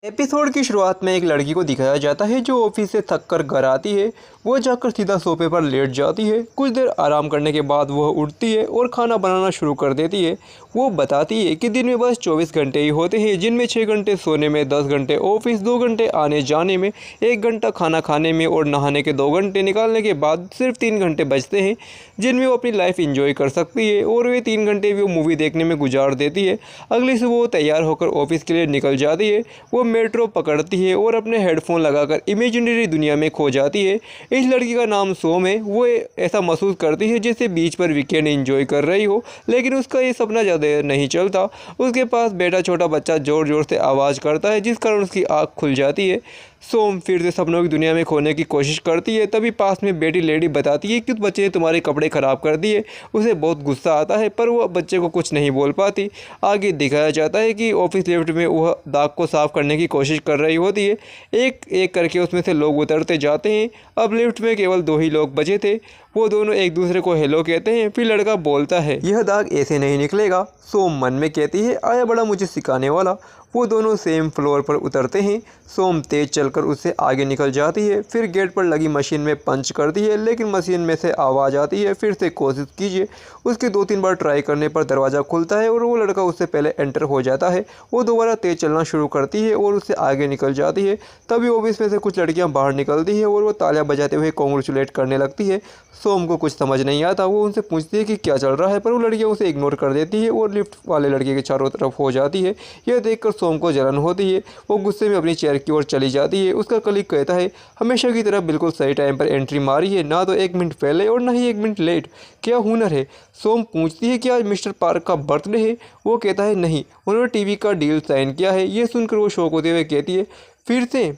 Episode की शुरुआत में एक लड़की को दिखाया जाता है जो ऑफिस से थक कर घर आती है। वो जाकर सीधा सोफे पर लेट जाती है। कुछ देर आराम करने के बाद वह उठती है और खाना बनाना शुरू कर देती है। वो बताती है कि दिन में बस 24 घंटे ही होते हैं, जिनमें 6 घंटे सोने में, 10 घंटे ऑफिस, 2 घंटे आने जाने में, 1 घंटा खाना खाने में और नहाने के 2 घंटे निकालने के बाद सिर्फ 3 घंटे बचते हैं जिनमें वो अपनी लाइफ इंजॉय कर सकती है। और वे 3 घंटे भी वो मूवी देखने में गुजार देती है। अगली सुबह वो तैयार होकर ऑफिस के लिए निकल जाती है। वो मेट्रो पकड़ती है और अपने हेडफोन लगाकर इमेजिनरी दुनिया में खो जाती है। इस लड़की का नाम सोम है। वो ऐसा महसूस करती है जैसे बीच पर वीकेंड एंजॉय कर रही हो, लेकिन उसका ये सपना ज़्यादा नहीं चलता। उसके पास बैठा छोटा बच्चा ज़ोर ज़ोर से आवाज़ करता है, जिस कारण उसकी आँख खुल जाती है। सोम फिर से सपनों की दुनिया में खोने की कोशिश करती है। तभी पास में बैठी लेडी बताती है कि उस बच्चे ने तुम्हारे कपड़े ख़राब कर दिए। उसे बहुत गुस्सा आता है, पर वह बच्चे को कुछ नहीं बोल पाती। आगे दिखाया जाता है कि ऑफिस लिफ्ट में वह दाग को साफ करने की कोशिश कर रही होती है। एक एक करके उसमें से लोग उतरते जाते हैं। अब लिफ्ट में केवल 2 ही लोग बचे थे। वो दोनों एक दूसरे को हेलो कहते हैं। फिर लड़का बोलता है, यह दाग ऐसे नहीं निकलेगा। सोम मन में कहती है, आया बड़ा मुझे सिखाने वाला। वो दोनों सेम फ्लोर पर उतरते हैं। सोम तेज चलकर उससे आगे निकल जाती है। फिर गेट पर लगी मशीन में पंच करती है, लेकिन मशीन में से आवाज़ आती है, फिर से कोशिश कीजिए। उसके 2-3 बार ट्राई करने पर दरवाज़ा खुलता है और वो लड़का उससे पहले एंटर हो जाता है। वो दोबारा तेज चलना शुरू करती है और उससे आगे निकल जाती है। तभी ऑफिस में से कुछ लड़कियां बाहर निकलती है और वो तालियां बजाते हुए कॉन्ग्रेचुलेट करने लगती है। सोम को कुछ समझ नहीं आता। वो उनसे पूछती है कि क्या चल रहा है, पर वो लड़कियां उसे इग्नोर कर देती है और लिफ्ट वाले लड़के के चारों तरफ हो जाती है। यह देखकर सोम को जलन होती है। वो गुस्से में अपनी चेयर की ओर चली जाती है। उसका कलीग कहता है, हमेशा की तरह बिल्कुल सही टाइम पर एंट्री मारी है, ना तो 1 मिनट पहले और ना ही 1 मिनट लेट। क्या हुनर है? सोम पूछती है कि आज मिस्टर पार्क का बर्थडे है। वो कहता है नहीं, उन्होंने टीवी का डील साइन किया है। ये सुनकर वो शौक होते हुए कहती है, फिर से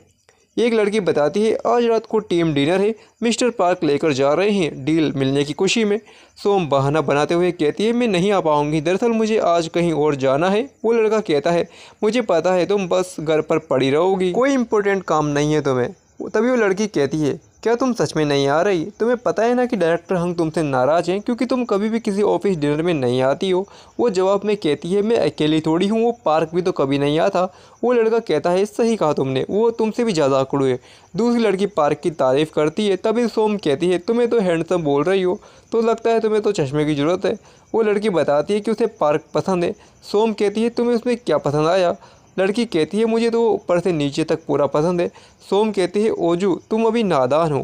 एक लड़की बताती है, आज रात को टीम डिनर है, मिस्टर पार्क लेकर जा रहे हैं डील मिलने की खुशी में। सोम बहाना बनाते हुए कहती है, मैं नहीं आ पाऊंगी, दरअसल मुझे आज कहीं और जाना है। वो लड़का कहता है, मुझे पता है तुम बस घर पर पड़ी रहोगी, कोई इंपॉर्टेंट काम नहीं है तुम्हें। तभी वो लड़की कहती है, क्या तुम सच में नहीं आ रही? तुम्हें पता है ना कि डायरेक्टर हंग तुमसे नाराज़ हैं क्योंकि तुम कभी भी किसी ऑफिस डिनर में नहीं आती हो। वो जवाब में कहती है, मैं अकेली थोड़ी हूँ, वो पार्क भी तो कभी नहीं आता। वो लड़का कहता है, सही कहा तुमने, वो तुमसे भी ज़्यादा अकड़ू है। दूसरी लड़की पार्क की तारीफ़ करती है। तभी सोम कहती है, तुम्हें तो हैंडसम बोल रही हो, तो लगता है तुम्हें तो चश्मे की ज़रूरत है। वो लड़की बताती है कि उसे पार्क पसंद है। सोम कहती है, तुम्हें उसमें क्या पसंद आया? लड़की कहती है, मुझे तो ऊपर से नीचे तक पूरा पसंद है। सोम कहती है, ओजू तुम अभी नादान हो।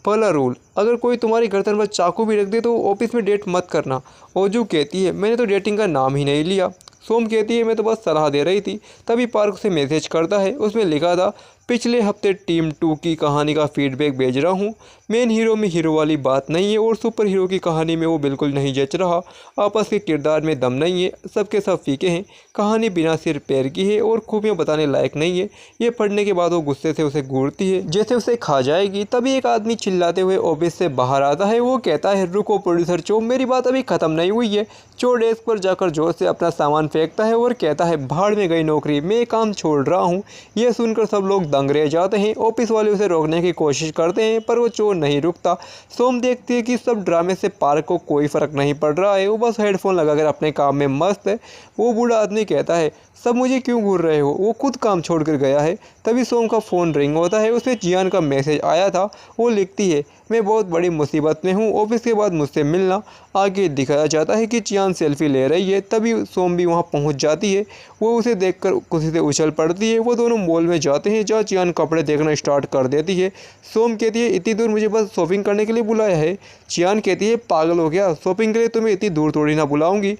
पहला रूल, अगर कोई तुम्हारी गर्दन पर चाकू भी रख दे तो ऑफिस में डेट मत करना। ओजू कहती है, मैंने तो डेटिंग का नाम ही नहीं लिया। सोम कहती है, मैं तो बस सलाह दे रही थी। तभी पार्क से मैसेज करता है। उसमें लिखा था, पिछले हफ्ते टीम 2 की कहानी का फीडबैक भेज रहा हूँ। मेन हीरो में हीरो वाली बात नहीं है और सुपर हीरो की कहानी में वो बिल्कुल नहीं जच रहा। आपस के किरदार में दम नहीं है, सबके सब फीके हैं। कहानी बिना सिर पैर की है और खूबियाँ बताने लायक नहीं है। ये पढ़ने के बाद वो गुस्से से उसे घूरती है, जैसे उसे खा जाएगी। तभी एक आदमी चिल्लाते हुए ऑफिस से बाहर आता है। वो कहता है, रुको प्रोड्यूसर चो, मेरी बात अभी ख़त्म नहीं हुई है। चो डेस्क पर जाकर जोर से अपना सामान फेंकता है और कहता है, भाड़ में गई नौकरी, मैं काम छोड़ रहा हूँ। यह सुनकर सब लोग दंग रह जाते हैं। ऑफिस वाले उसे रोकने की कोशिश करते हैं, पर वो चोर नहीं रुकता। सोम देखती है कि सब ड्रामे से पार्क को कोई फर्क नहीं पड़ रहा है। वो बस हेडफोन लगाकर अपने काम में मस्त है। वो बूढ़ा आदमी कहता है, सब मुझे क्यों घूर रहे हो? वो खुद काम छोड़कर गया है। तभी सोम का फ़ोन रिंग होता है। उसमें जियान का मैसेज आया था। वो लिखती है, मैं बहुत बड़ी मुसीबत में हूँ, ऑफिस के बाद मुझसे मिलना। आगे दिखाया जाता है कि जियान सेल्फी ले रही है। तभी सोम भी वहाँ पहुँच जाती है। वो उसे देखकर खुशी से उछल पड़ती है। वो दोनों मॉल में जाते हैं, जहाँ जियान कपड़े देखना स्टार्ट कर देती है। सोम कहती है, इतनी दूर मुझे बस शॉपिंग करने के लिए बुलाया है? जियान कहती है, पागल हो गया, शॉपिंग के लिए तुम्हें इतनी दूर थोड़ी ना बुलाऊंगी,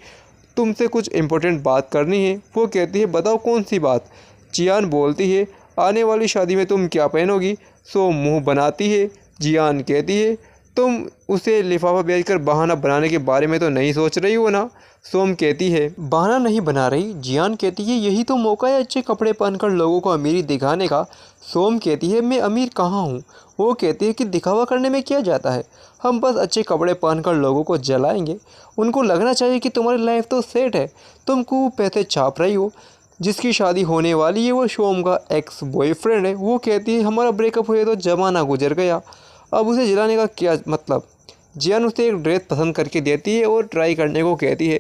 तुमसे कुछ इम्पोर्टेंट बात करनी है। वो कहती है, बताओ कौन सी बात? जियान बोलती है, आने वाली शादी में तुम क्या पहनोगी? सोम मुंह बनाती है। जियान कहती है, तुम उसे लिफाफा भेजकर बहाना बनाने के बारे में तो नहीं सोच रही हो ना? सोम कहती है, बहाना नहीं बना रही। जियान कहती है, यही तो मौका है अच्छे कपड़े पहनकर लोगों को अमीरी दिखाने का। सोम कहती है, मैं अमीर कहाँ हूँ? वो कहती है कि दिखावा करने में क्या जाता है, हम बस अच्छे कपड़े पहनकर लोगों को जलाएंगे। उनको लगना चाहिए कि तुम्हारी लाइफ तो सेट है, तुम खूब पैसे छाप रही हो। जिसकी शादी होने वाली है वो सोम का एक्स बॉयफ्रेंड है। वो कहती है, हमारा ब्रेकअप हुए तो ज़माना गुजर गया, अब उसे जलाने का क्या मतलब? जियान उसे एक ड्रेस पसंद करके देती है और ट्राई करने को कहती है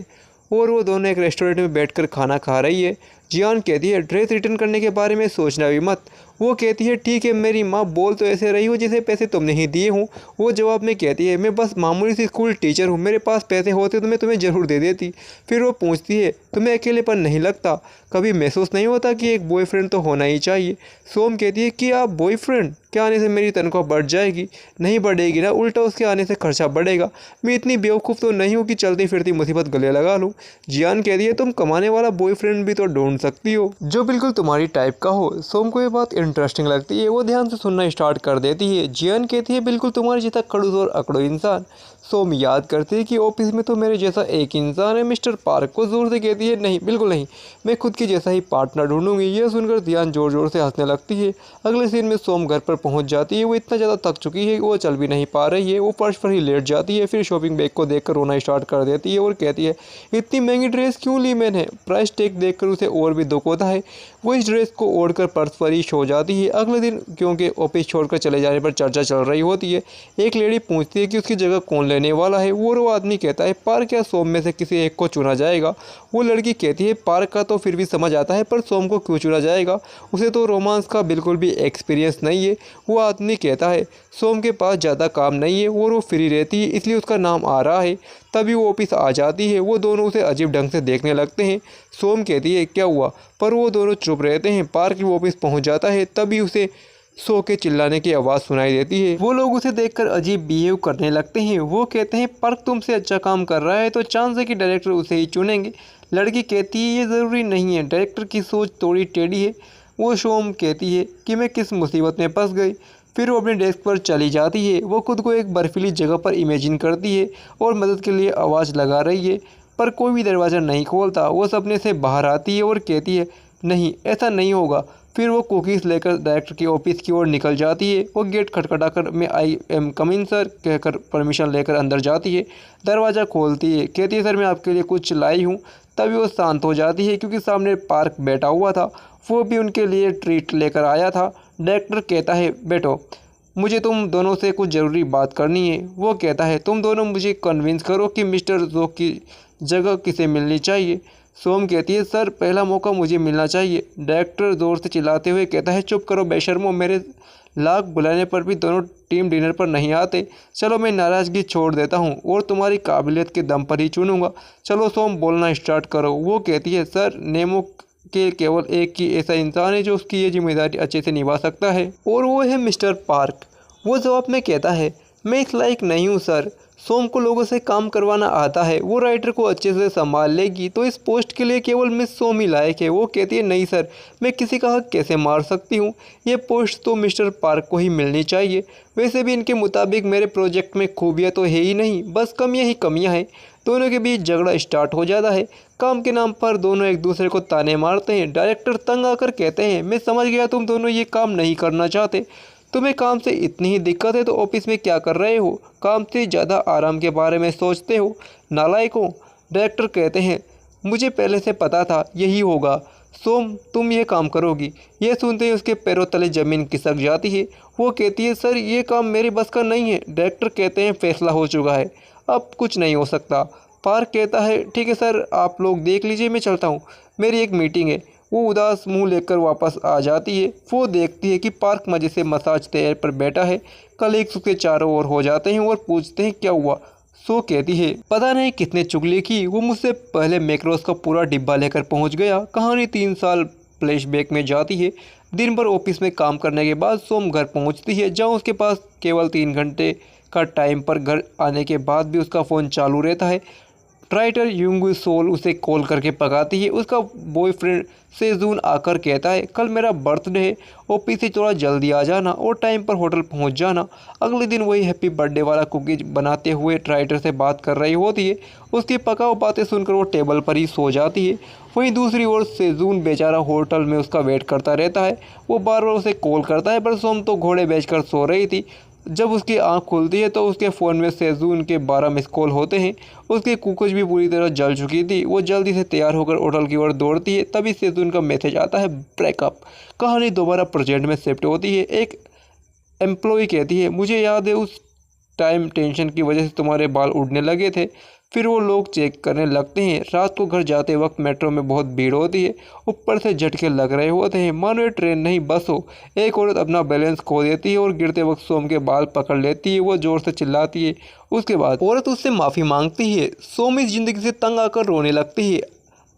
और वो दोनों एक रेस्टोरेंट में बैठकर खाना खा रही है। जियान कहती है ड्रेस रिटर्न करने के बारे में सोचना भी मत। वो कहती है ठीक है मेरी माँ, बोल तो ऐसे रही हो जैसे पैसे तुमने ही दिए हों। वो जवाब में कहती है मैं बस मामूली सी स्कूल टीचर हूँ, मेरे पास पैसे होते तो मैं तुम्हें ज़रूर दे देती। फिर वो पूछती है तुम्हें अकेलेपन नहीं लगता, कभी महसूस नहीं होता कि एक बॉयफ्रेंड तो होना ही चाहिए। सोम कहती है कि आप बॉयफ्रेंड के आने से मेरी तनख्वाह बढ़ जाएगी। नहीं बढ़ेगी ना, उल्टा उसके आने से खर्चा बढ़ेगा। मैं इतनी बेवकूफ़ तो नहीं हूँ कि चलती फिरती मुसीबत गले लगा लूँ। जियान कहती है तुम कमाने वाला बॉयफ्रेंड भी तो ढूंढ सकती हो जो बिल्कुल तुम्हारी टाइप का हो। सोम को ये बात इंटरेस्टिंग लगती है, वो ध्यान से सुनना स्टार्ट कर देती है। जियान कहती है बिल्कुल तुम्हारे जैसा खड़ूस और अकड़ू इंसान। सोम याद करती है कि ऑफिस में तो मेरे जैसा एक इंसान है। मिस्टर पार्क को जोर से कहती है नहीं बिल्कुल नहीं, मैं खुद के जैसा ही पार्टनर ढूंढूंगी। यह सुनकर ध्यान जोर जोर से हंसने लगती है। अगले सीन में सोम घर पर पहुंच जाती है। वो इतना ज़्यादा थक चुकी है कि वो चल भी नहीं पा रही है। वो फर्श पर ही लेट जाती है। फिर शॉपिंग बैग को देखकर रोना स्टार्ट कर देती है और कहती है इतनी महंगी ड्रेस क्यों ली मैंने। प्राइस टैग देखकर उसे और भी दुख होता है। वो इस ड्रेस को ओढ़कर पर्स पर ही सो जाती है। अगले दिन क्योंकि ऑफिस छोड़कर चले जाने पर चर्चा चल रही होती है, एक लेडी पूछती है कि उसकी जगह कौन लेने वाला है। वो आदमी कहता है पार्क या सोम में से किसी एक को चुना जाएगा। वो लड़की कहती है पार्क का तो फिर भी समझ आता है, पर सोम को क्यों चुना जाएगा, उसे तो रोमांस का बिल्कुल भी एक्सपीरियंस नहीं है। वो आदमी कहता है सोम के पास ज़्यादा काम नहीं है और वो फ्री रहती है इसलिए उसका नाम आ रहा है। तभी वो ऑफिस आ जाती है। वो दोनों उसे अजीब ढंग से देखने लगते हैं। सोम कहती है क्या हुआ, पर वो दोनों चुप रहते हैं। पार्क वो ऑफिस पहुंच जाता है। तभी उसे सो के चिल्लाने की आवाज़ सुनाई देती है। वो लोग उसे देखकर अजीब बिहेव करने लगते हैं। वो कहते हैं पार्क तुमसे अच्छा काम कर रहा है तो चांस है कि डायरेक्टर उसे ही चुनेंगे। लड़की कहती है ये ज़रूरी नहीं है, डायरेक्टर की सोच थोड़ी टेढ़ी है। वो सोम कहती है कि मैं किस मुसीबत में फंस गई। फिर वो अपने डेस्क पर चली जाती है। वो खुद को एक बर्फीली जगह पर इमेजिन करती है और मदद के लिए आवाज़ लगा रही है, पर कोई भी दरवाज़ा नहीं खोलता। वो सपने से बाहर आती है और कहती है नहीं ऐसा नहीं होगा। फिर वो कुकीज़ लेकर डायरेक्टर के ऑफिस की ओर निकल जाती है। वो गेट खटखटाकर मैं आई एम कमिंग सर कहकर परमिशन लेकर अंदर जाती है। दरवाज़ा खोलती है, कहती है सर मैं आपके लिए कुछ लाई हूँ। तभी वो शांत हो जाती है क्योंकि सामने पार्क बैठा हुआ था। वो भी उनके लिए ट्रीट लेकर आया था। डायरेक्टर कहता है बैठो, मुझे तुम दोनों से कुछ ज़रूरी बात करनी है। वो कहता है तुम दोनों मुझे कन्विंस करो कि मिस्टर जो की जगह किसे मिलनी चाहिए। सोम कहती है सर पहला मौका मुझे मिलना चाहिए। डायरेक्टर ज़ोर से चिल्लाते हुए कहता है चुप करो बेशर्मो, मेरे लाख बुलाने पर भी दोनों टीम डिनर पर नहीं आते। चलो मैं नाराज़गी छोड़ देता हूँ और तुम्हारी काबिलियत के दम पर ही चुनूंगा। चलो सोम बोलना स्टार्ट करो। वो कहती है सर नेमो के केवल एक ही ऐसा इंसान है जो उसकी ये जिम्मेदारी अच्छे से निभा सकता है और वो है मिस्टर पार्क। वो जवाब में कहता है मैं इस लायक नहीं हूँ सर। सोम को लोगों से काम करवाना आता है, वो राइटर को अच्छे से संभाल लेगी, तो इस पोस्ट के लिए केवल मिस सोम ही लायक है। वो कहती है नहीं सर, मैं किसी का हक कैसे मार सकती हूँ, ये पोस्ट तो मिस्टर पार्क को ही मिलनी चाहिए। वैसे भी इनके मुताबिक मेरे प्रोजेक्ट में खूबियाँ तो है ही नहीं, बस कमियाँ ही कमियाँ हैं। दोनों के बीच झगड़ा स्टार्ट हो जाता है। काम के नाम पर दोनों एक दूसरे को ताने मारते हैं। डायरेक्टर तंग आकर कहते हैं मैं समझ गया तुम दोनों ये काम नहीं करना चाहते, तुम्हें काम से इतनी ही दिक्कत है तो ऑफिस में क्या कर रहे हो, काम से ज़्यादा आराम के बारे में सोचते हो, नालायक हो। डायरेक्टर कहते हैं मुझे पहले से पता था यही होगा, सोम तुम ये काम करोगी। यह सुनते ही उसके पैरों तले ज़मीन खिसक जाती है। वो कहती है सर ये काम मेरे बस का नहीं है। डायरेक्टर कहते हैं फैसला हो चुका है, अब कुछ नहीं हो सकता। पार्क कहता है ठीक है सर आप लोग देख लीजिए, मैं चलता हूँ, मेरी एक मीटिंग है। वो उदास मुंह लेकर वापस आ जाती है। वो देखती है कि पार्क मजे से मसाज चेयर पर बैठा है। कलीग्स उसके चारों ओर हो जाते हैं और पूछते हैं क्या हुआ। सो कहती है पता नहीं कितने चुगली की, वो मुझसे पहले मैक्रोस का पूरा डिब्बा लेकर पहुंच गया। कहानी 3 साल फ्लैशबैक में जाती है। दिन भर ऑफिस में काम करने के बाद सोम घर पहुंचती है, जहां उसके पास केवल 3 घंटे का टाइम, पर घर आने के बाद भी उसका फ़ोन चालू रहता है। राइटर यूंग सोल उसे कॉल करके पकाती है। उसका बॉयफ्रेंड सेजून आकर कहता है कल मेरा बर्थडे है, ऑफिस से थोड़ा जल्दी आ जाना और टाइम पर होटल पहुंच जाना। अगले दिन वही हैप्पी बर्थडे वाला कुकीज बनाते हुए राइटर से बात कर रही होती है। उसकी पकाओ बातें सुनकर वो टेबल पर ही सो जाती है। वहीं दूसरी ओर सेजून बेचारा होटल में उसका वेट करता रहता है। वो बार बार उसे कॉल करता है, पर सोम तो घोड़े बेचकर सो रही थी। जब उसकी आंख खुलती है तो उसके फ़ोन में सेजून के 12 मिस कॉल होते हैं। उसकी कुकुज भी पूरी तरह जल चुकी थी। वो जल्दी से तैयार होकर होटल की ओर दौड़ती है। तभी सेजून का मैसेज आता है ब्रेकअप। कहानी दोबारा प्रेजेंट में शिफ्ट होती है। एक एम्प्लॉय कहती है मुझे याद है उस टाइम टेंशन की वजह से तुम्हारे बाल उड़ने लगे थे, फिर वो लोग चेक करने लगते हैं। रात को घर जाते वक्त मेट्रो में बहुत भीड़ होती है, ऊपर से झटके लग रहे होते हैं, मानो ये ट्रेन नहीं बस हो। एक औरत अपना बैलेंस खो देती है और गिरते वक्त सोम के बाल पकड़ लेती है। वो जोर से चिल्लाती है। उसके बाद औरत उससे माफ़ी मांगती है। सोम इस जिंदगी से तंग आकर रोने लगती है।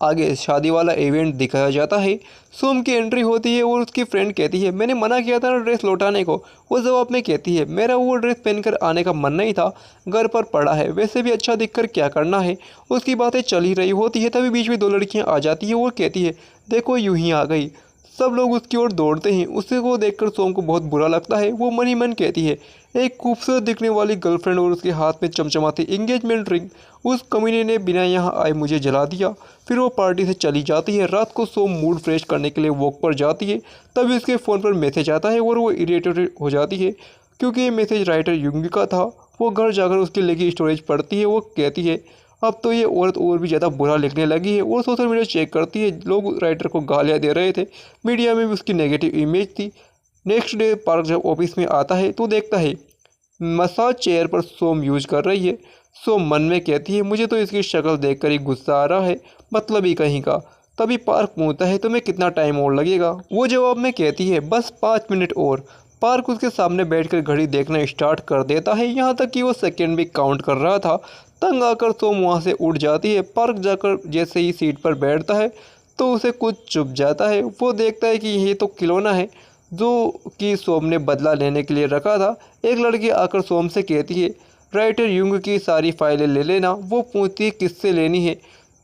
आगे शादी वाला इवेंट दिखाया जाता है। सोम की एंट्री होती है और उसकी फ्रेंड कहती है, मैंने मना किया था ना ड्रेस लौटाने को। वो जवाब में कहती है, मेरा वो ड्रेस पहनकर आने का मन नहीं था, घर पर पड़ा है, वैसे भी अच्छा दिखकर क्या करना है। उसकी बातें चल ही रही होती है, तभी बीच में दो लड़कियां आ जाती है और कहती है, देखो यूं ही आ गई। सब लोग उसकी ओर दौड़ते हैं। उसे को देखकर सोम को बहुत बुरा लगता है। वो मन ही मन कहती है, एक खूबसूरत दिखने वाली गर्लफ्रेंड और उसके हाथ में चमचमाती एंगेजमेंट रिंग, उस कमीने ने बिना यहाँ आए मुझे जला दिया। फिर वो पार्टी से चली जाती है। रात को सोम मूड फ्रेश करने के लिए वॉक पर जाती है। तभी उसके फ़ोन पर मैसेज आता है और वो इरिटेटेड हो जाती है क्योंकि ये मैसेज राइटर युंग का था। वो घर जाकर उसकी लिखी स्टोरेज पढ़ती है। वो कहती है, अब तो ये औरत और भी ज़्यादा बुरा लिखने लगी है। और सोशल मीडिया चेक करती है, लोग राइटर को गालियाँ दे रहे थे, मीडिया में भी उसकी नेगेटिव इमेज थी। नेक्स्ट डे पार्क जब ऑफिस में आता है तो देखता है मसाज चेयर पर सोम यूज कर रही है। सोम मन में कहती है, मुझे तो इसकी शक्ल देखकर ही गुस्सा आ रहा है, मतलब ही कहीं का। तभी पार्क पूछता है, तुम्हें कितना टाइम और लगेगा। वो जवाब में कहती है, बस 5 मिनट और। पार्क उसके सामने बैठकर घड़ी देखना स्टार्ट कर देता है, यहाँ तक कि वो सेकंड भी काउंट कर रहा था। तंग आकर सोम वहाँ से उठ जाती है। पार्क जाकर जैसे ही सीट पर बैठता है तो उसे कुछ चुभ जाता है। वो देखता है कि ये तो खिलौना है जो कि सोम ने बदला लेने के लिए रखा था। एक लड़की आकर सोम से कहती है, राइटर युंग की सारी फाइलें ले लेना। वो पूछती है किससे लेनी है,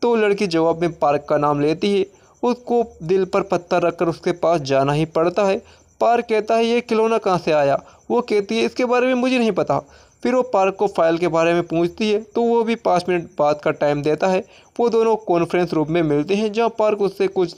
तो लड़की जवाब में पार्क का नाम लेती है। उसको दिल पर पत्थर रखकर उसके पास जाना ही पड़ता है। पार्क कहता है, ये खिलौना कहाँ से आया। वो कहती है, इसके बारे में मुझे नहीं पता। फिर वो पार्क को फाइल के बारे में पूछती है तो वो भी 5 मिनट बाद का टाइम देता है। वो दोनों कॉन्फ्रेंस रूम में मिलते हैं जहाँ पार्क उससे कुछ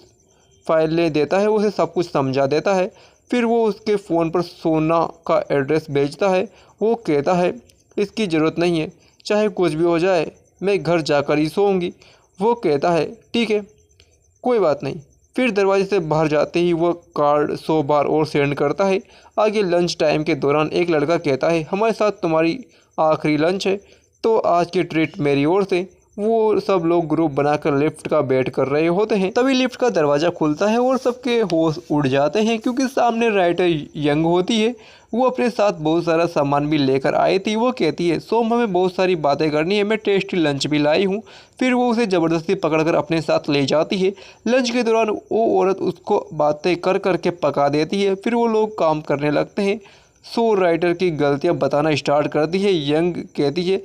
फाइलें देता है, उसे सब कुछ समझा देता है। फिर वो उसके फ़ोन पर सोना का एड्रेस भेजता है। वो कहता है, इसकी ज़रूरत नहीं है, चाहे कुछ भी हो जाए मैं घर जाकर ही सोऊंगी। वो कहता है, ठीक है, कोई बात नहीं। फिर दरवाजे से बाहर जाते ही वह कार्ड 100 बार और सेंड करता है। आगे लंच टाइम के दौरान एक लड़का कहता है, हमारे साथ तुम्हारी आखिरी लंच है, तो आज की ट्रीट मेरी ओर से। वो सब लोग ग्रुप बनाकर लिफ्ट का वेट कर रहे होते हैं। तभी लिफ्ट का दरवाज़ा खुलता है और सबके होश उड़ जाते हैं क्योंकि सामने राइटर यंग होती है। वो अपने साथ बहुत सारा सामान भी लेकर आई थी। वो कहती है, सोम हमें बहुत सारी बातें करनी है, मैं टेस्टी लंच भी लाई हूँ। फिर वो उसे ज़बरदस्ती पकड़कर अपने साथ ले जाती है। लंच के दौरान वो औरत उसको बातें कर करके पका देती है। फिर वो लोग काम करने लगते हैं। सो राइटर की गलतियाँ बताना स्टार्ट करती है। यंग कहती है,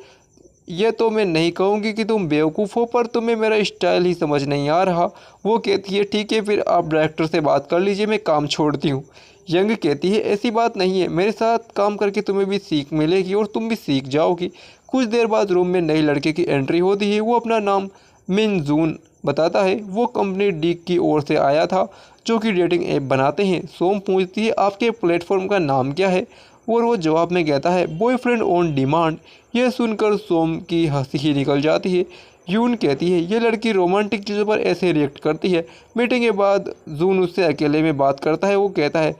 यह तो मैं नहीं कहूँगी कि तुम बेवकूफ़ हो, पर तुम्हें मेरा स्टाइल ही समझ नहीं आ रहा। वो कहती है, ठीक है, फिर आप डायरेक्टर से बात कर लीजिए, मैं काम छोड़ती हूँ। यंग कहती है, ऐसी बात नहीं है, मेरे साथ काम करके तुम्हें भी सीख मिलेगी और तुम भी सीख जाओगी। कुछ देर बाद रूम में नई लड़के की एंट्री होती है। वो अपना नाम मिन जून बताता है। वो कंपनी डीक की ओर से आया था जो कि डेटिंग ऐप बनाते हैं। सोम पूछती है, आपके प्लेटफॉर्म का नाम क्या है। और वो जवाब में कहता है, बॉयफ्रेंड ऑन डिमांड। यह सुनकर सोम की हंसी ही निकल जाती है। यून कहती है, ये लड़की रोमांटिक चीज़ों पर ऐसे रिएक्ट करती है। मीटिंग के बाद जून उससे अकेले में बात करता है। वो कहता है,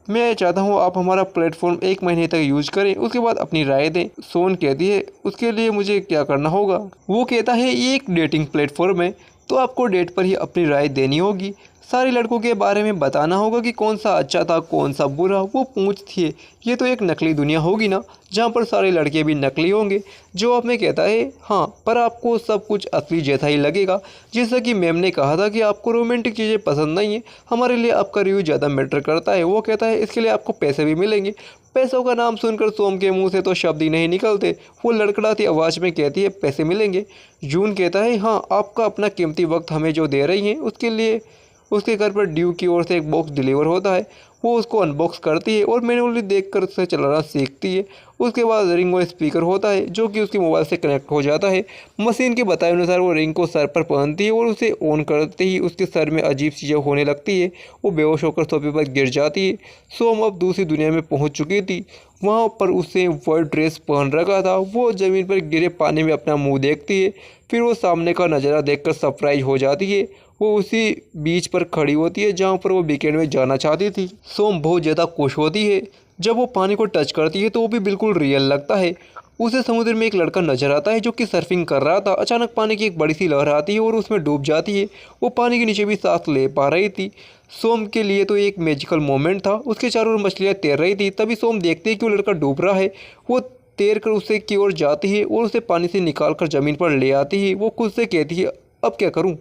मैं चाहता हूँ आप हमारा प्लेटफॉर्म 1 महीने तक यूज करें, उसके बाद अपनी राय दें। सोन कहती है, उसके लिए मुझे क्या करना होगा। वो कहता है, ये एक डेटिंग प्लेटफॉर्म है, तो आपको डेट पर ही अपनी राय देनी होगी। सारे लड़कों के बारे में बताना होगा कि कौन सा अच्छा था कौन सा बुरा। वो पूछती है, ये तो एक नकली दुनिया होगी ना, जहाँ पर सारे लड़के भी नकली होंगे। जवाब में कहता है, हाँ, पर आपको सब कुछ असली जैसा ही लगेगा। जैसा कि मैम ने कहा था कि आपको रोमांटिक चीज़ें पसंद नहीं है, हमारे लिए आपका रिव्यू ज़्यादा मैटर करता है। वो कहता है, इसके लिए आपको पैसे भी मिलेंगे। पैसों का नाम सुनकर सोम के मुंह से तो शब्द ही नहीं निकलते। वो लड़खड़ाती आवाज़ में कहती है, पैसे मिलेंगे। जून कहता है, हाँ, आपका अपना कीमती वक्त हमें जो दे रही हैं उसके लिए। उसके घर पर ड्यू की ओर से एक बॉक्स डिलीवर होता है। वो उसको अनबॉक्स करती है और मैनुअली देखकर उसे चलाना सीखती है। उसके बाद रिंग और स्पीकर होता है जो कि उसके मोबाइल से कनेक्ट हो जाता है। मशीन के बताए अनुसार वो रिंग को सर पर पहनती है और उसे ऑन करते ही उसके सर में अजीब चीज़ें होने लगती है। वो बेहोश होकर सोफे पर गिर जाती है। सोम अब दूसरी दुनिया में पहुंच चुकी थी। वहाँ पर उसे वाइट ड्रेस पहन रखा था। वो ज़मीन पर गिरे पानी में अपना मुँह देखती है। फिर वो सामने का नज़ारा देखकर सरप्राइज हो जाती है। वो उसी बीच पर खड़ी होती है जहाँ पर वो वीकेंड में जाना चाहती थी। सोम बहुत ज़्यादा खुश होती है। जब वो पानी को टच करती है तो वो भी बिल्कुल रियल लगता है। उसे समुद्र में एक लड़का नजर आता है जो कि सर्फिंग कर रहा था। अचानक पानी की एक बड़ी सी लहर आती है और उसमें डूब जाती है। वो पानी के नीचे भी सांस ले पा रही थी। सोम के लिए तो एक मैजिकल मोमेंट था। उसके चारों ओर मछलियाँ तैर रही थी। तभी सोम देखते है कि वो लड़का डूब रहा है। वो तैर कर उसे की ओर जाती है और उसे पानी से निकाल कर ज़मीन पर ले आती है। वो खुद से कहती है अब क्या करूँ।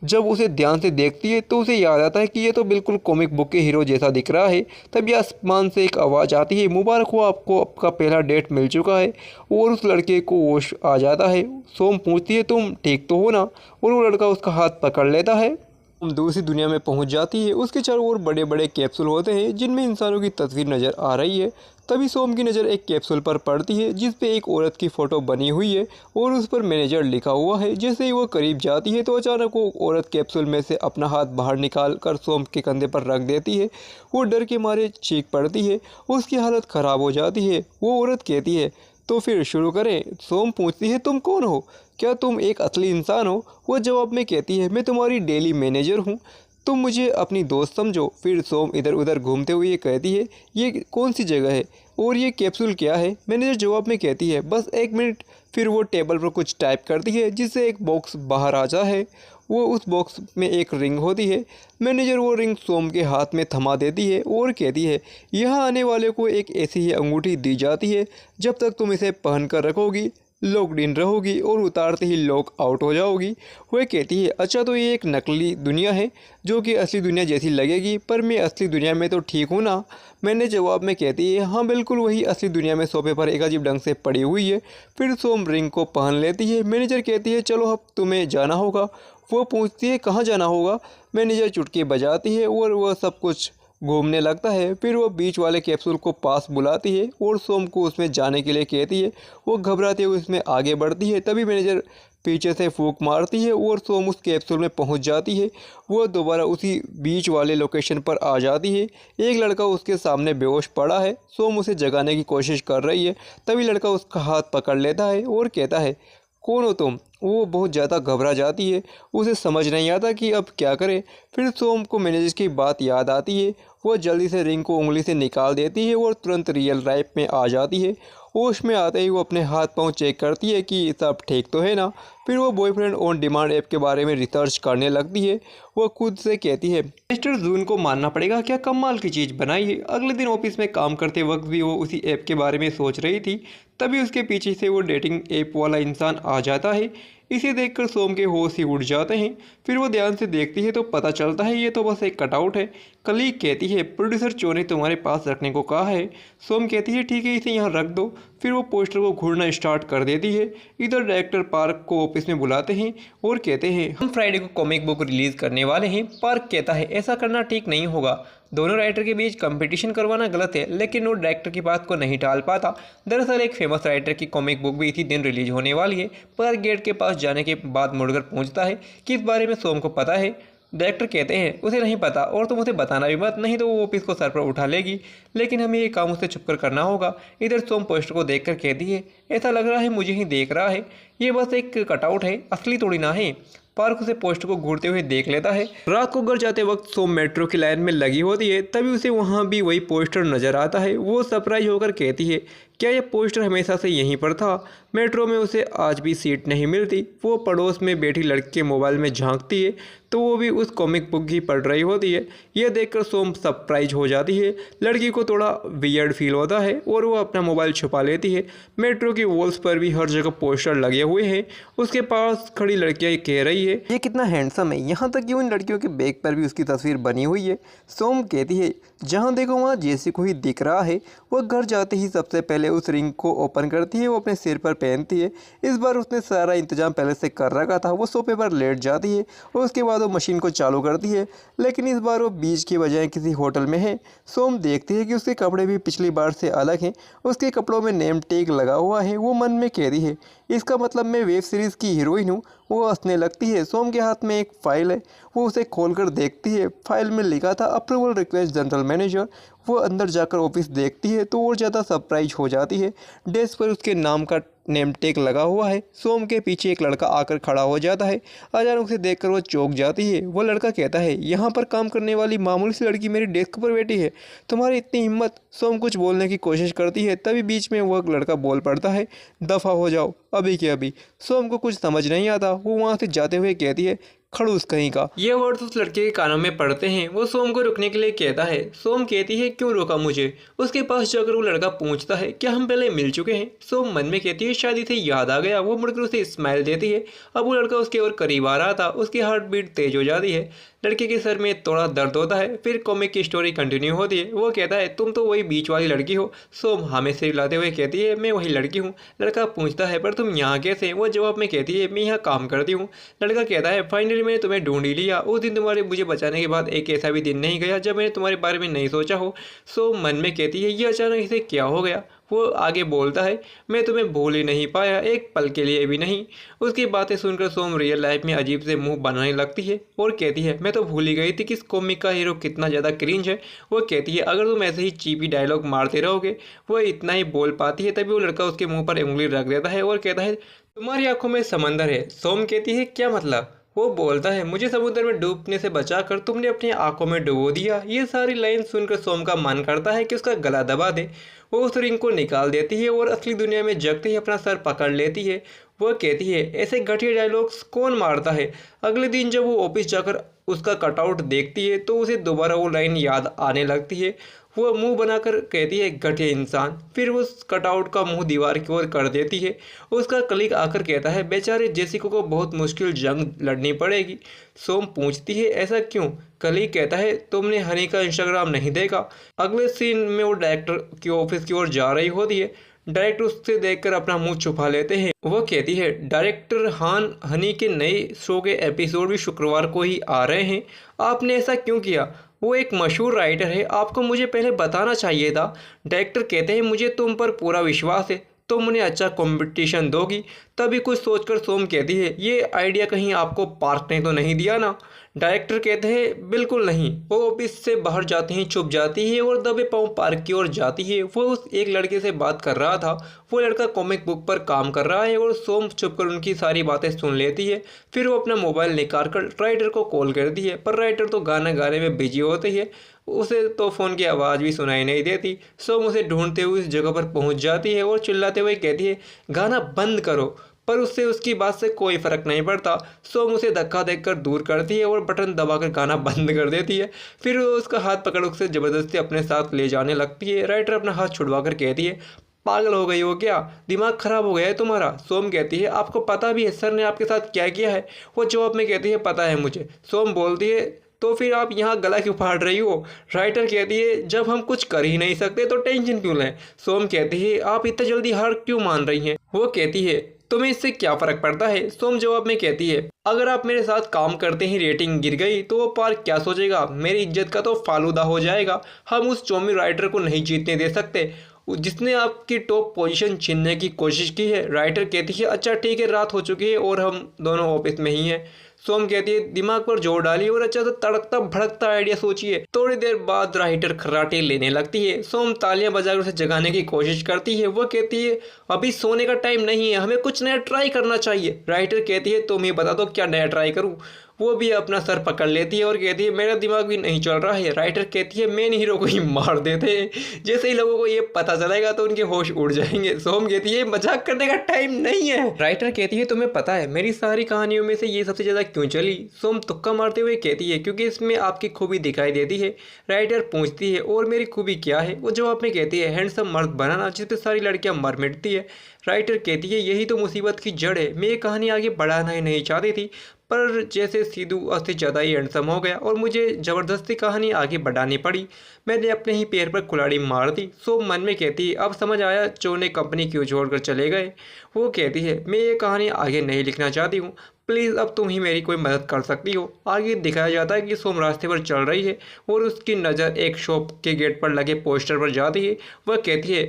जब उसे ध्यान से देखती है तो उसे याद आता है कि ये तो बिल्कुल कॉमिक बुक के हीरो जैसा दिख रहा है। तभी आसमान से एक आवाज़ आती है, मुबारक हो, आपको आपका पहला डेट मिल चुका है। और उस लड़के को होश आ जाता है। सोम पूछती है तुम ठीक तो हो ना, और वो लड़का उसका हाथ पकड़ लेता है। हम दूसरी दुनिया में पहुंच जाती है। उसके चारों ओर बड़े बड़े कैप्सूल होते हैं जिनमें इंसानों की तस्वीर नज़र आ रही है। तभी सोम की नज़र एक कैप्सूल पर पड़ती है जिस पे एक औरत की फ़ोटो बनी हुई है और उस पर मैनेजर लिखा हुआ है। जैसे ही वो करीब जाती है तो अचानक वो औरत कैप्सूल में से अपना हाथ बाहर निकाल कर सोम के कंधे पर रख देती है। वो डर के मारे चीख पड़ती है। उसकी हालत ख़राब हो जाती है। वो औरत कहती है तो फिर शुरू करें। सोम पूछती है तुम कौन हो, क्या तुम एक असली इंसान हो। वो जवाब में कहती है मैं तुम्हारी डेली मैनेजर हूँ, तुम मुझे अपनी दोस्त समझो। फिर सोम इधर उधर घूमते हुए कहती है ये कौन सी जगह है और ये कैप्सूल क्या है। मैनेजर जवाब में कहती है बस एक मिनट। फिर वो टेबल पर कुछ टाइप करती है जिससे एक बॉक्स बाहर आ जाता है। वो उस बॉक्स में एक रिंग होती है। मैनेजर वो रिंग सोम के हाथ में थमा देती है और कहती है यहाँ आने वाले को एक ऐसी ही अंगूठी दी जाती है, जब तक तुम इसे पहन कर रखोगी लॉकड इन रहोगी और उतारते ही लॉक आउट हो जाओगी। वह कहती है अच्छा तो ये एक नकली दुनिया है जो कि असली दुनिया जैसी लगेगी, पर मैं असली दुनिया में तो ठीक हूँ ना। मैंने जवाब में कहती है हाँ बिल्कुल वही असली दुनिया में सोफे पर एक अजीब ढंग से पड़ी हुई है। फिर सोम रिंग को पहन लेती है। मैनेजर कहती है चलो अब तुम्हें जाना होगा। वो पूछती है कहाँ जाना होगा। मैनेजर चुटकी बजाती है और वह सब कुछ घूमने लगता है। फिर वो बीच वाले कैप्सूल को पास बुलाती है और सोम को उसमें जाने के लिए कहती है। वो घबराते हुए उसमें आगे बढ़ती है। तभी मैनेजर पीछे से फूंक मारती है और सोम उस कैप्सूल में पहुंच जाती है। वो दोबारा उसी बीच वाले लोकेशन पर आ जाती है। एक लड़का उसके सामने बेहोश पड़ा है। सोम उसे जगाने की कोशिश कर रही है। तभी लड़का उसका हाथ पकड़ लेता है और कहता है कौन हो तुम। वो बहुत ज़्यादा घबरा जाती है। उसे समझ नहीं आता कि अब क्या करे। फिर सोम को मैनेजर की बात याद आती है। वो जल्दी से रिंग को उंगली से निकाल देती है और तुरंत रियल लाइफ में आ जाती है। होश में आते ही वो अपने हाथ पांव चेक करती है कि सब ठीक तो है ना। फिर वो बॉयफ्रेंड ऑन डिमांड ऐप के बारे में रिसर्च करने लगती है। वो खुद से कहती है मिस्टर जून को मानना पड़ेगा, क्या कमाल की चीज़ बनाई है। अगले दिन ऑफिस में काम करते वक्त भी वो उसी ऐप के बारे में सोच रही थी। तभी उसके पीछे से वो डेटिंग ऐप वाला इंसान आ जाता है। इसे देखकर सोम के होश ही उड़ जाते हैं। फिर वो ध्यान से देखती है तो पता चलता है ये तो बस एक कटआउट है। कलीग कहती है प्रोड्यूसर चो ने तुम्हारे पास रखने को कहा है। सोम कहती है ठीक है इसे यहाँ रख दो। फिर वो पोस्टर को घूरना स्टार्ट कर देती है। इधर डायरेक्टर पार्क को ऑफिस में बुलाते हैं और कहते हैं हम फ्राइडे को कॉमिक बुक रिलीज करने वाले हैं। पार्क कहता है ऐसा करना ठीक नहीं होगा, दोनों राइटर के बीच कंपटीशन करवाना गलत है, लेकिन वो डायरेक्टर की बात को नहीं टाल पाता। दरअसल एक फेमस राइटर की कॉमिक बुक भी इसी दिन रिलीज होने वाली है। पार्क गेट के पास जाने के बाद मुड़कर पूछता है कि इस बारे में सोम को पता है। डायरेक्टर कहते हैं उसे नहीं पता और तुम उसे बताना भी मत, नहीं तो वो ऑफिस को सर पर उठा लेगी, लेकिन हमें ये काम उसे छुप कर करना होगा। इधर सोम पोस्टर को देखकर कहती है ऐसा लग रहा है मुझे ही देख रहा है, ये बस एक कटआउट है, असली थोड़ी ना है। पार्क उसे पोस्टर को घूरते हुए देख लेता है। रात को घर जाते वक्त सोम मेट्रो की लाइन में लगी होती है। तभी उसे वहाँ भी वही पोस्टर नजर आता है। वो सरप्राइज होकर कहती है क्या यह पोस्टर हमेशा से यहीं पर था। मेट्रो में उसे आज भी सीट नहीं मिलती। वो पड़ोस में बैठी लड़की के मोबाइल में झांकती है तो वो भी उस कॉमिक बुक ही पढ़ रही होती है। यह देखकर सोम सरप्राइज हो जाती है। लड़की को थोड़ा वियर्ड फील होता है और वो अपना मोबाइल छुपा लेती है। मेट्रो की वॉल्स पर भी हर जगह पोस्टर लगे हुए हैं। उसके पास खड़ी लड़कियां कह रही है ये कितना हैंडसम है, यहाँ तक कि उन लड़कियों के बैग पर भी उसकी तस्वीर बनी हुई है। सोम कहती है जहाँ देखो वहाँ जैसे को ही दिख रहा है। वह घर जाते ही सबसे पहले उस रिंग को ओपन करती है। वो अपने सिर पर पहनती है। इस बार उसने सारा इंतजाम पहले से कर रखा था। वो सोफे पर लेट जाती है और उसके बाद वो मशीन को चालू करती है, लेकिन इस बार वो बीच की बजाय किसी होटल में है। सोम देखती है कि उसके कपड़े भी पिछली बार से अलग हैं। उसके कपड़ों में नेम टैग लगा हुआ है। वो मन में कहती है इसका मतलब मैं वेब सीरीज़ की हीरोइन हूँ। वो हंसने लगती है। सोम के हाथ में एक फ़ाइल है। वो उसे खोलकर देखती है। फाइल में लिखा था अप्रूवल रिक्वेस्ट जनरल मैनेजर। वो अंदर जाकर ऑफिस देखती है तो और ज़्यादा सरप्राइज हो जाती है। डेस्क पर उसके नाम का नेम टेग लगा हुआ है। सोम के पीछे एक लड़का आकर खड़ा हो जाता है। अचानक उसे देखकर वो चौंक जाती है। वो लड़का कहता है, यहाँ पर काम करने वाली मामूली सी लड़की मेरी डेस्क पर बैठी है, तुम्हारी इतनी हिम्मत। सोम कुछ बोलने की कोशिश करती है, तभी बीच में वह लड़का बोल पड़ता है, दफ़ा हो जाओ अभी के अभी। सोम को कुछ समझ नहीं आता। वो वहाँ से जाते हुए कहती है, खड़ूस कहीं का। ये वर्ड्स उस लड़के के कानों में पड़ते हैं। वो सोम को रुकने के लिए कहता है। सोम कहती है, क्यों रोका मुझे? उसके पास जाकर वो लड़का पूछता है, क्या हम पहले मिल चुके हैं? सोम मन में कहती है, शायद इसे याद आ गया। वो मुड़कर उसे स्माइल देती है। अब वो लड़का उसके और करीब आ रहा था। उसकी हार्ट बीट तेज हो जाती है। लड़के के सर में थोड़ा दर्द होता है। फिर कॉमिक की स्टोरी कंटिन्यू होती है। वो कहता है, तुम तो वही बीच वाली लड़की हो। सोम हमें से हिलाते हुए कहती है, मैं वही लड़की हूँ। लड़का पूछता है, पर तुम यहाँ कैसे? वो जवाब में कहती है, मैं यहाँ काम करती हूँ। लड़का कहता है, फाइनली मैंने तुम्हें ढूंढ ही लिया। उस दिन तुम्हारे मुझे बचाने के बाद एक ऐसा भी दिन नहीं गया जब मैंने तुम्हारे बारे में नहीं सोचा हो। सोम मन में कहती है, ये अचानक इसे क्या हो गया? वो आगे बोलता है, मैं तुम्हें भूल ही नहीं पाया, एक पल के लिए भी नहीं। उसकी बातें सुनकर सोम रियल लाइफ में अजीब से मुंह बनाने लगती है और कहती है, मैं तो भूल ही गई थी कि इस कॉमिक का हीरो कितना ज़्यादा क्रिंज है। वो कहती है, अगर तुम ऐसे ही चीपी डायलॉग मारते रहोगे। वो इतना ही बोल पाती है, तभी वो लड़का उसके मुंह पर उंगली रख देता है और कहता है, तुम्हारी आंखों में समंदर है। सोम कहती है, क्या मतलब? वो बोलता है, मुझे समुद्र में डूबने से बचाकर तुमने अपनी आंखों में डुबो दिया। ये सारी लाइन सुनकर सोम का मन करता है कि उसका गला दबा दे। वो उस रिंग को निकाल देती है और असली दुनिया में जगते ही अपना सर पकड़ लेती है। वह कहती है, ऐसे घटिया डायलॉग्स कौन मारता है? अगले दिन जब वो ऑफिस जाकर उसका कटआउट देखती है तो उसे दोबारा वो लाइन याद आने लगती है। वह मुंह बनाकर कहती है, घटिया इंसान। फिर उस कटआउट का मुंह दीवार की ओर कर देती है। उसका कलीग आकर कहता है, बेचारे जेसिको को बहुत मुश्किल जंग लड़नी पड़ेगी। सोम पूछती है, ऐसा क्यों? कलीग कहता है, तुमने हनी का इंस्टाग्राम नहीं देखा? अगले सीन में वो डायरेक्टर की ऑफिस की ओर जा रही होती है। डायरेक्टर उससे देखकर अपना मुंह छुपा लेते हैं। वह कहती है, डायरेक्टर हान, हनी के नए शो के एपिसोड भी शुक्रवार को ही आ रहे हैं, आपने ऐसा क्यों किया? वो एक मशहूर राइटर है, आपको मुझे पहले बताना चाहिए था। डायरेक्टर कहते हैं, मुझे तुम पर पूरा विश्वास है, तुम उन्हें अच्छा कंपटीशन दोगी। तभी कुछ सोचकर सोम कहती है, ये आइडिया कहीं आपको पार्क ने तो नहीं दिया ना? डायरेक्टर कहते हैं, बिल्कुल नहीं। वो ऑफिस से बाहर जाती हैं, छुप जाती है और दबे पांव पार्क की ओर जाती है। वो उस एक लड़के से बात कर रहा था। वो लड़का कॉमिक बुक पर काम कर रहा है और सोम छुपकर उनकी सारी बातें सुन लेती है। फिर वो अपना मोबाइल निकाल कर राइटर को कॉल करती है, पर राइटर तो गाना गाने में बिजी होते है। उसे तो फ़ोन की आवाज़ भी सुनाई नहीं देती। सोम उसे ढूंढते हुए उस जगह पर पहुंच जाती है और चिल्लाते हुए कहती है, गाना बंद करो। पर उससे उसकी बात से कोई फर्क नहीं पड़ता। सोम उसे धक्का देकर दूर करती है और बटन दबाकर गाना बंद कर देती है। फिर वो उसका हाथ पकड़ उसे ज़बरदस्ती अपने साथ ले जाने लगती है। राइटर अपना हाथ छुड़वाकर कहती है, पागल हो गई हो क्या? दिमाग खराब हो गया है तुम्हारा? सोम कहती है, आपको पता भी है सर ने आपके साथ क्या किया है? वो जवाब में कहती है, पता है मुझे। सोम बोलती है, तो फिर आप यहाँ गला क्यों फाड़ रही हो? राइटर कहती है, जब हम कुछ कर ही नहीं सकते तो टेंशन क्यों लें? सोम कहती है, आप इतना जल्दी हार क्यों मान रही हैं? वो कहती है, तुम्हें इससे क्या फ़र्क पड़ता है? सोम जवाब में कहती है, अगर आप मेरे साथ काम करते ही रेटिंग गिर गई तो वो पार्क क्या सोचेगा? मेरी इज्जत का तो फालूदा हो जाएगा। हम उस चौमी राइटर को नहीं जीतने दे सकते जिसने आपकी टॉप पोजीशन छीनने की कोशिश की है। राइटर कहती है, अच्छा ठीक है, रात हो चुकी है और हम दोनों ऑफिस में ही हैं। सोम कहती है, दिमाग पर जोर डालिए और अच्छा सा तड़कता भड़कता आइडिया सोचिए। थोड़ी देर बाद राइटर खर्राटे लेने लगती है। सोम तालियां बजाकर उसे जगाने की कोशिश करती है। वो कहती है, अभी सोने का टाइम नहीं है, हमें कुछ नया ट्राई करना चाहिए। राइटर कहती है, तुम ही बता दो क्या नया ट्राई करूँ? वो भी अपना सर पकड़ लेती है और कहती है, मेरा दिमाग भी नहीं चल रहा है। राइटर कहती है, मेन हीरो को ही मार देते हैं, जैसे ही लोगों को ये पता चलेगा तो उनके होश उड़ जाएंगे। सोम कहती है, मजाक करने का टाइम नहीं है। राइटर कहती है, तुम्हें पता है मेरी सारी कहानियों में से ये सबसे ज़्यादा क्यों चली? सोम तुक्का मारते हुए कहती है, क्योंकि इसमें आपकी खूबी दिखाई देती है। राइटर पूछती है, और मेरी खूबी क्या है? वो जवाब में कहती है, हैंडसम मर्द बनाना जिस पे सारी लड़कियां मर मिटती है। राइटर कहती है, यही तो मुसीबत की जड़ है। मैं ये कहानी आगे बढ़ाना ही नहीं चाहती थी, पर जैसे सीधू उससे ज़्यादा ही हैंडसम हो गया और मुझे ज़बरदस्ती कहानी आगे बढ़ानी पड़ी। मैंने अपने ही पैर पर कुल्हाड़ी मार दी। सोम मन में कहती है, अब समझ आया चो ने कंपनी क्यों छोड़कर चले गए। वो कहती है, मैं ये कहानी आगे नहीं लिखना चाहती हूँ, प्लीज़ अब तुम ही मेरी कोई मदद कर सकती हो। आगे दिखाया जाता है कि सोम रास्ते पर चल रही है और उसकी नज़र एक शॉप के गेट पर लगे पोस्टर पर जाती है। वह कहती है,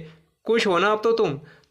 खुश हो ना अब तो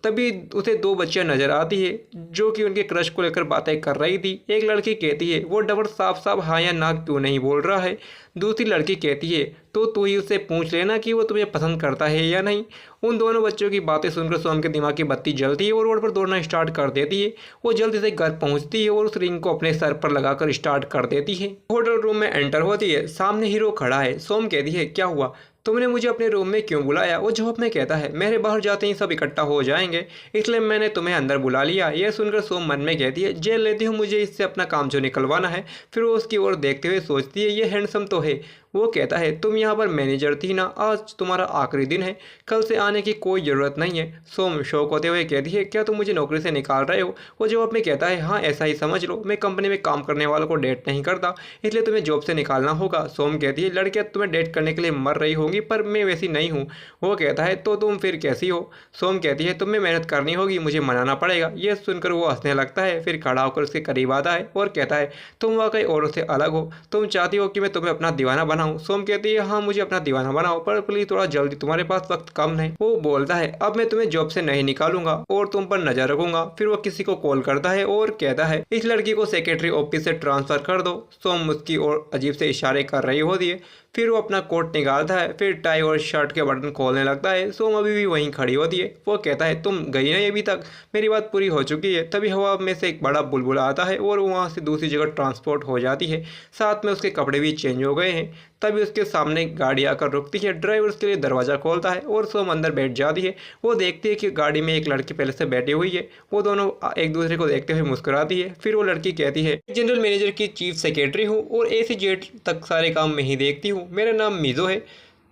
तभी उसे दो बच्चियां नजर आती है जो कि उनके क्रश को लेकर बातें कर रही थी। एक लड़की कहती है वो डबर साफ साफ हाँ या ना क्यों नहीं बोल रहा है। दूसरी लड़की कहती है तो तू ही उससे पूछ लेना कि वो तुम्हें पसंद करता है या नहीं। उन दोनों बच्चों की बातें सुनकर सोम के दिमाग की बत्ती जलती है और रोड पर दौड़ना स्टार्ट कर देती है। वो जल्दी से घर पहुंचती है और उस रिंग को अपने सर पर लगाकर स्टार्ट कर देती है। होटल रूम में एंटर होती है, सामने हीरो खड़ा है। सोम कहती है क्या हुआ, तुमने मुझे अपने रूम में क्यों बुलाया। वो जवाब में कहता है मेरे बाहर जाते ही सब इकट्ठा हो जाएंगे इसलिए मैंने तुम्हें अंदर बुला लिया। यह सुनकर सोम मन में कहती है जेल लेती हूँ, मुझे इससे अपना काम जो निकलवाना है। फिर वो उसकी ओर देखते हुए सोचती है ये हैंडसम तो है। वो कहता है तुम यहाँ पर मैनेजर थी ना, आज तुम्हारा आखिरी दिन है, कल से आने की कोई ज़रूरत नहीं है। सोम शौक होते हुए कहती है क्या तुम मुझे नौकरी से निकाल रहे हो। वो जवाब में कहता है हाँ ऐसा ही समझ लो, मैं कंपनी में काम करने वालों को डेट नहीं करता इसलिए तुम्हें जॉब से निकालना होगा। सोम कहती है लड़कियाँ तुम्हें डेट करने के लिए मर रही होंगी पर मैं वैसी नहीं हूँ। वो कहता है तो तुम फिर कैसी हो। सोम कहती है तुम्हें मेहनत करनी होगी, मुझे मनाना पड़ेगा। यह सुनकर वो हंसने लगता है, फिर खड़ा होकर उसके करीब आता है और कहता है तुम वाकई औरों से अलग हो, तुम चाहती हो कि मैं तुम्हें अपना दीवाना बनाऊं। सोम कहती है हाँ मुझे अपना दीवाना बनाओ पर प्लीज थोड़ा जल्दी, तुम्हारे पास वक्त कम है। वो बोलता है अब मैं तुम्हें जॉब से नहीं निकालूंगा और तुम पर नजर रखूंगा। फिर वो किसी को कॉल करता है और कहता है इस लड़की को सेक्रेटरी ऑफिस से ट्रांसफर कर दो। सोम उसकी ओर अजीब से इशारे कर रही होती है। फिर वो अपना कोट निकालता है, फिर टाई और शर्ट के बटन खोलने लगता है। सोम अभी भी वहीं खड़ी होती है। वो कहता है तुम गई नहीं अभी तक, मेरी बात पूरी हो चुकी है। तभी हवा में से एक बड़ा बुलबुला आता है और वहाँ से दूसरी जगह ट्रांसपोर्ट हो जाती है। साथ में उसके कपड़े भी चेंज हो गए हैं। तभी उसके सामने गाड़ी आकर रुकती है। ड्राइवर उसके लिए दरवाज़ा खोलता है और सोम अंदर बैठ जाती है। वो देखती है कि गाड़ी में एक लड़की पहले से बैठी हुई है। वो दोनों एक दूसरे को देखते हुए मुस्कुराती है। फिर वो लड़की कहती है जनरल मैनेजर की चीफ सेक्रेटरी हूँ और एसी जेट तक सारे काम मैं ही देखती हूँ, मेरा नाम मीज़ो है।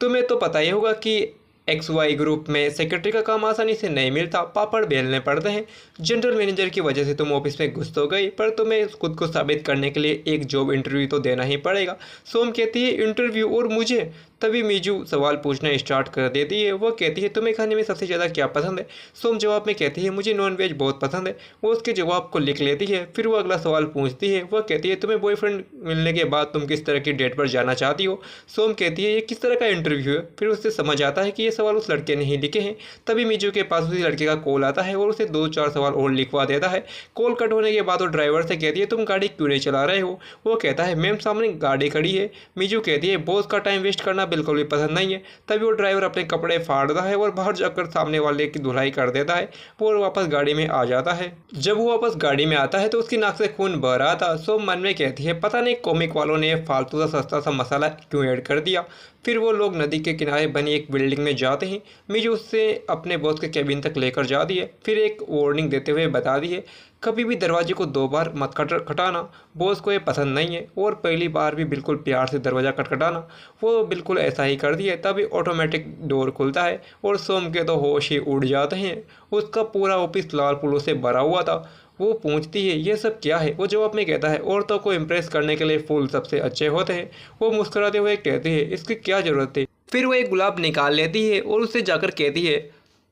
तुम्हें तो पता ही होगा कि XY ग्रुप में सेक्रेटरी का काम आसानी से नहीं मिलता, पापड़ बेलने पड़ते हैं। जनरल मैनेजर की वजह से तुम ऑफिस में घुस तो गई पर तुम्हें खुद को साबित करने के लिए एक जॉब इंटरव्यू तो देना ही पड़ेगा। सोम कहती है इंटरव्यू और मुझे। तभी मीजू सवाल पूछना स्टार्ट कर देती है। वो कहती है तुम्हें खाने में सबसे ज़्यादा क्या पसंद है। सोम जवाब में कहती है मुझे नॉन वेज बहुत पसंद है। वो उसके जवाब को लिख लेती है। फिर वो अगला सवाल पूछती है। वो कहती है तुम्हें बॉयफ्रेंड मिलने के बाद तुम किस तरह की डेट पर जाना चाहती हो। सोम कहती है ये किस तरह का इंटरव्यू है। फिर उससे समझ आता है कि ये सवाल उस लड़के ने ही लिखे हैं। तभी मीजू के पास उसी लड़के का कॉल आता है और उसे 2-4 सवाल और लिखवा देता है। कॉल कट होने के बाद वो ड्राइवर से कहती है तुम गाड़ी क्यों नहीं चला रहे हो। वो कहता है मैम सामने गाड़ी खड़ी है। मीजू कहती है बॉस का टाइम वेस्ट करना बिल्कुल भी पसंद नहीं है। तभी वो ड्राइवर अपने कपड़े फाड़ता है और बाहर जाकर सामने वाले की धुलाई कर देता है। वो वापस गाड़ी में आ जाता है। जब वो वापस गाड़ी में आता है तो उसकी नाक से खून बह रहा था। सोम मन में कहती है पता नहीं कॉमिक वालों ने फालतू सा सस्ता सा मसाला क्यों ऐड कर दिया। फिर वो लोग नदी के किनारे बनी एक बिल्डिंग में जाते हैं। मीजू उससे अपने बॉस के कैबिन तक लेकर जाती है। फिर एक वार्निंग देते हुए बताती है कभी भी दरवाजे को 2 बार मत खटखटाना, बॉस को ये पसंद नहीं है। और पहली बार भी बिल्कुल प्यार से दरवाज़ा खटखटाना। वो बिल्कुल ऐसा ही कर दिया। तभी ऑटोमेटिक डोर खुलता है और सोम के तो होश ही उड़ जाते हैं। उसका पूरा ऑफिस लाल फूलों से भरा हुआ था। वो पूछती है ये सब क्या है। वो जवाब में कहता है औरतों को इम्प्रेस करने के लिए फूल सबसे अच्छे होते हैं। वो मुस्कुराते हुए कहती है इसकी क्या ज़रूरत थी। फिर वो एक गुलाब निकाल लेती है और उससे जाकर कहती है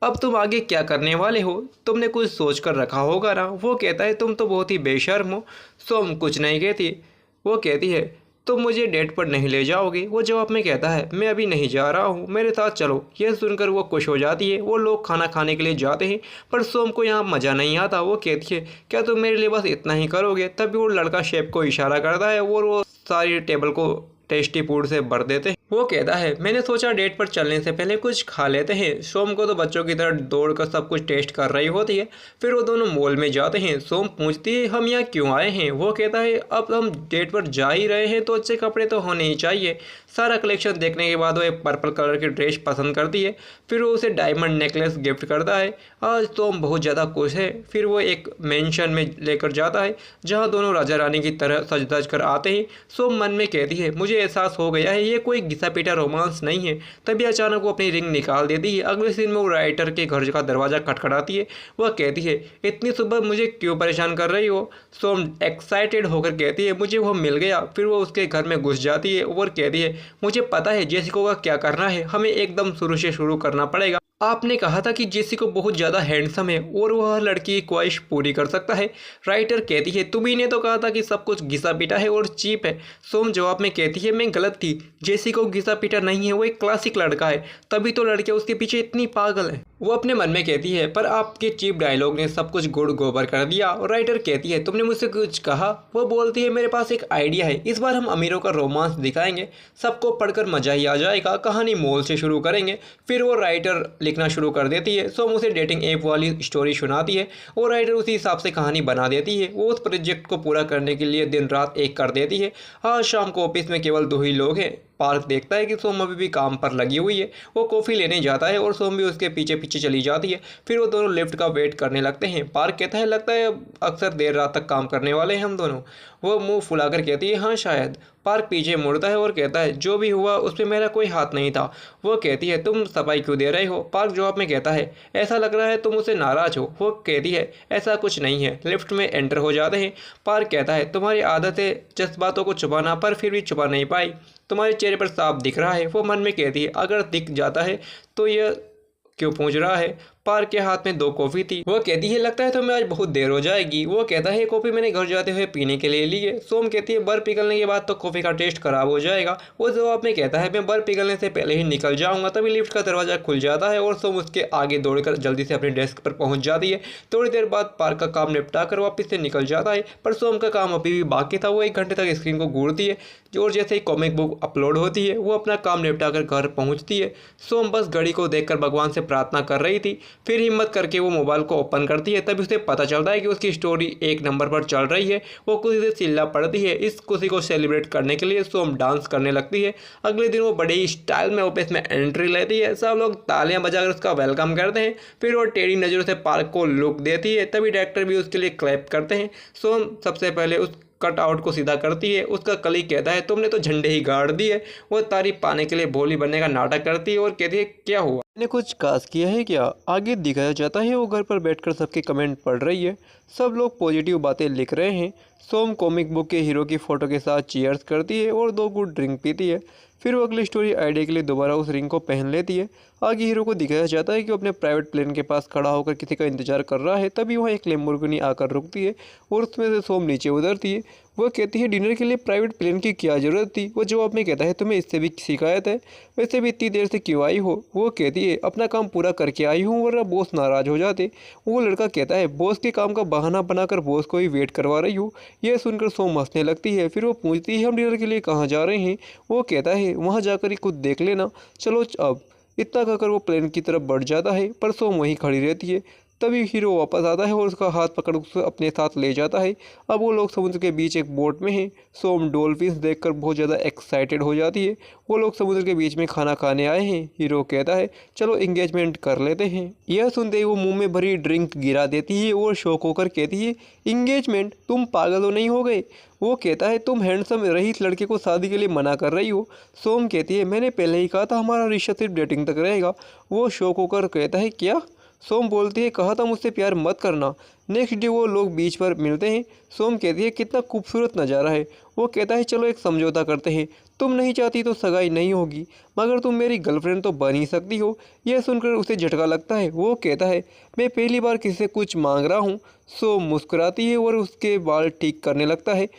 अब तुम आगे क्या करने वाले हो, तुमने कुछ सोच कर रखा होगा ना। वो कहता है तुम तो बहुत ही बेशर्म हो। सोम कुछ नहीं कहती। वो कहती है तुम मुझे डेट पर नहीं ले जाओगे। वो जवाब में कहता है मैं अभी नहीं जा रहा हूँ, मेरे साथ चलो। यह सुनकर वो खुश हो जाती है। वो लोग खाना खाने के लिए जाते हैं पर सोम को यहाँ मज़ा नहीं आता। वो कहती है क्या तुम मेरे लिए बस इतना ही करोगे। तभी वो लड़का शेफ को इशारा करता है और वो सारी टेबल को टेस्टी फूड से भर देते हैं। वो कहता है मैंने सोचा डेट पर चलने से पहले कुछ खा लेते हैं। सोम को तो बच्चों की तरह दौड़कर सब कुछ टेस्ट कर रही होती है। फिर वो दोनों मॉल में जाते हैं। सोम पूछती है हम यहाँ क्यों आए हैं। वो कहता है अब हम डेट पर जा ही रहे हैं तो अच्छे कपड़े तो होने ही चाहिए। सारा कलेक्शन देखने के बाद वो एक पर्पल कलर की ड्रेस पसंद करती है। फिर वो उसे डायमंड नेकलेस गिफ्ट करता है। आज सोम बहुत ज़्यादा खुश है। फिर वो एक मेंशन में लेकर जाता है जहाँ दोनों राजा रानी की तरह सज धज कर आते हैं। सोम मन में कहती है मुझे एहसास हो गया है ये कोई घिसा पीटा रोमांस नहीं है। तभी अचानक वो अपनी रिंग निकाल देती है। अगले सीन में वो राइटर के घर का दरवाज़ा खटखटाती है। वह कहती है इतनी सुबह मुझे क्यों परेशान कर रही हो। सोम एक्साइटेड होकर कहती है मुझे वो मिल गया। फिर वो उसके घर में घुस जाती है और कहती है मुझे पता है जेसिको का क्या करना है, हमें एकदम शुरू से शुरू करना पड़ेगा। आपने कहा था कि जेसिको बहुत ज़्यादा हैंडसम है और वह लड़की की ख्वाहिश पूरी कर सकता है। राइटर कहती है तुम्ही ने तो कहा था कि सब कुछ घिसा पीटा है और चीप है। सोम जवाब में कहती है मैं गलत थी, जेसिको घिसा पीटा नहीं है, वो एक क्लासिक लड़का है। तभी तो लड़कियां उसके पीछे इतनी पागल है। वो अपने मन में कहती है, पर आपके चीप डायलॉग ने सब कुछ गुड़ गोबर कर दिया। और राइटर कहती है, तुमने मुझसे कुछ कहा। वो बोलती है, मेरे पास एक आइडिया है, इस बार हम अमीरों का रोमांस दिखाएंगे, सबको पढ़कर मजा ही आ जाएगा, कहानी मोल से शुरू करेंगे। फिर वो राइटर लिखना शुरू कर देती है। सोम उसे डेटिंग ऐप वाली स्टोरी सुनाती है और राइटर उसी हिसाब से कहानी बना देती है। वो उस प्रोजेक्ट को पूरा करने के लिए दिन रात एक कर देती है। आज शाम को ऑफिस में केवल 2 ही लोग हैं। पार्क देखता है कि सोम अभी भी काम पर लगी हुई है। वो कॉफ़ी लेने जाता है और सोम भी उसके पीछे पीछे चली जाती है। फिर वो दोनों लिफ्ट का वेट करने लगते हैं। पार्क कहता है, लगता है अक्सर देर रात तक काम करने वाले हैं हम दोनों। वो मुंह फुलाकर कहती है, हाँ शायद। पार्क पीछे मुड़ता है और कहता है, जो भी हुआ उसमें मेरा कोई हाथ नहीं था। वो कहती है, तुम सफाई क्यों दे रहे हो? पार्क जवाब में कहता है, ऐसा लग रहा है तुम उससे नाराज हो। वो कहती है, ऐसा कुछ नहीं है। लिफ्ट में एंटर हो जाते हैं। पार्क कहता है, तुम्हारी आदत है जज्बातों को छुपाना, पर फिर भी छुपा नहीं पाई। तुम्हारे चेहरे पर साफ दिख रहा है। वो मन में कहती है, अगर दिख जाता है तो यह क्यों पूछ रहा है? पार्क के हाथ में 2 कॉफ़ी थी। वो कहती है, लगता है तुम्हें आज बहुत देर हो जाएगी। वो कहता है, कॉफ़ी मैंने घर जाते हुए पीने के लिए ली है। सोम कहती है, बर्फ पिघलने के बाद तो कॉफ़ी का टेस्ट खराब हो जाएगा। वो जवाब में कहता है, मैं बर्फ पिघलने से पहले ही निकल जाऊंगा। तभी लिफ्ट का दरवाजा खुल जाता है और सोम उसके आगे दौड़कर जल्दी से अपने डेस्क पर पहुंच जाती है। थोड़ी देर बाद पार्क का काम निपटा कर वापस से निकल जाता है, पर सोम का काम अभी भी बाकी था। वो 1 घंटे तक स्क्रीन को घूरती है और जैसे ही कॉमिक बुक अपलोड होती है वो अपना काम निपटा कर घर पहुँचती है। सोम बस घड़ी को देखकर भगवान से प्रार्थना कर रही थी। फिर हिम्मत करके वो मोबाइल को ओपन करती है। तभी उसे पता चलता है कि उसकी स्टोरी 1 नंबर पर चल रही है। वो खुशी से चिल्ला पड़ती है। इस खुशी को सेलिब्रेट करने के लिए सोम डांस करने लगती है। अगले दिन वो बड़े ही स्टाइल में ऑफिस में एंट्री लेती है। सब लोग तालियां बजाकर उसका वेलकम करते हैं। फिर वो टेढ़ी नज़रों से पार्क को लुक देती है। तभी डायरेक्टर भी उसके लिए क्लैप करते हैं। सोम सबसे पहले उस कट आउट को सीधा करती है। उसका कलीग कहता है, तुमने तो झंडे ही गाड़ दिए। वो तारीफ पाने के लिए भोली बनने का नाटक करती है और कहती है, क्या हुआ, मैंने कुछ काज किया है क्या? आगे दिखाया जाता है वो घर पर बैठकर सबके कमेंट पढ़ रही है। सब लोग पॉजिटिव बातें लिख रहे हैं। सोम कॉमिक बुक के हीरो की फ़ोटो के साथ चीयर्स करती है और 2 गुड ड्रिंक पीती है। फिर वो अगली स्टोरी आइडिया के लिए दोबारा उस रिंग को पहन लेती है। आगे हीरो को दिखाया जाता है कि वो अपने प्राइवेट प्लेन के पास खड़ा होकर किसी का इंतजार कर रहा है। तभी वहाँ एक लैम्बोर्गिनी आकर रुकती है और उसमें से सोम नीचे उतरती है। वह कहती है, डिनर के लिए प्राइवेट प्लेन की क्या ज़रूरत थी? वो जवाब में कहता है, तुम्हें इससे भी शिकायत है? वैसे भी इतनी देर से क्यों आई हो? वो कहती है, अपना काम पूरा करके आई हूँ, वरना बॉस नाराज़ हो जाते। वो लड़का कहता है, बॉस के काम का बहाना बनाकर बॉस को ही वेट करवा रही हूँ। यह सुनकर सोम हंसने लगती है। फिर वो पूछती है, हम डिनर के लिए कहाँ जा रहे हैं? वो कहता है, वहाँ जाकर ही खुद देख लेना। चलो अब। इतना कहकर वो प्लेन की तरफ बढ़ जाता है, पर सोम वहीं खड़ी रहती है। तभी हीरो वापस आता है और उसका हाथ पकड़ उसे अपने साथ ले जाता है। अब वो लोग समुद्र के बीच एक बोट में हैं। सोम डॉल्फिन्स देखकर बहुत ज़्यादा एक्साइटेड हो जाती है। वो लोग समुद्र के बीच में खाना खाने आए हैं। हीरो कहता है, चलो एंगेजमेंट कर लेते हैं। यह सुनते ही वो मुंह में भरी ड्रिंक गिरा देती है और शौक होकर कहती है, एंगेजमेंट? तुम पागल तो नहीं हो गए? वो कहता है, तुम हैंडसम रईस लड़के को शादी के लिए मना कर रही हो। सोम कहती है, मैंने पहले ही कहा था हमारा रिश्ता सिर्फ डेटिंग तक रहेगा। वो शौक होकर कहता है, क्या? सोम बोलती है, कहा था मुझसे प्यार मत करना। नेक्स्ट डे वो लोग बीच पर मिलते हैं। सोम कहती है, कितना खूबसूरत नज़ारा है। वो कहता है, चलो एक समझौता करते हैं। तुम नहीं चाहती तो सगाई नहीं होगी, मगर तुम मेरी गर्लफ्रेंड तो बन ही सकती हो। यह सुनकर उसे झटका लगता है। वो कहता है, मैं पहली बार किसी से कुछ मांग रहा हूँ। सोम मुस्कुराती है और उसके बाल ठीक करने लगता है।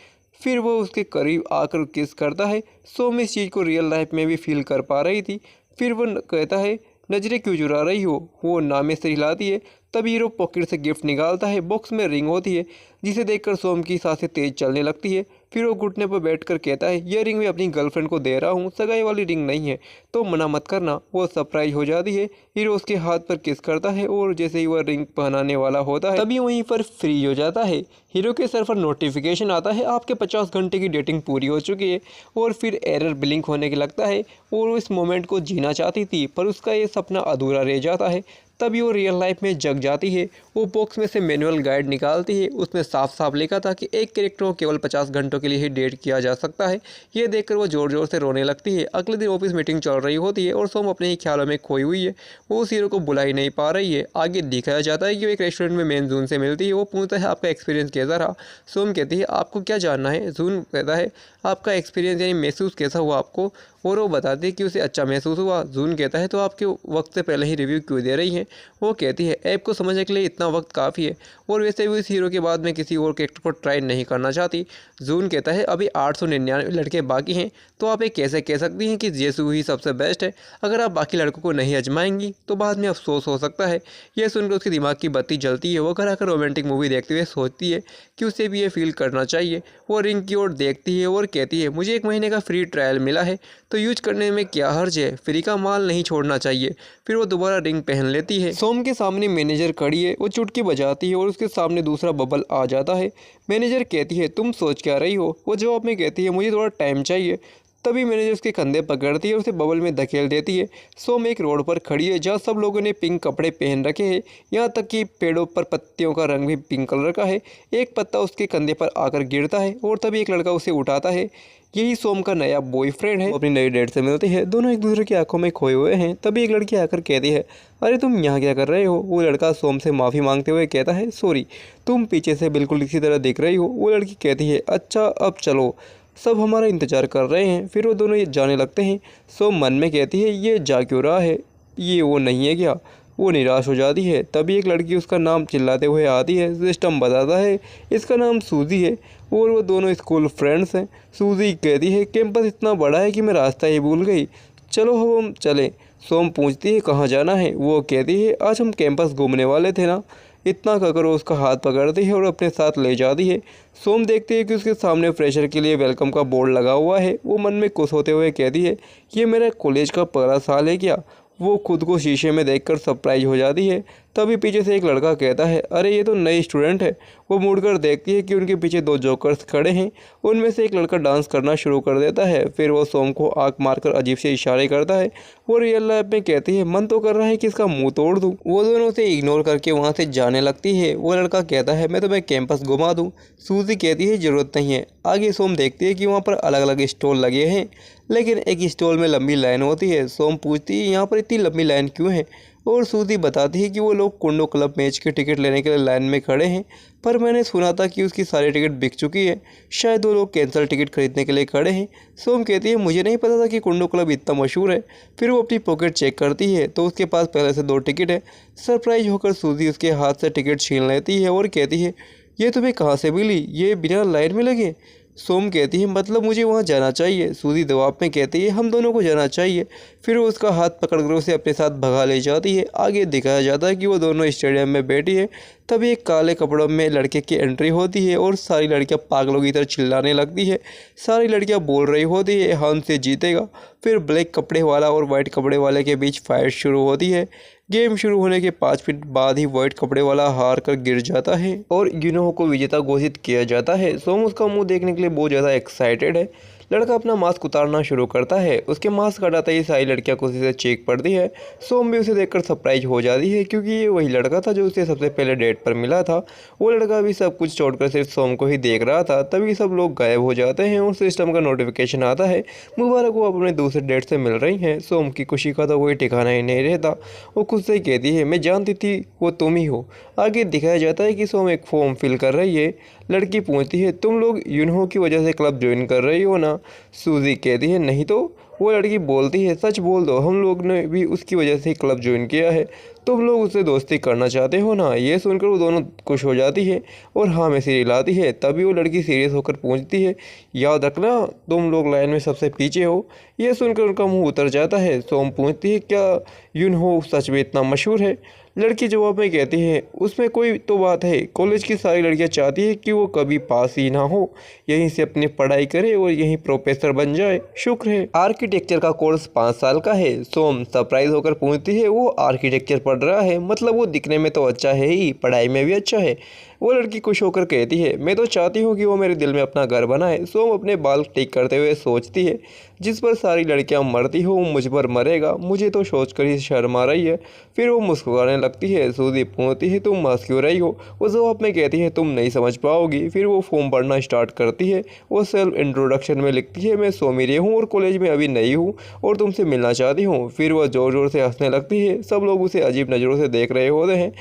फिर वो उसके करीब आकर किस करता है। सोम इस चीज़ को रियल लाइफ में भी फील कर पा रही थी। फिर वो कहता है, नजरें क्यों चुरा रही हो? वो नामे से हिलाती है। तभी हीरो पॉकेट से गिफ्ट निकालता है। बॉक्स में रिंग होती है, जिसे देखकर सोम की सांसें तेज चलने लगती है। फिर वो घुटने पर बैठकर कहता है, यह रिंग मैं अपनी गर्लफ्रेंड को दे रहा हूँ, सगाई वाली रिंग नहीं है, तो मना मत करना। वो सरप्राइज हो जाती है। हीरो उसके हाथ पर किस करता है और जैसे ही वह रिंग पहनाने वाला होता है, तभी वहीं पर फ्रीज हो जाता है। हीरो के सर पर नोटिफिकेशन आता है, आपके 50 घंटे की डेटिंग पूरी हो चुकी है। और फिर एरर ब्लिंक होने के लगता है और वो इस मोमेंट को जीना चाहती थी, पर उसका ये सपना अधूरा रह जाता है। तभी वो रियल लाइफ में जग जाती है। वो बॉक्स में से मैनुअल गाइड निकालती है। उसमें साफ साफ लिखा था कि एक कैरेक्टर को केवल 50 घंटों के लिए ही डेट किया जा सकता है। ये देखकर वो ज़ोर ज़ोर से रोने लगती है। अगले दिन ऑफिस मीटिंग चल रही होती है और सोम अपने ही ख्यालों में खोई हुई है। वो उस हीरो को बुला ही नहीं पा रही है। आगे दिखाया जाता है कि वो एक रेस्टोरेंट में मेन जून से मिलती है। वो पूछता है, आपका एक्सपीरियंस कैसा रहा? सोम कहती है, आपको क्या जानना है? जून कहता है, आपका एक्सपीरियंस यानी महसूस कैसा हुआ आपको? और वो बताती है कि उसे अच्छा महसूस हुआ। जून कहता है तो आपके वक्त से पहले ही रिव्यू क्यों दे रही हैं। वो कहती है ऐप को समझने के लिए इतना वक्त काफ़ी है, और वैसे भी इस हीरो के बाद मैं किसी और कैरेक्टर को ट्राई नहीं करना चाहती। जून कहता है अभी 899 लड़के बाकी हैं, तो आप ये कैसे कह सकती हैं कि जेसू ही सबसे बेस्ट है। अगर आप बाकी लड़कों को नहीं आजमाएंगी तो बाद में अफसोस हो सकता है। यह सुनकर उसके दिमाग की बत्ती जलती है। वो घर आकर रोमांटिक मूवी देखते हुए सोचती है कि उसे भी ये फील करना चाहिए। वो रिंग की ओर देखती है और कहती है मुझे 1 महीने का फ्री ट्रायल मिला है, तो यूज करने में क्या हर्ज है, फ्री का माल नहीं छोड़ना चाहिए। फिर वो दोबारा रिंग पहन लेती है। सोम के सामने मैनेजर खड़ी है। वो चुटकी बजाती है और उसके सामने दूसरा बबल आ जाता है। मैनेजर कहती है तुम सोच क्या रही हो। वो जवाब में कहती है मुझे थोड़ा टाइम चाहिए। तभी मैनेजर उसके कंधे पकड़ती है और उसे बबल में धकेल देती है। सोम एक रोड पर खड़ी है जहाँ सब लोगों ने पिंक कपड़े पहन रखे हैं, यहाँ तक कि पेड़ों पर पत्तियों का रंग भी पिंक कलर का है। एक पत्ता उसके कंधे पर आकर गिरता है और तभी एक लड़का उसे उठाता है। यही सोम का नया बॉयफ्रेंड है। वो अपनी नई डेट से मिलते हैं। दोनों एक दूसरे की आंखों में खोए हुए हैं। तभी एक लड़की आकर कहती है अरे तुम यहाँ क्या कर रहे हो। वो लड़का सोम से माफ़ी मांगते हुए कहता है सॉरी, तुम पीछे से बिल्कुल इसी तरह दिख रही हो। वो लड़की कहती है अच्छा अब चलो, सब हमारा इंतज़ार कर रहे हैं। फिर वो दोनों जाने लगते हैं। सोम मन में कहती है ये जा क्यों रहा है, ये वो नहीं है क्या। वो निराश हो जाती है। तभी एक लड़की उसका नाम चिल्लाते हुए आती है। सिस्टम बताता है इसका नाम सूजी है और वो दोनों स्कूल फ्रेंड्स हैं। सूजी कहती है कैंपस इतना बड़ा है कि मैं रास्ता ही भूल गई, चलो हम चलें। सोम पूछती है कहाँ जाना है। वो कहती है आज हम कैंपस घूमने वाले थे ना। इतना कहकर वो उसका हाथ पकड़ती है और अपने साथ ले जाती है। सोम देखती है कि उसके सामने फ्रेशर के लिए वेलकम का बोर्ड लगा हुआ है। वो मन में खुश होते हुए कहती है ये मेरा कॉलेज का पहला साल है क्या। वो खुद को शीशे में देखकर सरप्राइज हो जाती है। तभी पीछे से एक लड़का कहता है अरे ये तो नई स्टूडेंट है। वो मुड़कर देखती है कि उनके पीछे 2 जोकर्स खड़े हैं। उनमें से एक लड़का डांस करना शुरू कर देता है। फिर वो सोम को आंख मारकर अजीब से इशारे करता है। वो रियल लाइफ में कहती है मन तो कर रहा है कि इसका मुंह तोड़ दूँ। वो दोनों उसे इग्नोर करके वहाँ से जाने लगती है। वो लड़का कहता है मैं तुम्हें कैंपस घुमा दूँ। सूजी कहती है ज़रूरत नहीं है। आगे सोम देखती है कि वहाँ पर अलग अलग स्टॉल लगे हैं, लेकिन एक स्टॉल में लंबी लाइन होती है। सोम पूछती है यहाँ पर इतनी लंबी लाइन क्यों है, और सूजी बताती है कि वो लोग कुंडो क्लब मैच के टिकट लेने के लिए लाइन में खड़े हैं, पर मैंने सुना था कि उसकी सारी टिकट बिक चुकी है। शायद वो लोग कैंसिल टिकट खरीदने के लिए खड़े हैं। सोम कहती है मुझे नहीं पता था कि कुंडो क्लब इतना मशहूर है। फिर वो अपनी पॉकेट चेक करती है तो उसके पास पहले से 2 टिकट है। सरप्राइज होकर सूजी उसके हाथ से टिकट छीन लेती है और कहती है ये तुम्हें कहाँ से मिली, ये बिना लाइन में लगे। सोम कहती है मतलब मुझे वहाँ जाना चाहिए। सूजी जवाब में कहती है हम दोनों को जाना चाहिए। फिर वो उसका हाथ पकड़कर उसे अपने साथ भगा ले जाती है। आगे दिखाया जाता है कि वो दोनों स्टेडियम में बैठी है। तभी एक काले कपड़ों में लड़के की एंट्री होती है और सारी लड़कियां पागलों की तरह चिल्लाने लगती है। सारी लड़कियां बोल रही होती है हमसे जीतेगा। फिर ब्लैक कपड़े वाला और वाइट कपड़े वाले के बीच फाइट शुरू होती है। गेम शुरू होने के 5 मिनट बाद ही वाइट कपड़े वाला हार कर गिर जाता है और यूनहो को विजेता घोषित किया जाता है। सोम उसका मुंह देखने के लिए बहुत ज़्यादा एक्साइटेड है। लड़का अपना मास्क उतारना शुरू करता है। उसके मास्क हटाते ही सारी लड़कियां खुशी से चीख पड़ती है। सोम भी उसे देखकर सरप्राइज हो जाती है क्योंकि ये वही लड़का था जो उसे सबसे पहले डेट पर मिला था। वो लड़का भी सब कुछ छोड़कर सिर्फ सोम को ही देख रहा था। तभी सब लोग गायब हो जाते हैं और सिस्टम का नोटिफिकेशन आता है मुबारक वो अपने दूसरे डेट से मिल रही हैं। सोम की खुशी का तो कोई ठिकाना ही नहीं रहता। वो खुद से कहती है मैं जानती थी वो तुम ही हो। आगे दिखाया जाता है कि सोम एक फॉर्म फिल कर रही है। लड़की पूछती है तुम लोग यूनहो की वजह से क्लब ज्वाइन कर रही हो ना। सूजी कहती है नहीं तो। वो लड़की बोलती है सच बोल दो, हम लोग ने भी उसकी वजह से क्लब ज्वाइन किया है। तुम लोग उससे दोस्ती करना चाहते हो ना। ये सुनकर वो दोनों खुश हो जाती है और हाँ में सिर हिलाती है। तभी वो लड़की सीरियस होकर पूछती है याद रखना तुम लोग लाइन में सबसे पीछे हो। ये सुनकर उनका मुंह उतर जाता है। सोम पूछती है क्या यूनहो सच में इतना मशहूर है। लड़की जवाब में कहती है उसमें कोई तो बात है। कॉलेज की सारी लड़कियां चाहती है कि वो कभी पास ही ना हो, यहीं से अपनी पढ़ाई करे और यहीं प्रोफेसर बन जाए। शुक्र है। आर्किटेक्चर का कोर्स 5 साल का है। सोम सरप्राइज होकर पूछती है वो आर्किटेक्चर पढ़ रहा है, मतलब वो दिखने में तो अच्छा है ही, पढ़ाई में भी अच्छा है। वो लड़की खुश होकर कहती है मैं तो चाहती हूँ कि वो मेरे दिल में अपना घर बनाए। सोम अपने बाल ठीक करते हुए सोचती है जिस पर सारी लड़कियां मरती हो मुझ पर मरेगा, मुझे तो सोचकर ही शर्म आ रही है। फिर वो मुस्कुराने लगती है। सूजी पूछती है तुम हंस क्यों रही हो। वो जवाब में कहती है तुम नहीं समझ पाओगी। फिर वो फॉर्म पढ़ना स्टार्ट करती है। वो सेल्फ इंट्रोडक्शन में लिखती है मैं सोमिरे हूँ और कॉलेज में अभी नई हूँ और तुमसे मिलना चाहती हूँ। फिर वह ज़ोर ज़ोर से हंसने लगती है। सब लोग उसे अजीब नज़रों से देख रहे होते हैं।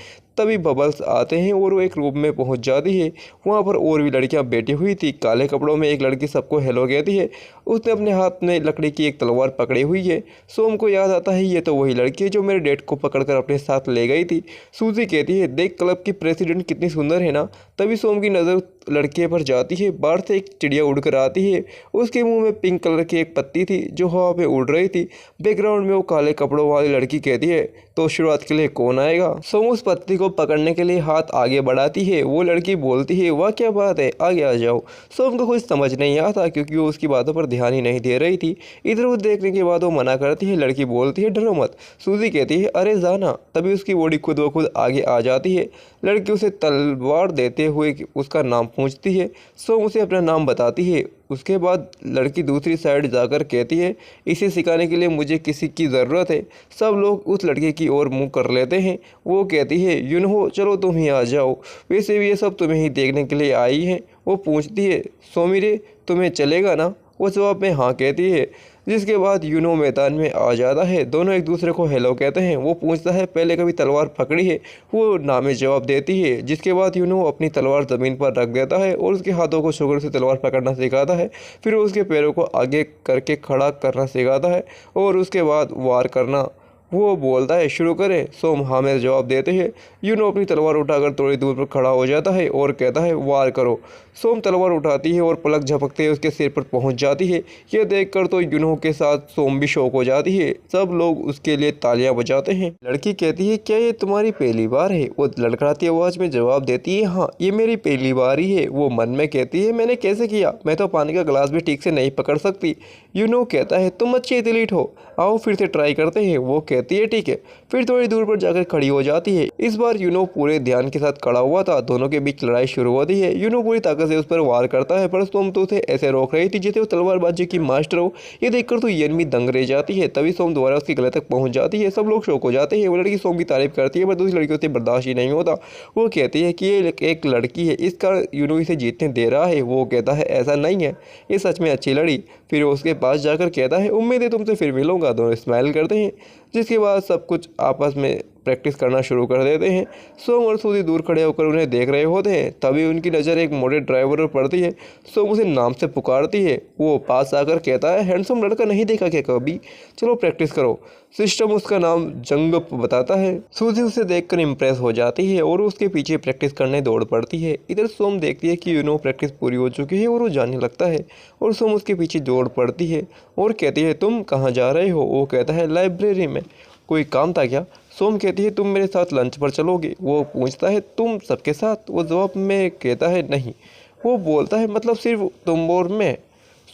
तभी बबल्स आते हैं और वो एक रूम में पहुंच जाती है। वहाँ पर और भी लड़कियां बैठी हुई थी। काले कपड़ों में एक लड़की सबको हेलो कहती है। उसने अपने हाथ में लकड़ी की एक तलवार पकड़ी हुई है। सोम को याद आता है ये तो वही लड़की है जो मेरे डैड को पकड़कर अपने साथ ले गई थी। सूजी कहती है देख क्लब की प्रेसिडेंट कितनी सुंदर है ना। तभी सोम की नज़र लड़के पर जाती है। बाहर से एक चिड़िया उड़कर आती है। उसके मुंह में पिंक कलर की एक पत्ती थी जो हवा में उड़ रही थी। बैकग्राउंड में वो काले कपड़ों वाली लड़की कहती है तो शुरुआत के लिए कौन आएगा। सोम उस पत्ती को पकड़ने के लिए हाथ आगे बढ़ाती है। वो लड़की बोलती है वाह क्या बात है, आगे आ जाओ। सोम को कुछ समझ नहीं आता क्योंकि वो उसकी बातों पर ध्यान ही नहीं दे रही थी। इधर उधर देखने के बाद वो मना करती है। लड़की बोलती है डरो मत। सूजी कहती है अरे जाना। तभी उसकी बॉडी खुद ब खुद आगे आ जाती है। लड़की उसे तलवार देते हुए उसका नाम पूछती है। सोम उसे अपना नाम बताती है। उसके बाद लड़की दूसरी साइड जाकर कहती है इसे सिखाने के लिए मुझे किसी की ज़रूरत है। सब लोग उस लड़के की ओर मुंह कर लेते हैं। वो कहती है यूनहो चलो तुम ही आ जाओ, वैसे भी ये सब तुम्हें ही देखने के लिए आई हैं। वो पूछती है सोमिरे तुम्हें चलेगा ना। वो जवाब में हाँ कहती है। जिसके बाद यूनो मैदान में आ जाता है। दोनों एक दूसरे को हेलो कहते हैं। वो पूछता है पहले कभी तलवार पकड़ी है। वो ना में जवाब देती है। जिसके बाद यूनो अपनी तलवार ज़मीन पर रख देता है और उसके हाथों को शुगर से तलवार पकड़ना सिखाता है। फिर उसके पैरों को आगे करके खड़ा करना सिखाता है और उसके बाद वार करना। वो बोलता है शुरू करें। सोम हाँ में जवाब देते हैं। यूनो अपनी तलवार उठाकर थोड़ी दूर पर खड़ा हो जाता है और कहता है वार करो। सोम तलवार उठाती है और पलक झपकते हुए उसके सिर पर पहुंच जाती है। यह देखकर तो यूनो के साथ सोम भी शौक हो जाती है। सब लोग उसके लिए तालियां बजाते हैं। लड़की कहती है क्या ये तुम्हारी पहली बार है। वो लड़खड़ाती आवाज़ में जवाब देती है हाँ ये मेरी पहली बार ही है। वो मन में कहती है मैंने कैसे किया, मैं तो पानी का गिलास भी ठीक से नहीं पकड़ सकती। यूनो कहता है तुम अच्छी एथलीट हो, आओ फिर से ट्राई करते हैं। वो कहती है ठीक है। फिर थोड़ी दूर पर जाकर खड़ी हो जाती है। इस बार यूनो पूरे ध्यान के साथ खड़ा हुआ था। दोनों के बीच लड़ाई शुरू होती है। यूनो पूरी ताकत से उस पर वार करता है पर सोम तो उसे ऐसे रोक रही थी जैसे वो तलवारबाजी की मास्टर हो। ये देखकर तो यन्मी दंग रह जाती है। तभी सोम दोबारा उसके गले तक पहुंच जाती है। सब लोग शौक हो जाते हैं। वो लड़की सोम की तारीफ करती है पर दूसरी लड़कियों से बर्दाश्त ही नहीं होता। वो कहती है कि ये एक लड़की है, इसका यूनो इसे जीतने दे रहा है। वो कहता है ऐसा नहीं है, ये सच में अच्छी लड़ी। फिर उसके पास जाकर कहता है उम्मीद है तुमसे फिर मिलूंगा। दोनों स्माइल करते हैं। जिसके बाद सब कुछ आपस में प्रैक्टिस करना शुरू कर देते हैं। सोम और सूजी दूर खड़े होकर उन्हें देख रहे होते हैं। तभी उनकी नज़र एक मोटे ड्राइवर पर पड़ती है। सोम उसे नाम से पुकारती है। वो पास आकर कहता है हैंडसम लड़का नहीं देखा क्या कभी, चलो प्रैक्टिस करो। सिस्टम उसका नाम जंग बताता है। सूजी उसे देखकर इम्प्रेस हो जाती है और उसके पीछे प्रैक्टिस करने दौड़ पड़ती है। इधर सोम देखती है कि यूनो प्रैक्टिस पूरी हो चुकी है और वो जाने लगता है और सोम उसके पीछे दौड़ पड़ती है और कहती है तुम कहाँ जा रहे हो। वो कहता है लाइब्रेरी में, कोई काम था क्या। सोम कहती है तुम मेरे साथ लंच पर चलोगे। वो पूछता है तुम सबके साथ। वो जवाब में कहता है नहीं। वो बोलता है मतलब सिर्फ तुम और मैं।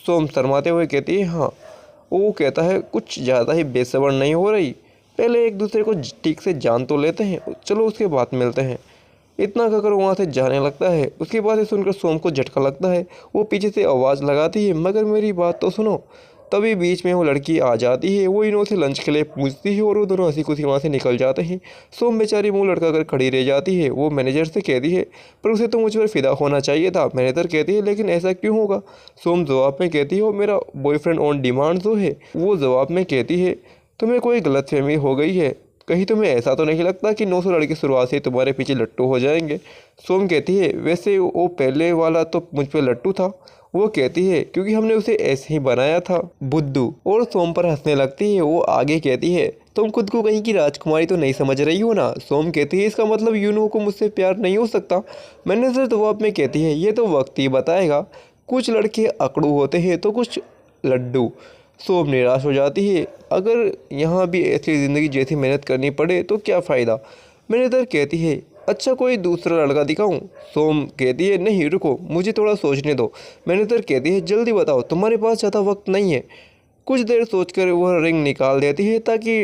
सोम शर्माते हुए कहती है हाँ। वो कहता है कुछ ज़्यादा ही बेसब्र नहीं हो रही, पहले एक दूसरे को ठीक से जान तो लेते हैं, चलो उसके बाद मिलते हैं। इतना कहकर वहाँ से जाने लगता है। उसकी बातें सुनकर सोम को झटका लगता है। वो पीछे से आवाज़ लगाती है मगर मेरी बात तो सुनो। तभी बीच में वो लड़की आ जाती है। वो इन्हों से लंच के लिए पूछती है और वो दोनों हंसी खुशी वहाँ से निकल जाते हैं। सोम बेचारी मुंह लटका कर खड़ी रह जाती है। वो मैनेजर से कहती है पर उसे तो मुझ पर फिदा होना चाहिए था। मैनेजर कहती है लेकिन ऐसा क्यों होगा। सोम जवाब में कहती है वो मेरा बॉयफ्रेंड ऑन डिमांड जो है। वो जवाब में कहती है तुम्हें कोई गलतफहमी हो गई है, कहीं तुम्हें ऐसा तो नहीं लगता कि 900 लड़के शुरुआत से तुम्हारे पीछे लट्टू हो जाएंगे। सोम कहती है वैसे वो पहले वाला तो मुझ पर लट्टू था। वो कहती है क्योंकि हमने उसे ऐसे ही बनाया था बुद्धू। और सोम पर हंसने लगती है। वो आगे कहती है तुम खुद को कहीं की राजकुमारी तो नहीं समझ रही हो ना। सोम कहती है इसका मतलब यूनो को मुझसे प्यार नहीं हो सकता। मैनेजर जवाब में कहती है ये तो वक्त ही बताएगा, कुछ लड़के अकड़ू होते हैं तो कुछ लड्डू। सोम निराश हो जाती है। अगर यहाँ भी ऐसी ज़िंदगी जैसी मेहनत करनी पड़े तो क्या फ़ायदा। मैनेजर कहती है अच्छा कोई दूसरा लड़का दिखाऊं। सोम कहती है नहीं रुको मुझे थोड़ा सोचने दो। मैनेजर कहती है जल्दी बताओ तुम्हारे पास ज़्यादा वक्त नहीं है। कुछ देर सोचकर वह रिंग निकाल देती है ताकि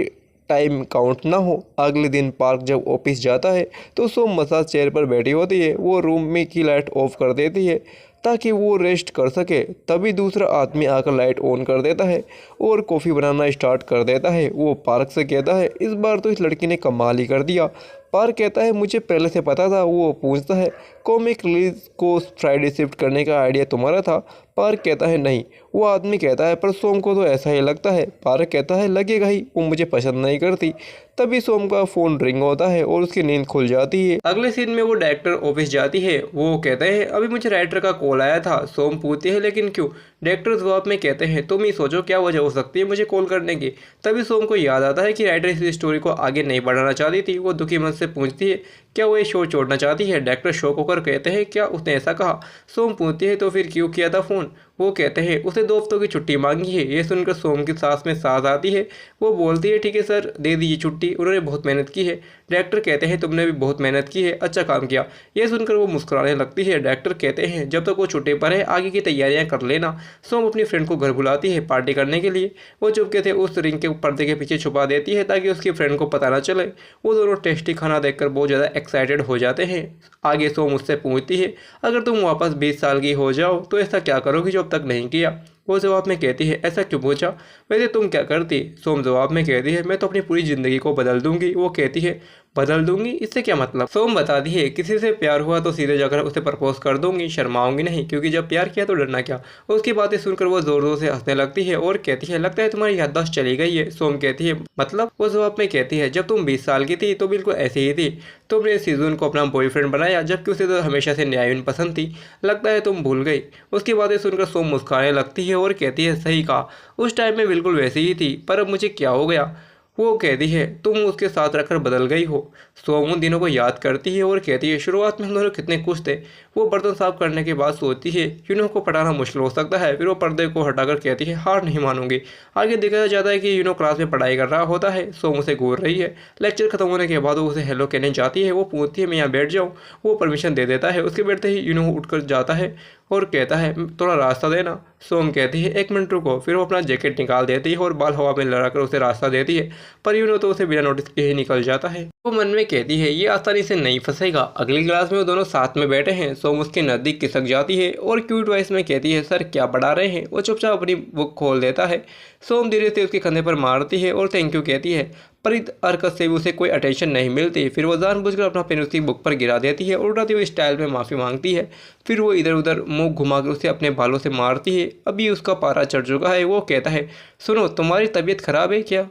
टाइम काउंट ना हो। अगले दिन पार्क जब ऑफिस जाता है तो सोम मसाज चेयर पर बैठी होती है। वो रूम में की लाइट ऑफ कर देती है ताकि वो रेस्ट कर सके। तभी दूसरा आदमी आकर लाइट ऑन कर देता है और कॉफ़ी बनाना स्टार्ट कर देता है। वो पार्क से कहता है इस बार तो इस लड़की ने कमाल ही कर दिया, पार्क कहता है मुझे पहले से पता था। वो पूछता है कॉमिक रिलीज को फ्राइडे शिफ्ट करने का आइडिया तुम्हारा था? पार्क कहता है नहीं। वो आदमी कहता है पर सोम को तो ऐसा ही लगता है। पार्क कहता है लगेगा ही, वो मुझे पसंद नहीं करती। तभी सोम का फ़ोन रिंग होता है और उसकी नींद खुल जाती है। अगले सीन में वो डायरेक्टर ऑफिस जाती है। वो कहते हैं अभी मुझे राइटर का कॉल आया था। सोम पूछती है लेकिन क्यों? डायरेक्टर जवाब में कहते हैं तुम ही सोचो क्या वजह हो सकती है मुझे कॉल करने की। तभी सोम को याद आता है कि राइटर इस स्टोरी को आगे नहीं बढ़ाना चाहती थी। वो दुखी मन से पूछती है क्या वो ये शो छोड़ना चाहती है? डायरेक्टर शौक होकर कहते हैं क्या उसने ऐसा कहा? सोम पूछती है तो फिर क्यों किया था फ़ोन? वो कहते हैं उसे 2 हफ्तों की छुट्टी मांगी है। ये सुनकर सोम की सांस में सांस आती है। वो बोलती है ठीक है सर, दे दीजिए छुट्टी, उन्होंने बहुत मेहनत की है। डायरेक्टर कहते हैं तुमने भी बहुत मेहनत की है, अच्छा काम किया। ये सुनकर वो मुस्कुराने लगती है। डायरेक्टर कहते हैं जब तक वो छुट्टी पर है आगे की तैयारियां कर लेना। सोम अपनी फ्रेंड को घर बुलाती है पार्टी करने के लिए। वो चुपके से उस रिंग के पर्दे के पीछे छुपा देती है ताकि उसकी फ्रेंड को पता ना चले। वो दोनों टेस्टी खाना देखकर बहुत ज़्यादा एक्साइटेड हो जाते हैं। आगे सोम उससे पूछती है अगर तुम वापस 20 साल की हो जाओ तो ऐसा क्या करोगी जो अब तक नहीं किया? वो जवाब में कहती है ऐसा क्यों पूछा, वैसे तुम क्या करती? सोम जवाब में कहती है मैं तो अपनी पूरी ज़िंदगी को बदल दूंगी। वो कहती है बदल दूंगी, इससे क्या मतलब? सोम बताती है किसी से प्यार हुआ तो सीधे जाकर उसे प्रपोज कर दूंगी, शर्माऊंगी नहीं, क्योंकि जब प्यार किया तो डरना क्या। उसकी बातें सुनकर वो जोर जोर से हंसने लगती है और कहती है लगता है तुम्हारी याददाश्त चली गई है। सोम कहती है मतलब? वो जवाब में कहती है जब तुम 20 साल की थी तो बिल्कुल ऐसी ही थी। तुमने सीजन को अपना बॉयफ्रेंड बनाया जबकि उसे तो हमेशा से न्यायविन पसंद थी, लगता है तुम भूल गई। उसकी बातें सुनकर सोम मुस्कुराने लगती है और कहती है सही कहा, उस टाइम में बिल्कुल वैसी ही थी, पर अब मुझे क्या हो गया? वो कहती है तुम उसके साथ रखकर बदल गई हो। सोम उन दिनों को याद करती है और कहती है शुरुआत में हम दोनों कितने खुश थे। वो बर्तन साफ करने के बाद सोचती है यूनो को पटाना मुश्किल हो सकता है। फिर वो पर्दे को हटाकर कहती है हार नहीं मानूंगी। आगे देखा जाता है कि यूनो क्लास में पढ़ाई कर रहा होता है। सोम उसे घूर रही है। लेक्चर खत्म होने के बाद वो उसे हेलो कहने जाती है। वो पूछती है मैं यहाँ बैठ जाऊँ? वो परमिशन दे देता है। उसके बैठते ही यूनो उठकर जाता है और कहता है थोड़ा रास्ता देना। सोम कहती है 1 मिनट रुको। फिर वो अपना जैकेट निकाल देती है और बाल हवा में लड़ाकर उसे रास्ता देती है, पर यूनो तो उसे बिना नोटिस के ही निकल जाता है। वो मन में कहती है ये आसानी से नहीं फंसेगा। अगली क्लास में वो दोनों साथ में बैठे हैं। सोम उसके नज़दीक खिसक जाती है और क्यूट वॉइस में कहती है सर क्या पढ़ा रहे हैं? वो चुपचाप अपनी बुक खोल देता है। सोम धीरे से उसके कंधे पर मारती है और थैंक यू कहती है, पर इस हरकत से भी उसे कोई अटेंशन नहीं मिलती। फिर वो जानबूझकर अपना पेन उसकी बुक पर गिरा देती है और उड़ाती हुई स्टाइल में माफ़ी मांगती है। फिर वो इधर उधर मुंह घुमाकर उसे अपने बालों से मारती है। अभी उसका पारा चढ़ चुका है। वो कहता है सुनो तुम्हारी तबीयत खराब है क्या?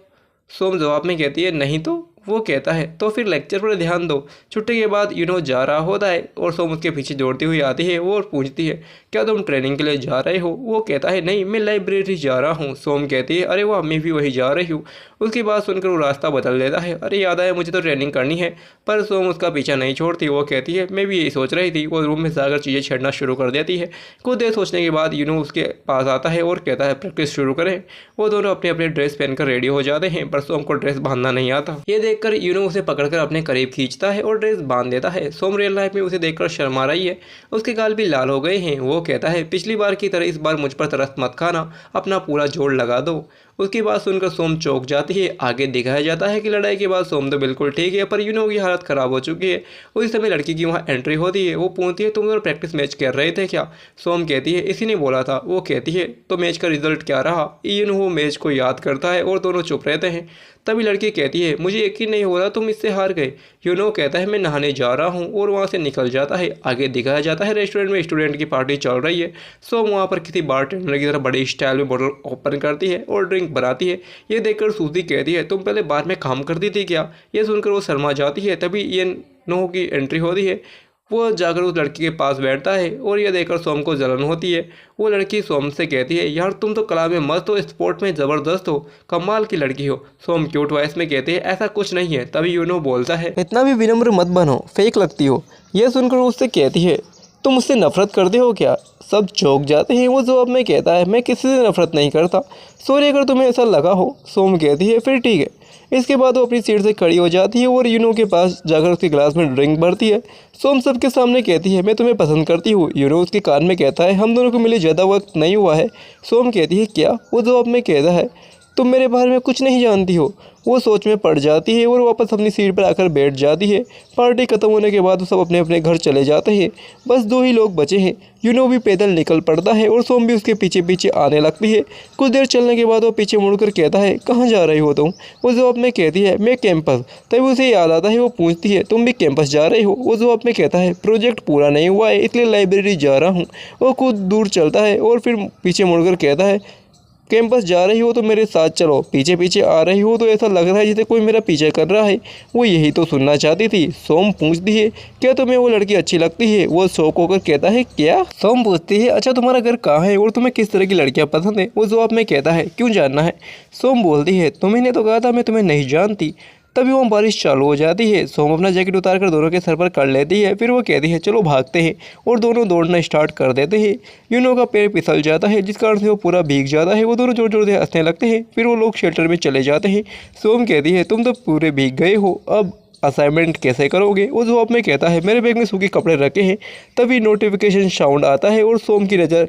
सोम जवाब में कहती है नहीं तो। वो कहता है तो फिर लेक्चर पर ध्यान दो। छुट्टी के बाद यूनो जा रहा होता है और सोम उसके पीछे दौड़ती हुई आती है। वो और पूछती है क्या तुम ट्रेनिंग के लिए जा रहे हो? वो कहता है नहीं मैं लाइब्रेरी जा रहा हूँ। सोम कहती है अरे वाह मैं भी वही जा रही हूँ। उसकी बात सुनकर वो रास्ता बदल देता है। अरे याद आया मुझे तो ट्रेनिंग करनी है, पर सोम उसका पीछा नहीं छोड़ती। वो कहती है मैं भी यही सोच रही थी। वो रूम में जाकर चीज़ें छेड़ना शुरू कर देती है। कुछ देर सोचने के बाद यूनो उसके पास आता है और कहता है प्रैक्टिस शुरू करें। वो दोनों अपने अपने ड्रेस पहनकर रेडी हो जाते हैं, पर सोम को ड्रेस बांधना नहीं आता। ये देखकर यूनो उसे पकड़कर अपने करीब खींचता है और ड्रेस बांध देता है। सोम रियल लाइफ में उसे देखकर शर्मा रही है। उसके गाल भी लाल हो गए हैं। वो कहता है पिछली बार की तरह इस बार मुझ पर तरस मत खाना, अपना पूरा जोर लगा दो। उसकी बात सुनकर सोम चौंक जाती है। आगे दिखाया जाता है कि लड़ाई के बाद सोम तो बिल्कुल ठीक है, पर यूनो की हालत खराब हो चुकी है। उसी समय लड़की की वहाँ एंट्री होती है। वो पूछती है तुम दोनों प्रैक्टिस मैच कर रहे थे क्या? सोम कहती है इसी ने बोला था। वो कहती है तो मैच का रिजल्ट क्या रहा? यूनो वो मैच को याद करता है और दोनों चुप रहते हैं। तभी लड़की कहती है मुझे यकीन नहीं हो रहा तुम इससे हार गए। यूनो कहता है मैं नहाने जा रहा हूँ और वहाँ से निकल जाता है। आगे दिखाया जाता है रेस्टोरेंट में स्टूडेंट की पार्टी चल रही है। सोम वहाँ पर किसी बारटेंडर की तरह बड़ी स्टाइल में बोतल ओपन करती है और ड्रिंक बनाती है। ये देखकर सूजी कहती है तुम पहले बार में काम करती थी क्या? ये सुनकर वो शर्मा जाती है। तभी ये नो की एंट्री होती है। वो जाकर उस लड़की के पास बैठता है और यह देखकर सोम को जलन होती है। वो लड़की सोम से कहती है यार तुम तो कला में मस्त हो, स्पोर्ट में ज़बरदस्त हो, कमाल की लड़की हो। सोम क्यूट वॉइस में कहते हैं ऐसा कुछ नहीं है। तभी यूनो बोलता है इतना भी विनम्र मत बनो, फेक लगती हो। यह सुनकर उससे कहती है तुम मुझसे नफरत करते हो क्या? सब चौंक जाते हैं। वो जवाब में कहता है मैं किसी से नफरत नहीं करता, सॉरी अगर तुम्हें ऐसा लगा हो। सोम कहती है फिर ठीक है। इसके बाद वो अपनी सीट से खड़ी हो जाती है और यूनो के पास जाकर उसके गिलास में ड्रिंक भरती है। सोम सबके सामने कहती है मैं तुम्हें पसंद करती हूँ। यूनो उसके कान में कहता है हम दोनों को मिले ज़्यादा वक्त नहीं हुआ है। सोम कहती है क्या? वो जवाब में कहता है तुम मेरे बारे में कुछ नहीं जानती हो। वो सोच में पड़ जाती है और वापस अपनी सीट पर आकर बैठ जाती है। पार्टी खत्म होने के बाद वो सब अपने अपने घर चले जाते हैं। बस दो ही लोग बचे हैं। यूनो भी पैदल निकल पड़ता है और सोम भी उसके पीछे पीछे आने लगती है। कुछ देर चलने के बाद वो पीछे मुड़कर कहता है, कहाँ जा रही हो तुम? वो जवाब में कहती है, मैं कैंपस। तभी उसे याद आता है, वो पूछती है, तुम भी कैंपस जा रही हो? वो जवाब में कहता है, प्रोजेक्ट पूरा नहीं हुआ है इसलिए लाइब्रेरी जा रहा हूँ। वो कुछ दूर चलता है और फिर पीछे मुड़कर कहता है, कैंपस जा रही हो तो मेरे साथ चलो, पीछे पीछे आ रही हो तो ऐसा लग रहा है जैसे कोई मेरा पीछे कर रहा है। वो यही तो सुनना चाहती थी। सोम पूछती है, क्या तुम्हें वो लड़की अच्छी लगती है? वो शौक होकर कहता है, क्या? सोम पूछती है, अच्छा तुम्हारा घर कहाँ है और तुम्हें किस तरह की लड़कियाँ पसंद है? वो जवाब में कहता है, क्यों जानना है? सोम बोलती है, तुम्हें तो कहा था मैं तुम्हें नहीं जानती। तभी वहाँ बारिश चालू हो जाती है। सोम अपना जैकेट उतार कर दोनों के सर पर कर लेती है। फिर वो कहती है, चलो भागते हैं, और दोनों दौड़ना स्टार्ट कर देते हैं। यूनो का पैर फिसल जाता है जिस कारण से वो पूरा भीग जाता है। वो दोनों जोर जोर से हंसने लगते हैं। फिर वो लोग शेल्टर में चले जाते हैं। सोम कहती है, तुम तो पूरे भीग गए हो, अब असाइनमेंट कैसे करोगे? वो जवाब में कहता है, मेरे बैग में सूखे कपड़े रखे हैं। तभी नोटिफिकेशन साउंड आता है और सोम की नज़र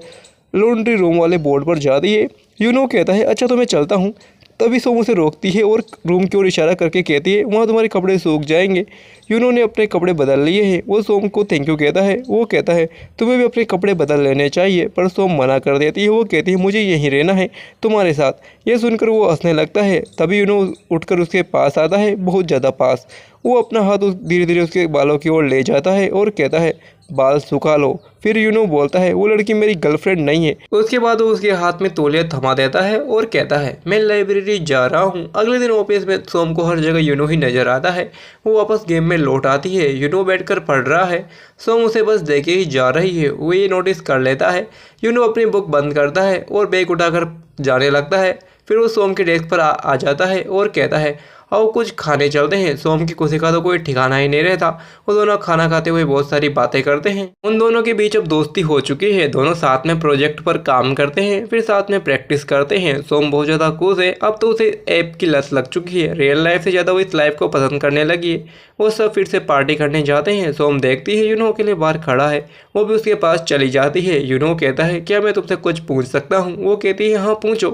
लॉन्ड्री रूम वाले बोर्ड पर जाती है। यूनो कहता है, अच्छा तो मैं चलता हूँ। तभी सोम उसे रोकती है और रूम की ओर इशारा करके कहती है, वहाँ तुम्हारे कपड़े सूख जाएंगे। यूनो ने अपने कपड़े बदल लिए हैं। वो सोम को थैंक यू कहता है। वो कहता है, तुम्हें भी अपने कपड़े बदल लेने चाहिए, पर सोम मना कर देती है। वो कहती है, मुझे यहीं रहना है तुम्हारे साथ। यह सुनकर वो हंसने लगता है। तभी यूनो उठकर उसके पास आता है, बहुत ज़्यादा पास। वो अपना हाथ धीरे धीरे उसके बालों की ओर ले जाता है और कहता है, बाल सुखा लो। फिर यूनो बोलता है, वो लड़की मेरी गर्लफ्रेंड नहीं है। उसके बाद वो उसके हाथ में तौलिया थमा देता है और कहता है, मैं लाइब्रेरी जा रहा हूँ। अगले दिन ऑफिस में सोम को हर जगह यूनो ही नजर आता है। वो वापस गेम में लौट आती है। यूनो बैठकर पढ़ रहा है। सोम उसे बस देखे ही जा रही है। वो ये नोटिस कर लेता है। यूनो अपनी बुक बंद करता है और बैग उठाकर जाने लगता है। फिर वो सोम के डेस्क पर आ जाता है और कहता है, और कुछ खाने चलते हैं। सोम की खुशी का तो कोई ठिकाना ही नहीं रहता। वो दोनों खाना खाते हुए बहुत सारी बातें करते हैं। उन दोनों के बीच अब दोस्ती हो चुकी है। दोनों साथ में प्रोजेक्ट पर काम करते हैं, फिर साथ में प्रैक्टिस करते हैं। सोम बहुत ज़्यादा खुश है। अब तो उसे ऐप की लत लग चुकी है। रियल लाइफ से ज़्यादा वो इस लाइफ को पसंद करने लगी है। वो सब फिर से पार्टी करने जाते हैं। सोम देखती है यूनो के लिए बाहर खड़ा है। वो भी उसके पास चली जाती है। यूनो कहता है, क्या मैं तुमसे कुछ पूछ सकता हूँ? वो कहती है, हाँ पूछो।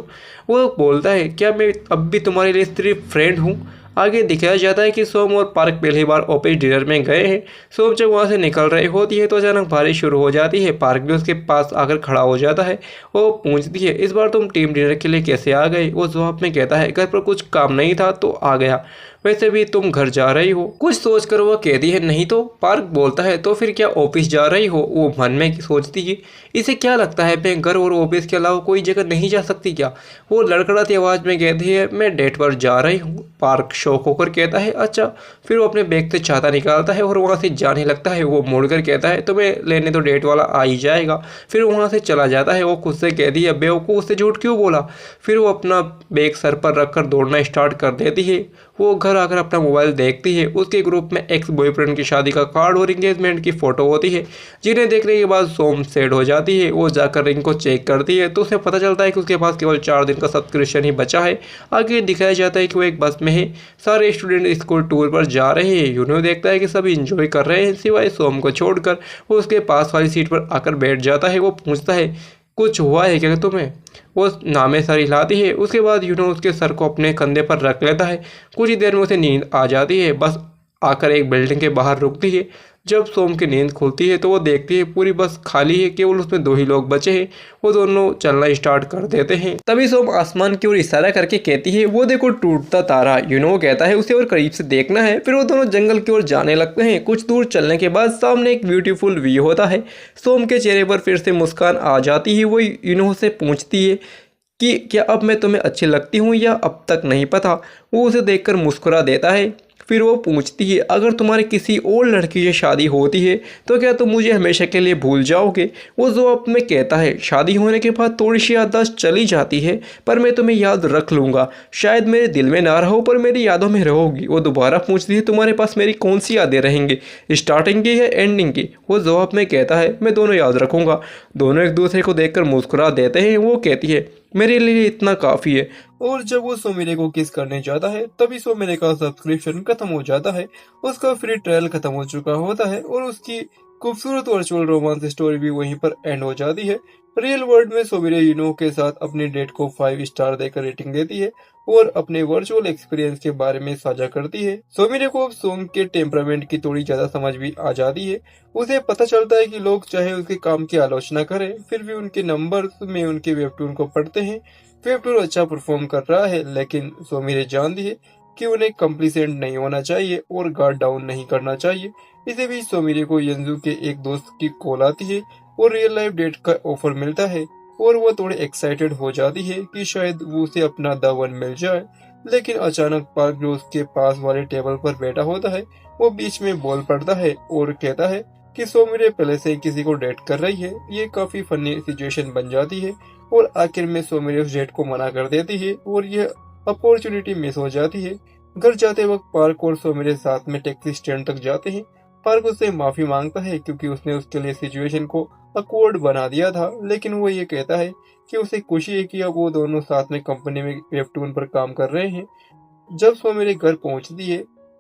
वो बोलता है, क्या मैं अब भी तुम्हारे लिए सिर्फ फ्रेंड हूँ? आगे दिखाया जाता है कि सोम और पार्क पहली बार ऑफिस डिनर में गए हैं। सोम जब वहाँ से निकल रही होती है तो अचानक बारिश शुरू हो जाती है। पार्क भी उसके पास आकर खड़ा हो जाता है। वो पूछती है, इस बार तुम टीम डिनर के लिए कैसे आ गए? वो जवाब में कहता है, घर पर कुछ काम नहीं था तो आ गया। वैसे भी तुम घर जा रही हो? कुछ सोचकर वो कहती है, नहीं तो। पार्क बोलता है, तो फिर क्या ऑफिस जा रही हो? वो मन में सोचती है, इसे क्या लगता है मैं घर और ऑफिस के अलावा कोई जगह नहीं जा सकती क्या? वो लड़खड़ाती आवाज़ में कहती है, मैं डेट पर जा रही हूँ। पार्क शौक होकर कहता है, अच्छा। फिर वो अपने बैग से छाता निकालता है और वहाँ से जाने लगता है। वो मुड़कर कहता है, तुम्हें लेने तो डेट वाला आ ही जाएगा। फिर वहाँ से चला जाता है। वो खुद से कहती है, बेवकूफ़, उससे झूठ क्यों बोला? फिर वो अपना बैग सर पर रखकर दौड़ना स्टार्ट कर देती है। वो घर आकर अपना मोबाइल देखती है। उसके ग्रुप में एक्स बॉयफ्रेंड की शादी का कार्ड और एंगेजमेंट की फ़ोटो होती है, जिन्हें देखने के बाद सोम सैड हो जाती है। वो जाकर रिंग को चेक करती है तो उसे पता चलता है कि उसके पास केवल 4 दिन का सब्सक्रिप्शन ही बचा है। आगे दिखाया जाता है कि वो एक बस में है। सारे स्टूडेंट स्कूल टूर पर जा रहे हैं। यूनो देखता है कि सभी इंजॉय कर रहे हैं सिवाय सोम को छोड़कर। वो उसके पास वाली सीट पर आकर बैठ जाता है। वो पूछता है, कुछ हुआ है क्या तुम्हें? वो नामे सर हिलाती है। उसके बाद यूनो उसके सर को अपने कंधे पर रख लेता है। कुछ ही देर में उसे नींद आ जाती है। बस आकर एक बिल्डिंग के बाहर रुकती है। जब सोम की नींद खुलती है तो वो देखती है पूरी बस खाली है, केवल उसमें 2 ही लोग बचे हैं। वो दोनों चलना स्टार्ट कर देते हैं। तभी सोम आसमान की ओर इशारा करके कहती है, वो देखो टूटता तारा। यूनो कहता है, उसे और करीब से देखना है। फिर वो दोनों जंगल की ओर जाने लगते हैं। कुछ दूर चलने के बाद सामने एक ब्यूटीफुल व्यू होता है। सोम के चेहरे पर फिर से मुस्कान आ जाती है। वो यूनो से पूछती है कि क्या अब मैं तुम्हें अच्छी लगती हूँ या अब तक नहीं पता? वो उसे देखकर मुस्कुरा देता है। फिर वो पूछती है, अगर तुम्हारी किसी और लड़की से शादी होती है तो क्या तुम मुझे हमेशा के लिए भूल जाओगे? वो जवाब में कहता है, शादी होने के बाद थोड़ी सी याददाश्त चली जाती है, पर मैं तुम्हें याद रख लूँगा। शायद मेरे दिल में ना रहो पर मेरी यादों में रहोगी। वो दोबारा पूछती है, तुम्हारे पास मेरी कौन सी यादें रहेंगी, स्टार्टिंग की या एंडिंग की? वो जवाब में कहता है, मैं दोनों याद रखूँगा। दोनों एक दूसरे को देखकर मुस्कुरा देते हैं। वो कहती है, मेरे लिए इतना काफ़ी है। और जब वो सोमिरे को किस करने जाता है तभी सोमिरे का सब्सक्रिप्शन खत्म हो जाता है। उसका फ्री ट्रायल खत्म हो चुका होता है और उसकी खूबसूरत वर्चुअल रोमांस स्टोरी भी वहीं पर एंड हो जाती है। रियल वर्ल्ड में सोमिरे यूनो के साथ अपनी डेट को 5 स्टार देकर रेटिंग देती है और अपने वर्चुअल एक्सपीरियंस के बारे में साझा करती है। सोमिरे को अब सोंग के टेम्परामेंट की थोड़ी ज्यादा समझ भी आ जाती है। उसे पता चलता है कि लोग चाहे उसके काम की आलोचना करें, फिर भी उनके नंबर्स में उनके वेबटून को पढ़ते हैं। वेबटून अच्छा परफॉर्म कर रहा है, लेकिन सोमिरे जानती है कि उन्हें कंप्लीसेंट नहीं होना चाहिए और गार्ड डाउन नहीं करना चाहिए। इसी बीच सोमिरे को यंजू के एक दोस्त की कॉल आती है और रियल लाइफ डेट का ऑफर मिलता है और वो थोड़े एक्साइटेड हो जाती है कि शायद वो उसे अपना द वन मिल जाए। लेकिन अचानक पार्क जो उसके पास वाले टेबल पर बैठा होता है वो बीच में बोल पड़ता है और कहता है कि सोमिरे पहले से ही किसी को डेट कर रही है। ये काफी फनी सिचुएशन बन जाती है और आखिर में सोमिरे उस डेट को मना कर देती है और यह अपॉर्चुनिटी मिस हो जाती है। घर जाते वक्त पार्क और सोमिरे साथ में टैक्सी स्टैंड तक जाते हैं। पार्क उससे माफी मांगता है क्योंकि उसने उसके लिए सिचुएशन को अकवर्ड बना दिया था, लेकिन वो ये कहता है कि उसे खुशी है कि अब वो दोनों साथ में कंपनी में वेबटून पर काम कर रहे हैं। जब सोमिरे घर पहुंचती है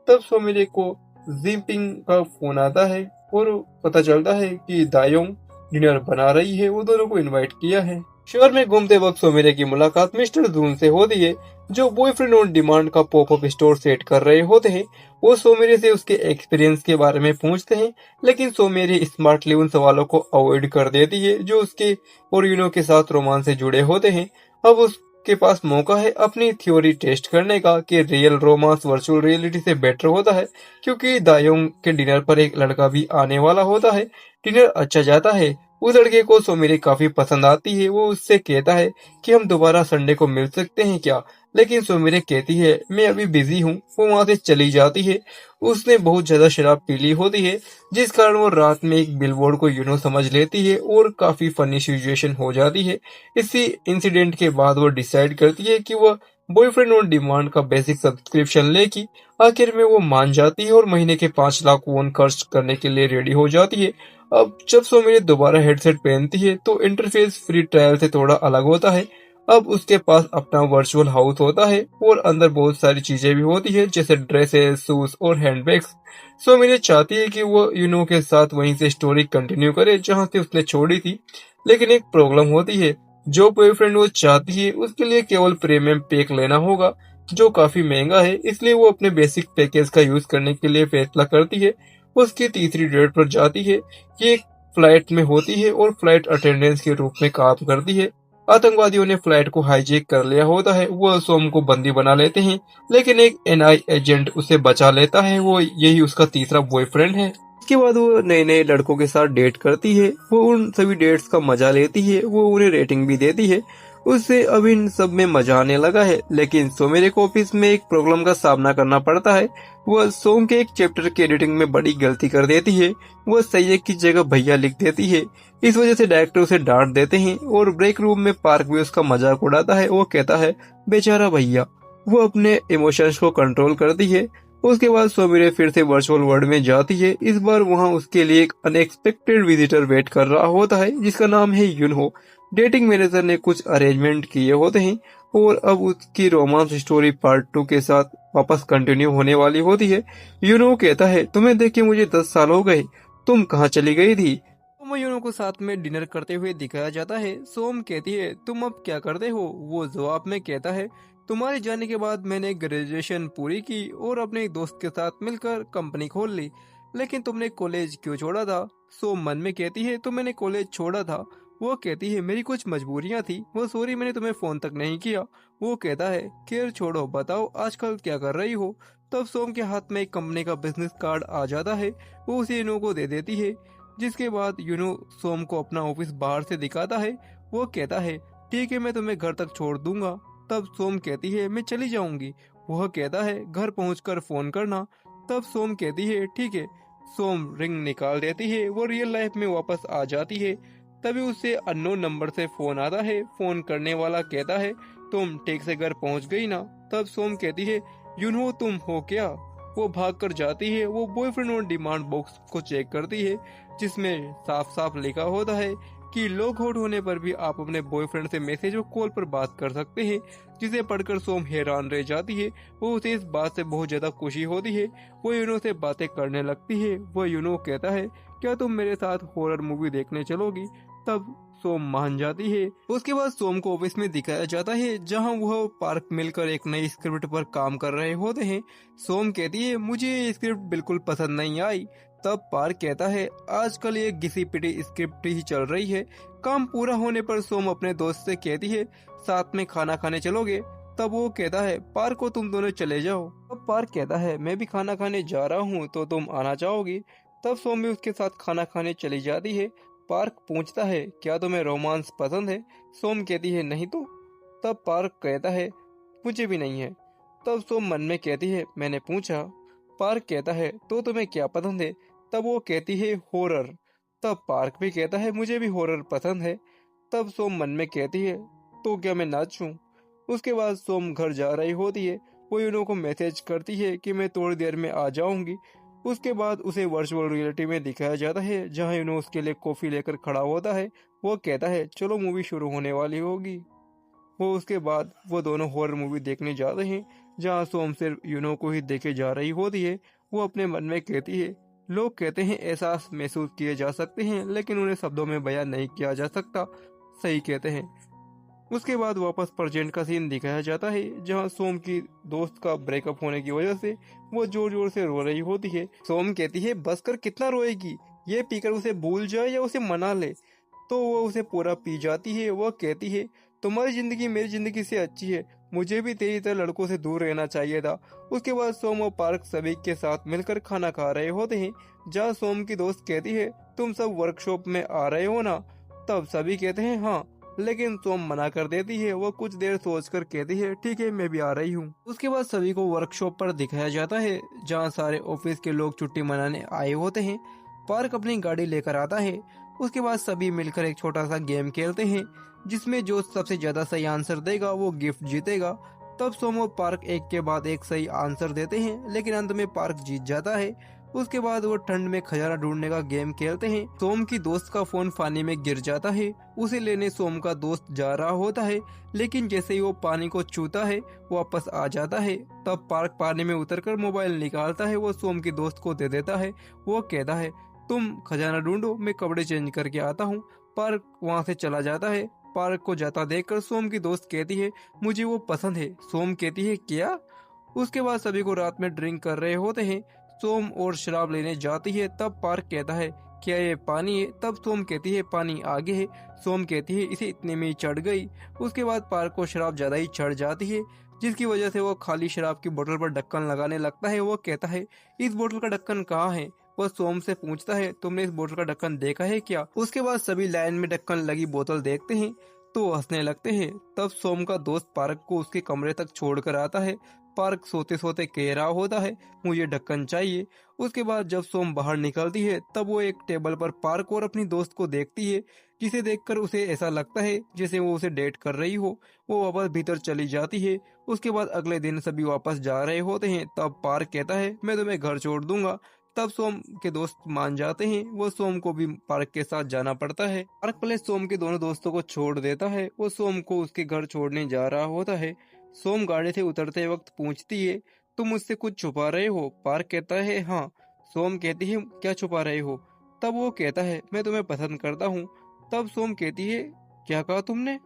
तब सोमिरे को जिनपिंग का फोन आता है और पता चलता है कि दायोंग डिनर बना रही है, वो दोनों को इनवाइट किया है। शहर में घूमते वक्त सोमिरे की मुलाकात मिस्टर जून से होती है, जो बॉयफ्रेंड ऑन डिमांड का पॉपअप स्टोर सेट कर रहे होते हैं। वो सोमिरे से उसके एक्सपीरियंस के बारे में पूछते हैं, लेकिन सोमिरे स्मार्टली उन सवालों को अवॉइड कर देती है जो उसके और यूनो के साथ रोमांस से जुड़े होते हैं। अब उसके पास मौका है अपनी थ्योरी टेस्ट करने का कि रियल रोमांस वर्चुअल रियलिटी से बेटर होता है, क्योंकि दायोंग के डिनर पर एक लड़का भी आने वाला होता है। डिनर अच्छा जाता है। उस लड़के को सोमिरे काफी पसंद आती है। वो उससे कहता है कि हम दोबारा संडे को मिल सकते हैं क्या, लेकिन सोमिरे कहती है मैं अभी बिजी हूँ। वो वहां से चली जाती है। उसने बहुत ज्यादा शराब पी ली होती है, जिस कारण वो रात में एक बिलबोर्ड को यूनो समझ लेती है और काफी फनी सिचुएशन हो जाती है। इसी इंसिडेंट के बाद वो डिसाइड करती है कि वह बॉयफ्रेंड ऑन डिमांड का बेसिक सब्सक्रिप्शन लेगी। आखिर में वो मान जाती है और महीने के 5 लाख वॉन खर्च करने के लिए रेडी हो जाती है। अब जब सोमिरे दोबारा हेडसेट पहनती है तो इंटरफेस फ्री ट्रायल से थोड़ा अलग होता है। अब उसके पास अपना वर्चुअल हाउस होता है और अंदर बहुत सारी चीजें भी होती है, जैसे ड्रेसेस, शूज और हैंडबैग्स। सोमिरे चाहती है कि वो यूनो के साथ वहीं से स्टोरी कंटिन्यू करे जहां से उसने छोड़ी थी, लेकिन एक प्रॉब्लम होती है। जो बॉयफ्रेंड वो चाहती है उसके लिए केवल प्रीमियम पैक लेना होगा, जो काफी महंगा है। इसलिए वो अपने बेसिक पैकेज का यूज करने के लिए फैसला करती है। उसकी तीसरी डेट पर जाती है। ये एक फ्लाइट में होती है और फ्लाइट अटेंडेंस के रूप में काम करती है। आतंकवादियों ने फ्लाइट को हाईजैक कर लिया होता है। वो सोम को बंदी बना लेते हैं, लेकिन एक एनआई एजेंट उसे बचा लेता है। वो यही उसका तीसरा बॉयफ्रेंड है। इसके बाद वो नए नए लड़कों के साथ डेट करती है। वो उन सभी डेट्स का मजा लेती है। वो उन्हें रेटिंग भी देती है। उससे अब इन सब में मजा आने लगा है, लेकिन सोमेरे को ऑफिस में एक प्रॉब्लम का सामना करना पड़ता है। वह सोम के एक चैप्टर की एडिटिंग में बड़ी गलती कर देती है। वह सैयद की जगह भैया लिख देती है। इस वजह से डायरेक्टर उसे डांट देते हैं और ब्रेक रूम में पार्क भी उसका मजाक उड़ाता है। वो कहता है बेचारा भैया। वो अपने इमोशंस को कंट्रोल करती है। उसके बाद सोमिरे फिर से वर्चुअल वर्ल्ड में जाती है। इस बार वहाँ उसके लिए एक अनएक्सपेक्टेड विजिटर वेट कर रहा होता है, जिसका नाम है यूनहो। डेटिंग मैनेजर ने कुछ अरेंजमेंट किए होते हैं और अब उसकी रोमांस स्टोरी पार्ट 2 के साथ वापस कंटिन्यू होने वाली होती है। यूनो कहता है तुम्हें देख के मुझे 10 साल हो गए, तुम कहाँ चली गई थी। यूनो को साथ में डिनर करते हुए दिखाया जाता है। सोम कहती है तुम अब क्या करते हो। वो जवाब में कहता है तुम्हारे जाने के बाद मैंने ग्रेजुएशन पूरी की और अपने एक दोस्त के साथ मिलकर कंपनी खोल ली। लेकिन तुमने कॉलेज क्यों छोड़ा था। सोम मन में कहती है तो मैंने कॉलेज छोड़ा था। वो कहती है मेरी कुछ मजबूरियां थी। वो सॉरी मैंने तुम्हें फोन तक नहीं किया। वो कहता है केयर छोड़ो, बताओ आजकल क्या कर रही हो। तब सोम के हाथ में एक कंपनी का बिजनेस कार्ड आ जाता है। वो उसे यूनो को दे देती है, जिसके बाद यूनो सोम को अपना ऑफिस बाहर से दिखाता है। वो कहता है ठीक है मैं तुम्हें घर तक छोड़ दूंगा। तब सोम कहती है मैं चली जाऊंगी। वह कहता है घर पहुंचकर फोन करना। तब सोम कहती है ठीक है। सोम रिंग निकाल देती है। वो रियल लाइफ में वापस आ जाती है। तभी उसे अननोन नंबर से फोन आता है। फोन करने वाला कहता है तुम ठीक से घर पहुंच गई ना। तब सोम कहती है यूनो तुम हो क्या। वो भाग कर जाती है। वो बॉयफ्रेंड ऑन डिमांड बॉक्स को चेक करती है, जिसमें साफ साफ लिखा होता है कि लॉग आउट होने पर भी आप अपने बॉयफ्रेंड से मैसेज और कॉल पर बात कर सकते हैं, जिसे पढ़कर सोम हैरान रह जाती है। वो उसे इस बात से बहुत ज्यादा खुशी होती है। वो यूनो से बातें करने लगती है। वो यूनो कहता है, क्या तुम मेरे साथ हॉरर मूवी देखने चलोगी? तब सोम मान जाती है। उसके बाद सोम को ऑफिस में दिखाया जाता है, जहां वह पार्क मिलकर एक नई स्क्रिप्ट पर काम कर रहे होते हैं। सोम कहती है, मुझे ये स्क्रिप्ट बिल्कुल पसंद नहीं आई। तब पार्क कहता है, आजकल ये घिसी पिटी स्क्रिप्ट ही चल रही है। काम पूरा होने पर सोम अपने दोस्त से कहती है, साथ में खाना खाने चलोगे? तब वो कहता है, पार्क को तुम दोनों चले जाओ। तब पार्क कहता है, मैं भी खाना खाने जा रहा हूँ, तो तुम आना चाहोगी? तब सोम भी उसके साथ खाना खाने चली जाती है। पार्क पूछता है, क्या तुम्हें रोमांस पसंद है? सोम कहती है, नहीं तो। तब पार्क कहता है, मुझे भी नहीं है। तब सोम मन में कहती है, मैंने पूछा। पार्क कहता है, तो तुम्हें क्या पसंद है? तब वो कहती है, हॉरर। तब पार्क भी कहता है, मुझे भी हॉरर पसंद है। तब सोम मन में कहती है, तो क्या मैं नाचूं? उसके बाद सोम घर जा रही होती है। वो यूनो को मैसेज करती है कि मैं थोड़ी देर में आ जाऊंगी। उसके बाद उसे वर्चुअल रियलिटी में दिखाया जाता है, जहां यूनो उसके लिए कॉफी लेकर खड़ा होता है। वो कहता है, चलो मूवी शुरू होने वाली होगी। वो उसके बाद वो दोनों हॉरर मूवी देखने जाते हैं, जहां सोम सिर्फ यूनो को ही देखे जा रही होती है। वो अपने मन में कहती है, लोग कहते हैं एहसास महसूस किए जा सकते हैं, लेकिन उन्हें शब्दों में बयान नहीं किया जा सकता। सही कहते हैं। उसके बाद वापस प्रेजेंट का सीन दिखाया जाता है, जहां सोम की दोस्त का ब्रेकअप होने की वजह से वो जोर जोर से रो रही होती है। सोम कहती है, बस कर, कितना रोएगी? ये पीकर उसे भूल जाए या उसे मना ले। तो वो उसे पूरा पी जाती है। वह कहती है, तुम्हारी जिंदगी मेरी जिंदगी से अच्छी है, मुझे भी तेरी तरह लड़कों से दूर रहना चाहिए था। उसके बाद सोम और पार्क सभी के साथ मिलकर खाना खा रहे होते हैं, जहाँ सोम की दोस्त कहती है, तुम सब वर्कशॉप में आ रहे हो ना? तब सभी कहते हैं, हाँ, लेकिन सोम मना कर देती है। वो कुछ देर सोचकर कहती है, ठीक है, मैं भी आ रही हूँ। उसके बाद सभी को वर्कशॉप पर दिखाया जाता है, जहाँ सारे ऑफिस के लोग छुट्टी मनाने आए होते हैं। पार्क अपनी गाड़ी लेकर आता है। उसके बाद सभी मिलकर एक छोटा सा गेम खेलते हैं, जिसमें जो सबसे ज्यादा सही आंसर देगा वो गिफ्ट जीतेगा। तब सोम और पार्क एक के बाद एक सही आंसर देते हैं, लेकिन अंत में पार्क जीत जाता है। उसके बाद वो ठंड में खजाना ढूंढने का गेम खेलते हैं। सोम की दोस्त का फोन पानी में गिर जाता है। उसे लेने सोम का दोस्त जा रहा होता है, लेकिन जैसे ही वो पानी को छूता है वापस आ जाता है। तब पार्क पानी में उतरकर मोबाइल निकालता है। वो सोम की दोस्त को दे देता है। वो कहता है, तुम खजाना ढूंढो, मैं कपड़े चेंज करके आता हूँ। पार्क वहाँ से चला जाता है। पार्क को जाता देखकर सोम की दोस्त कहती है, मुझे वो पसंद है। सोम कहती है, क्या? उसके बाद सभी को रात में ड्रिंक कर रहे होते हैं। सोम और शराब लेने जाती है। तब पार्क कहता है, क्या ये पानी है? तब सोम कहती है, पानी आगे है। सोम कहती है, इसे इतने में ही चढ़ गई। उसके बाद पार्क को शराब ज्यादा ही चढ़ जाती है, जिसकी वजह से वो खाली शराब की बोतल पर ढक्कन लगाने लगता है। वो कहता है, इस बोतल का ढक्कन कहाँ है? वह सोम से पूछता है, तुमने इस बोतल का ढक्कन देखा है क्या? उसके बाद सभी लाइन में ढक्कन लगी बोतल देखते हैं तो हंसने लगते हैं। तब सोम का दोस्त पार्क को उसके कमरे तक छोड़कर आता है। पार्क सोते सोते कह रहा होता है, मुझे ढक्कन चाहिए। उसके बाद जब सोम बाहर निकलती है, तब वो एक टेबल पर पार्क और अपनी दोस्त को देखती है, जिसे देखकर उसे ऐसा लगता है जैसे वो उसे डेट कर रही हो। वो वापस भीतर चली जाती है। उसके बाद अगले दिन सभी वापस जा रहे होते हैं। तब पार्क कहता है, मैं तुम्हें घर छोड़ दूंगा। तब सोम के दोस्त मान जाते हैं। वो सोम को भी पार्क के साथ जाना पड़ता है। पार्क पहले सोम के दोनों दोस्तों को छोड़ देता है। वो सोम को उसके घर छोड़ने जा रहा होता है। सोम गाड़ी से उतरते वक्त पूछती है, तुम मुझसे कुछ छुपा रहे हो? पार्क कहता है, हाँ। सोम कहती है, क्या छुपा रहे हो? तब वो कहता है, मैं तुम्हें पसंद करता हूँ। तब सोम कहती है, क्या कहा तुमने?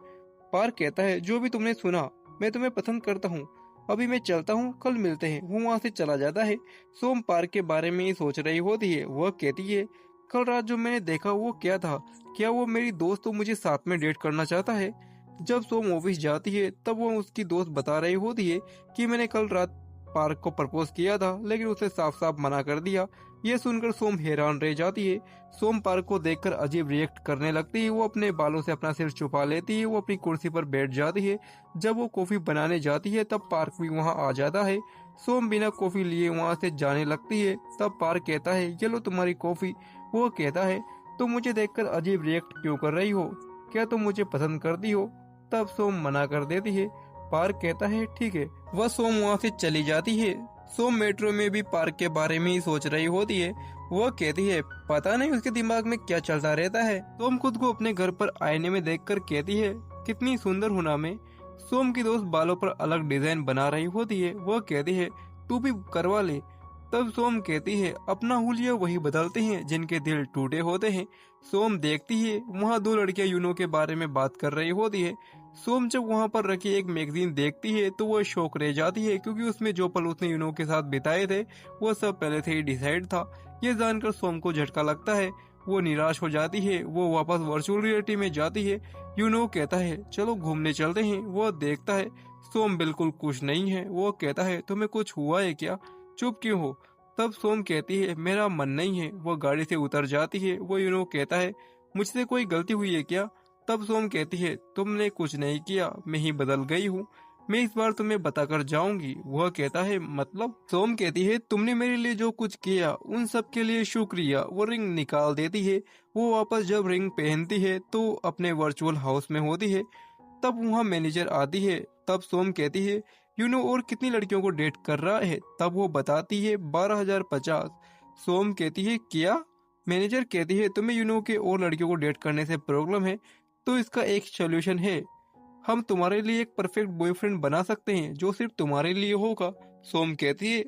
पार्क कहता है, जो भी तुमने सुना, मैं तुम्हें पसंद करता हूँ। अभी मैं चलता हूँ, कल मिलते हैं। वो वहाँ से चला जाता है। सोम पार्क के बारे में ही सोच रही होती है। वह कहती है, कल रात जो मैंने देखा वो क्या था? क्या वो मेरी दोस्त तो मुझे साथ में डेट करना चाहता है? जब सोम ऑफिस जाती है, तब वो उसकी दोस्त बता रही होती है कि मैंने कल रात पार्क को प्रपोज किया था, लेकिन उसे साफ साफ मना कर दिया। यह सुनकर सोम हैरान रह जाती है। सोम पार्क को देखकर अजीब रिएक्ट करने लगती है। वो अपने बालों से अपना सिर छुपा लेती है। वो अपनी कुर्सी पर बैठ जाती है। जब वो कॉफी बनाने जाती है, तब पार्क भी वहाँ आ जाता है। सोम बिना कॉफी लिए वहाँ से जाने लगती है। तब पार्क कहता है, ये लो तुम्हारी कॉफी। वो कहता है, तुम मुझे देखकर अजीब रिएक्ट क्यों कर रही हो? क्या तुम मुझे पसंद करती हो? तब सोम मना कर देती है। पार्क कहता है, ठीक है। वह सोम वहाँ से चली जाती है। सोम मेट्रो में भी पार्क के बारे में ही सोच रही होती है। वह कहती है पता नहीं उसके दिमाग में क्या चलता रहता है। सोम खुद को अपने घर पर आईने में देखकर कहती है कितनी सुंदर हूं ना मैं। सोम की दोस्त बालों पर अलग डिजाइन बना रही होती है। वह कहती है तू भी करवा ले। तब सोम कहती है अपना हुलिया वही बदलते हैं जिनके दिल टूटे होते हैं। सोम देखती है वहाँ दो लड़कियां यूनो के बारे में बात कर रही होती है। सोम जब वहाँ पर रखी एक मैगजीन देखती है तो वह शौक रह जाती है, क्योंकि उसमें जो पल उसने यूनो के साथ बिताए थे वो सब पहले से ही डिसाइड था। ये जानकर सोम को झटका लगता है। वो निराश हो जाती है। वो वापस वर्चुअल रियलिटी में जाती है। यूनो कहता है चलो घूमने चलते हैं। वो देखता है सोम बिल्कुल खुश नहीं है। वो कहता है तुम्हें कुछ हुआ है क्या, चुप क्यों हो। तब सोम कहती है मेरा मन नहीं है। वो गाड़ी से उतर जाती है। वो यूनो कहता है मुझसे कोई गलती हुई है क्या। तब सोम कहती है तुमने कुछ नहीं किया, मैं ही बदल गई हूँ। मैं इस बार तुम्हें बताकर जाऊंगी। वह कहता है मतलब। सोम कहती है तुमने मेरे लिए जो कुछ किया उन सब के लिए शुक्रिया। वो रिंग निकाल देती है। वो वापस जब रिंग पहनती है तो अपने वर्चुअल हाउस में होती है। तब वहाँ मैनेजर आती है। तब सोम कहती है यूनो और कितनी लड़कियों को डेट कर रहा है। तब वो बताती है 12,050। सोम कहती है क्या। मैनेजर कहती है तुम्हें यूनो के और लड़कियों को डेट करने से प्रॉब्लम है तो इसका एक सोल्यूशन है। हम तुम्हारे लिए एक परफेक्ट बॉयफ्रेंड बना सकते हैं जो सिर्फ तुम्हारे लिए होगा। सोम कहती है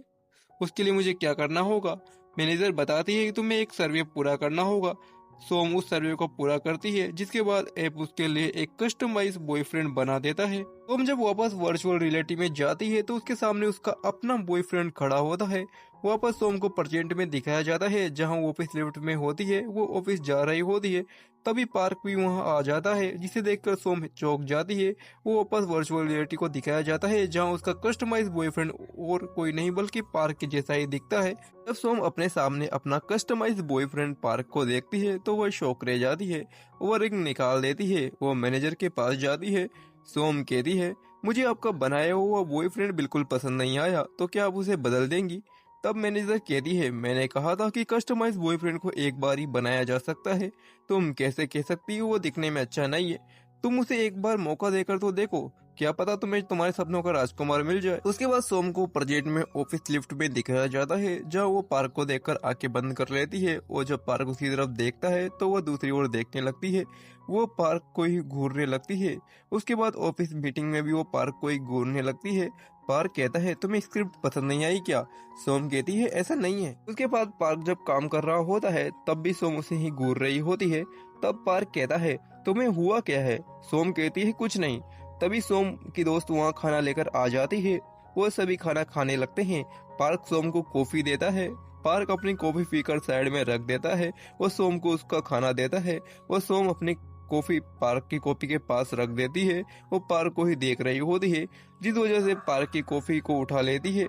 उसके लिए मुझे क्या करना होगा। मैनेजर बताती है कि तुम्हें एक सर्वे पूरा करना होगा। सोम उस सर्वे को पूरा करती है, जिसके बाद ऐप उसके लिए एक कस्टमाइज बॉयफ्रेंड बना देता है। सोम जब वापस वर्चुअल रियलिटी में जाती है तो उसके सामने उसका अपना बॉयफ्रेंड खड़ा होता है। वापस सोम को प्रेजेंट में दिखाया जाता है जहां वो ऑफिस लिफ्ट में होती है। वो ऑफिस जा रही होती है। तभी पार्क भी वहां आ जाता है, जिसे देखकर सोम चौंक जाती है। वो वापस वर्चुअल रियलिटी को दिखाया जाता है जहां उसका कस्टमाइज बॉयफ्रेंड और कोई नहीं बल्कि पार्क के जैसा ही दिखता है। जब सोम अपने सामने अपना कस्टमाइज बॉयफ्रेंड पार्क को देखती है तो वह शौक रह जाती है। वो रिंग निकाल देती है। वो मैनेजर के पास जाती है। सोम कहती है मुझे आपका बनाया हुआ बॉयफ्रेंड बिल्कुल पसंद नहीं आया, तो क्या आप उसे बदल देंगी। तब मैनेजर कहती है मैंने कहा था कि कस्टमाइज बॉयफ्रेंड को एक बार ही बनाया जा सकता है। तुम कैसे कह सकती हो वो दिखने में अच्छा नहीं है। तुम उसे एक बार मौका देकर तो देखो, क्या पता तुम्हें तुम्हारे सपनों का राजकुमार मिल जाए। उसके बाद सोम को प्रोजेक्ट में ऑफिस लिफ्ट में दिखाया जाता है जहाँ वो पार्क को देखकर आंखें बंद कर लेती है। और जब पार्क उसकी तरफ देखता है तो वह दूसरी ओर देखने लगती है। वो पार्क को ही घूरने लगती है। उसके बाद ऑफिस मीटिंग में भी वो पार्क को ही घूरने लगती है। पार्क कहता है तुम्हें स्क्रिप्ट पसंद नहीं आई क्या। सोम कहती है ऐसा नहीं है। उसके बाद पार्क जब काम कर रहा होता है तब भी सोम उसे ही घूर रही होती है। तब पार्क कहता है तुम्हें हुआ क्या है। सोम कहती है कुछ नहीं। तभी सोम की दोस्त वहाँ खाना लेकर आ जाती है। वो सभी खाना खाने लगते हैं। पार्क सोम को कॉफी देता है। पार्क अपनी कॉफी पीकर साइड में रख देता है। वो सोम को उसका खाना देता है। वो सोम अपनी कॉफी पार्क की कॉफी के पास रख देती है। वो पार्क को ही देख रही होती है, जिस वजह से पार्क की कॉफी को उठा लेती है।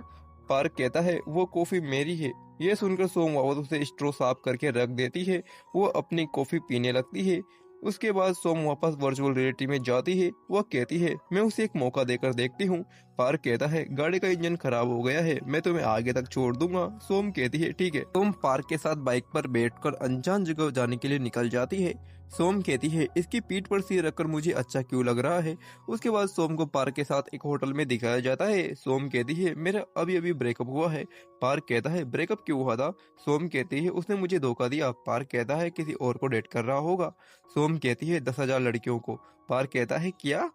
पार्क कहता है वो कॉफी मेरी है। यह सुनकर सोम वापस उसे स्ट्रो साफ करके रख देती है। वो अपनी कॉफी पीने लगती है। उसके बाद सोम वापस वर्चुअल रियलिटी में जाती है। वह कहती है मैं उसे एक मौका देकर देखती हूँ। पार्क कहता है गाड़ी का इंजन खराब हो गया है, मैं तुम्हें आगे तक छोड़ दूंगा। सोम कहती है ठीक है। सोम पार्क के साथ बाइक पर बैठकर अनजान जगह जाने के लिए निकल जाती है। सोम कहती है इसकी पीठ पर सिर रखकर मुझे अच्छा क्यों लग रहा है। उसके बाद सोम को पार्क के साथ एक होटल में दिखाया जाता है। सोम कहती है मेरा अभी अभी ब्रेकअप हुआ है। पार्क कहता है ब्रेकअप क्यों हुआ था। सोम कहती है उसने मुझे धोखा दिया। पार्क कहता है किसी और को डेट कर रहा होगा। सोम कहती है 10,000 लड़कियों को। पार्क कहता है क्या।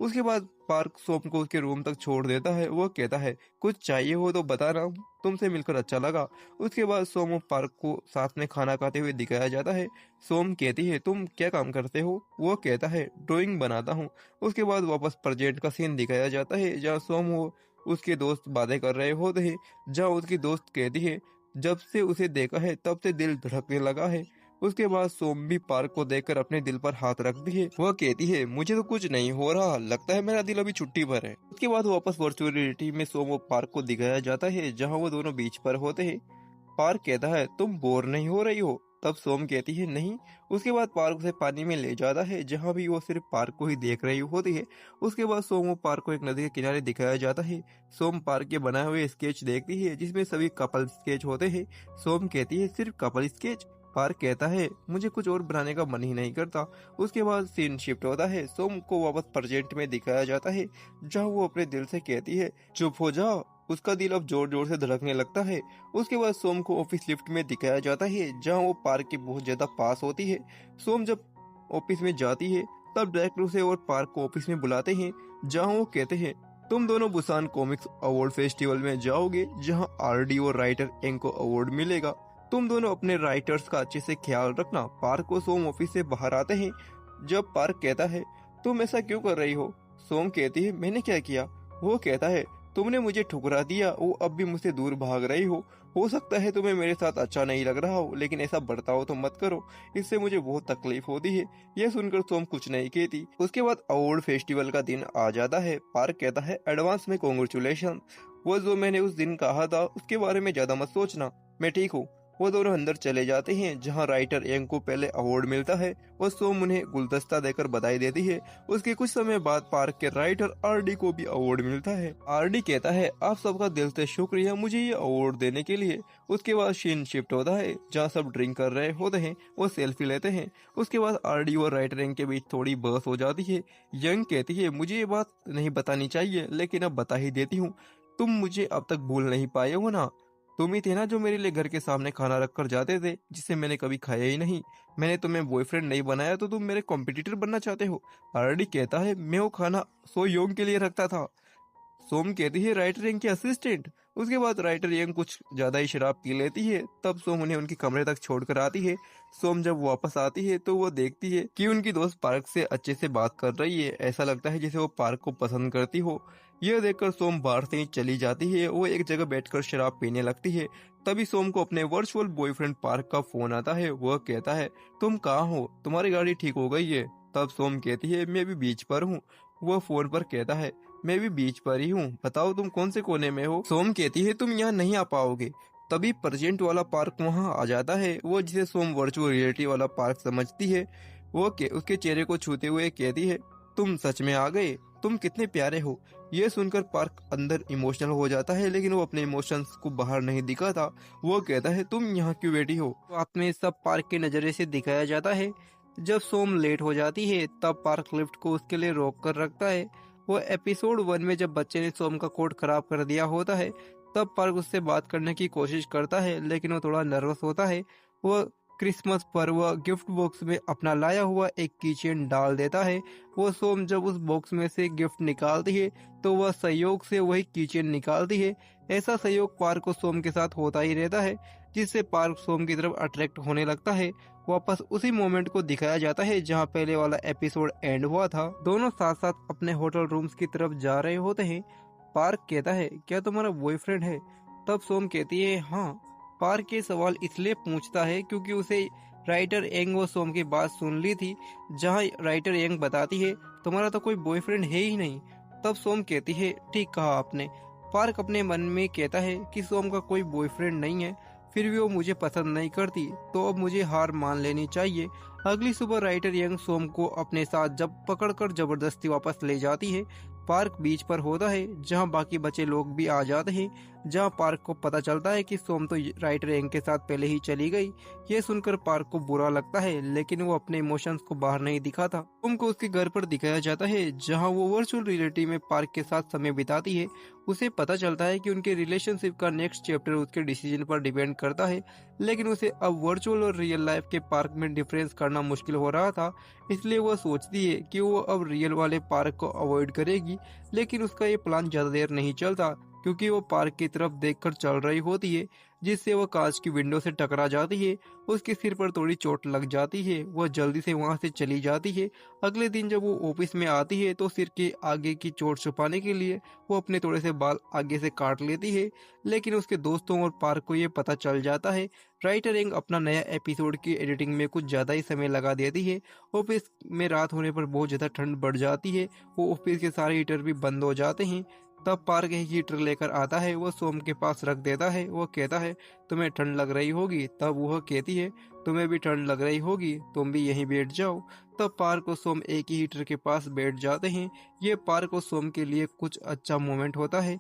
उसके बाद पार्क सोम को उसके रूम तक छोड़ देता है। वो कहता है कुछ चाहिए हो तो बताना, तुमसे मिलकर अच्छा लगा। उसके बाद सोम और पार्क को साथ में खाना खाते हुए दिखाया जाता है। सोम कहती है तुम क्या काम करते हो। वो कहता है ड्राइंग बनाता हूँ। उसके बाद वापस प्रेजेंट का सीन दिखाया जाता है जहाँ सोम वो उसके दोस्त बातें कर रहे होते हैं। जहाँ उसकी दोस्त कहती है जब से उसे देखा है तब से दिल धड़कने लगा है। उसके बाद सोम भी पार्क को देखकर अपने दिल पर हाथ रखती है। वह कहती है मुझे तो कुछ नहीं हो रहा, लगता है मेरा दिल अभी छुट्टी पर है। उसके बाद वापस वर्चुअल रियलिटी में सोम और पार्क को दिखाया जाता है जहां वो दोनों बीच पर होते हैं। पार्क कहता है तुम बोर नहीं हो रही हो। तब सोम कहती है नहीं। उसके बाद पार्क उसे पानी में ले जाता है जहां भी वो सिर्फ पार्क को ही देख रही होती है। उसके बाद सोम और पार्क को एक नदी के किनारे दिखाया जाता है। सोम पार्क के बनाए हुए स्केच देखती है जिसमें सभी कपल स्केच होते हैं। सोम कहती है सिर्फ कपल स्केच। पार्क कहता है मुझे कुछ और बनाने का मन ही नहीं करता। उसके बाद सीन शिफ्ट होता है। सोम को वापस प्रेजेंट में दिखाया जाता है जहाँ वो अपने दिल से कहती है चुप हो जाओ उसका दिल अब जोर जोर से धड़कने लगता है। उसके बाद सोम को ऑफिस लिफ्ट में दिखाया जाता है जहां वो पार्क के बहुत ज्यादा पास होती है। सोम जब ऑफिस में जाती है तब डायरेक्टर उसे और पार्क को ऑफिस में बुलाते हैं जहां वो कहते हैं तुम दोनों बुसान कॉमिक्स अवार्ड फेस्टिवल में जाओगे जहां आरडी और राइटर एंग को अवार्ड मिलेगा। तुम दोनों अपने राइटर्स का अच्छे से ख्याल रखना। पार्क को सोम ऑफिस से बाहर आते हैं। जब पार्क कहता है तुम ऐसा क्यों कर रही हो, सोम कहती है मैंने क्या किया। वो कहता है तुमने मुझे ठुकरा दिया, वो अब भी मुझसे दूर भाग रही हो सकता है तुम्हें मेरे साथ अच्छा नहीं लग रहा हो, लेकिन ऐसा बर्ताव तो मत करो, इससे मुझे बहुत तकलीफ होती है। यह सुनकर सोम कुछ नहीं कहती। उसके बाद अवार्ड फेस्टिवल का दिन आ जाता है। पार्क कहता है एडवांस में कॉन्ग्रेचुलेशन। वो जो मैंने उस दिन कहा था उसके बारे में ज्यादा मत सोचना, मैं ठीक हूँ। वो दोनों अंदर चले जाते हैं जहां राइटर एंग को पहले अवार्ड मिलता है और सोम उन्हें गुलदस्ता देकर बधाई देती है। उसके कुछ समय बाद पार्क के राइटर आरडी को भी अवार्ड मिलता है। आरडी कहता है आप सबका दिल से शुक्रिया मुझे ये अवार्ड देने के लिए। उसके बाद सीन शिफ्ट होता है जहाँ सब ड्रिंक कर रहे होते हैं, वो सेल्फी लेते हैं। उसके बाद आरडी और राइटर एंग के बीच थोड़ी बहस हो जाती है। यंग कहती है मुझे ये बात नहीं बतानी चाहिए लेकिन अब बता ही देती हूँ, तुम मुझे अब तक भूल नहीं पाए हो ना। तुम ही थे ना जो मेरे लिए घर के सामने खाना रख कर जाते थे जिसे मैंने कभी खाया ही नहीं। मैंने तुम्हें बॉयफ्रेंड नहीं बनाया तो तुम मेरे कॉम्पिटिटर बनना चाहते हो। आरडी कहता है मैं वो खाना सो योंग के लिए रखता था। सोम कहती है राइटर यंग के असिस्टेंट। उसके बाद राइटर यंग कुछ ज्यादा ही शराब पी लेती है। तब सोम उन्हें उनके कमरे तक छोड़कर आती है। सोम जब वापस आती है तो वो देखती है कि उनकी दोस्त पार्क से अच्छे से बात कर रही है। ऐसा लगता है जैसे वो पार्क को पसंद करती हो। यह देखकर सोम बाहर से ही चली जाती है। वो एक जगह बैठकर शराब पीने लगती है। तभी सोम को अपने वर्चुअल बॉयफ्रेंड पार्क का फोन आता है। वह कहता है तुम कहाँ हो, तुम्हारी गाड़ी ठीक हो गई है। तब सोम कहती है मैं भी बीच पर हूँ। वह फोन पर कहता है मैं भी बीच पर ही हूँ, बताओ तुम कौन से कोने में हो। सोम कहती है तुम यहाँ नहीं आ पाओगे। तभी प्रेजेंट वाला पार्क वहाँ आ जाता है, वो जिसे सोम वर्चुअल रियलिटी वाला पार्क समझती है। वो उसके चेहरे को छूते हुए कहती है तुम सच में आ गए, तुम कितने प्यारे हो। ये सुनकर पार्क अंदर इमोशनल हो जाता है लेकिन वो अपने इमोशंस को बाहर नहीं दिखाता। वो कहता है तुम यहाँ क्यों बैठी हो। रात में सब पार्क के नजरिए से दिखाया जाता है। जब सोम लेट हो जाती है तब पार्क लिफ्ट को उसके लिए रोक कर रखता है। वो एपिसोड 1 में जब बच्चे ने सोम का कोट खराब कर दिया होता है तब पार्क उससे बात करने की कोशिश करता है लेकिन वो थोड़ा नर्वस होता है। वो क्रिसमस पर वह गिफ्ट बॉक्स में अपना लाया हुआ एक कीचेन डाल देता है। वो सोम जब उस बॉक्स में से गिफ्ट निकालती है तो वह सहयोग से वही कीचेन निकालती है। ऐसा सहयोग पार्क को सोम के साथ होता ही रहता है जिससे पार्क सोम की तरफ अट्रैक्ट होने लगता है। वापस उसी मोमेंट को दिखाया जाता है जहां पहले वाला एपिसोड एंड हुआ था। दोनों साथ साथ अपने होटल रूम्स की तरफ जा रहे होते हैं। पार्क कहता है क्या तुम्हारा बॉयफ्रेंड है। तब सोम कहती है हाँ। पार्क ये सवाल इसलिए पूछता है क्योंकि उसे राइटर एंग व सोम की बात सुन ली थी जहां राइटर एंग बताती है तुम्हारा तो कोई बॉयफ्रेंड है ही नहीं। तब सोम कहती है ठीक कहा आपने। पार्क अपने मन में कहता है कि सोम का कोई बॉयफ्रेंड नहीं है, फिर भी वो मुझे पसंद नहीं करती तो अब मुझे हार मान लेनी चाहिए। अगली सुबह राइटर यंग सोम को अपने साथ जब पकड़कर जबरदस्ती वापस ले जाती है। पार्क बीच पर होता है जहां बाकी बचे लोग भी आ जाते हैं। जहां पार्क को पता चलता है कि सोम तो राइटर यंग के साथ पहले ही चली गई। ये सुनकर पार्क को बुरा लगता है लेकिन वो अपने इमोशंस को बाहर नहीं दिखाता। सोम को उसके घर पर दिखाया जाता है जहां वो वर्चुअल रियलिटी में पार्क के साथ समय बिताती है। उसे पता चलता है कि उनके रिलेशनशिप का नेक्स्ट चैप्टर उसके डिसीजन पर डिपेंड करता है, लेकिन उसे अब वर्चुअल और रियल लाइफ के पार्क में डिफरेंस करना मुश्किल हो रहा था। इसलिए वह सोचती है कि वो अब रियल वाले पार्क को अवॉइड करेगी, लेकिन उसका ये प्लान ज्यादा देर नहीं चलता क्योंकि वो पार्क की तरफ देखकर चल रही होती है जिससे वह कांच की विंडो से टकरा जाती है। उसके सिर पर थोड़ी चोट लग जाती है। वह जल्दी से वहां से चली जाती है। अगले दिन जब वो ऑफिस में आती है तो सिर के आगे की चोट छुपाने के लिए वो अपने थोड़े से बाल आगे से काट लेती है, लेकिन उसके दोस्तों और पार्क को ये पता चल जाता है। राइटर यंग अपना नया एपिसोड की एडिटिंग में कुछ ज्यादा ही समय लगा देती है। ऑफिस में रात होने पर बहुत ज्यादा ठंड बढ़ जाती है। वो ऑफिस के सारे हीटर भी बंद हो जाते हैं। तब पार्क एक हीटर लेकर आता है, वो सोम के पास रख देता है। वो कहता है तुम्हें ठंड लग रही होगी। तब वह कहती है तुम्हें भी ठंड लग रही होगी, तुम भी यहीं बैठ जाओ। तब पार्क और सोम एक ही हीटर के पास बैठ जाते हैं। ये पार्क और सोम के लिए कुछ अच्छा मोमेंट होता है।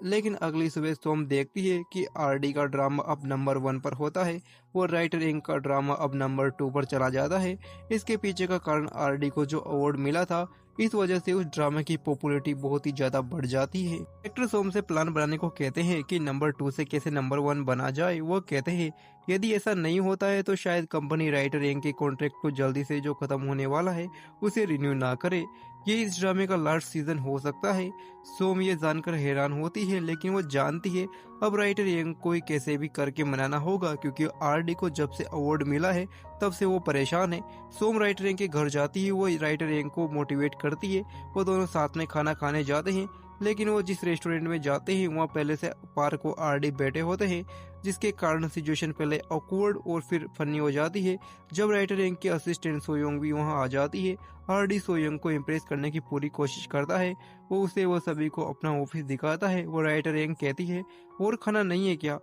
लेकिन अगली सुबह सोम देखती है कि आरडी का ड्रामा अब नंबर 1 पर होता है और राइटर इंक का ड्रामा अब नंबर 2 पर चला जाता है। इसके पीछे का कारण आरडी को जो अवार्ड मिला था, इस वजह से उस ड्रामा की पॉपुलैरिटी बहुत ही ज्यादा बढ़ जाती है। एक्टर सोम से प्लान बनाने को कहते हैं कि नंबर 2 से कैसे नंबर 1 बना जाए। वो कहते हैं यदि ऐसा नहीं होता है तो शायद कंपनी राइटर इंक के कॉन्ट्रैक्ट को जल्दी से जो खत्म होने वाला है उसे रिन्यू ना करे। ये इस ड्रामे का लास्ट सीजन हो सकता है। सोम ये जानकर हैरान होती है, लेकिन वो जानती है अब राइटर यंग को ही कैसे भी करके मनाना होगा, क्योंकि आरडी को जब से अवार्ड मिला है तब से वो परेशान है। सोम राइटर यंग के घर जाती है, वो राइटर यंग को मोटिवेट करती है। वो दोनों साथ में खाना खाने जाते हैं, लेकिन वो जिस रेस्टोरेंट में जाते हैं वहाँ पहले से पार्क और आरडी बैठे होते हैं, जिसके कारण सिचुएशन पहले ऑकवर्ड और फिर फनी हो जाती है। जब राइटर यंग की असिस्टेंट सोयोंग भी वहाँ आ जाती है, आरडी सोयोंग को इम्प्रेस करने की पूरी कोशिश करता है। वो सभी को अपना ऑफिस दिखाता है। वो राइटर यंग कहती है और खाना नहीं है क्या?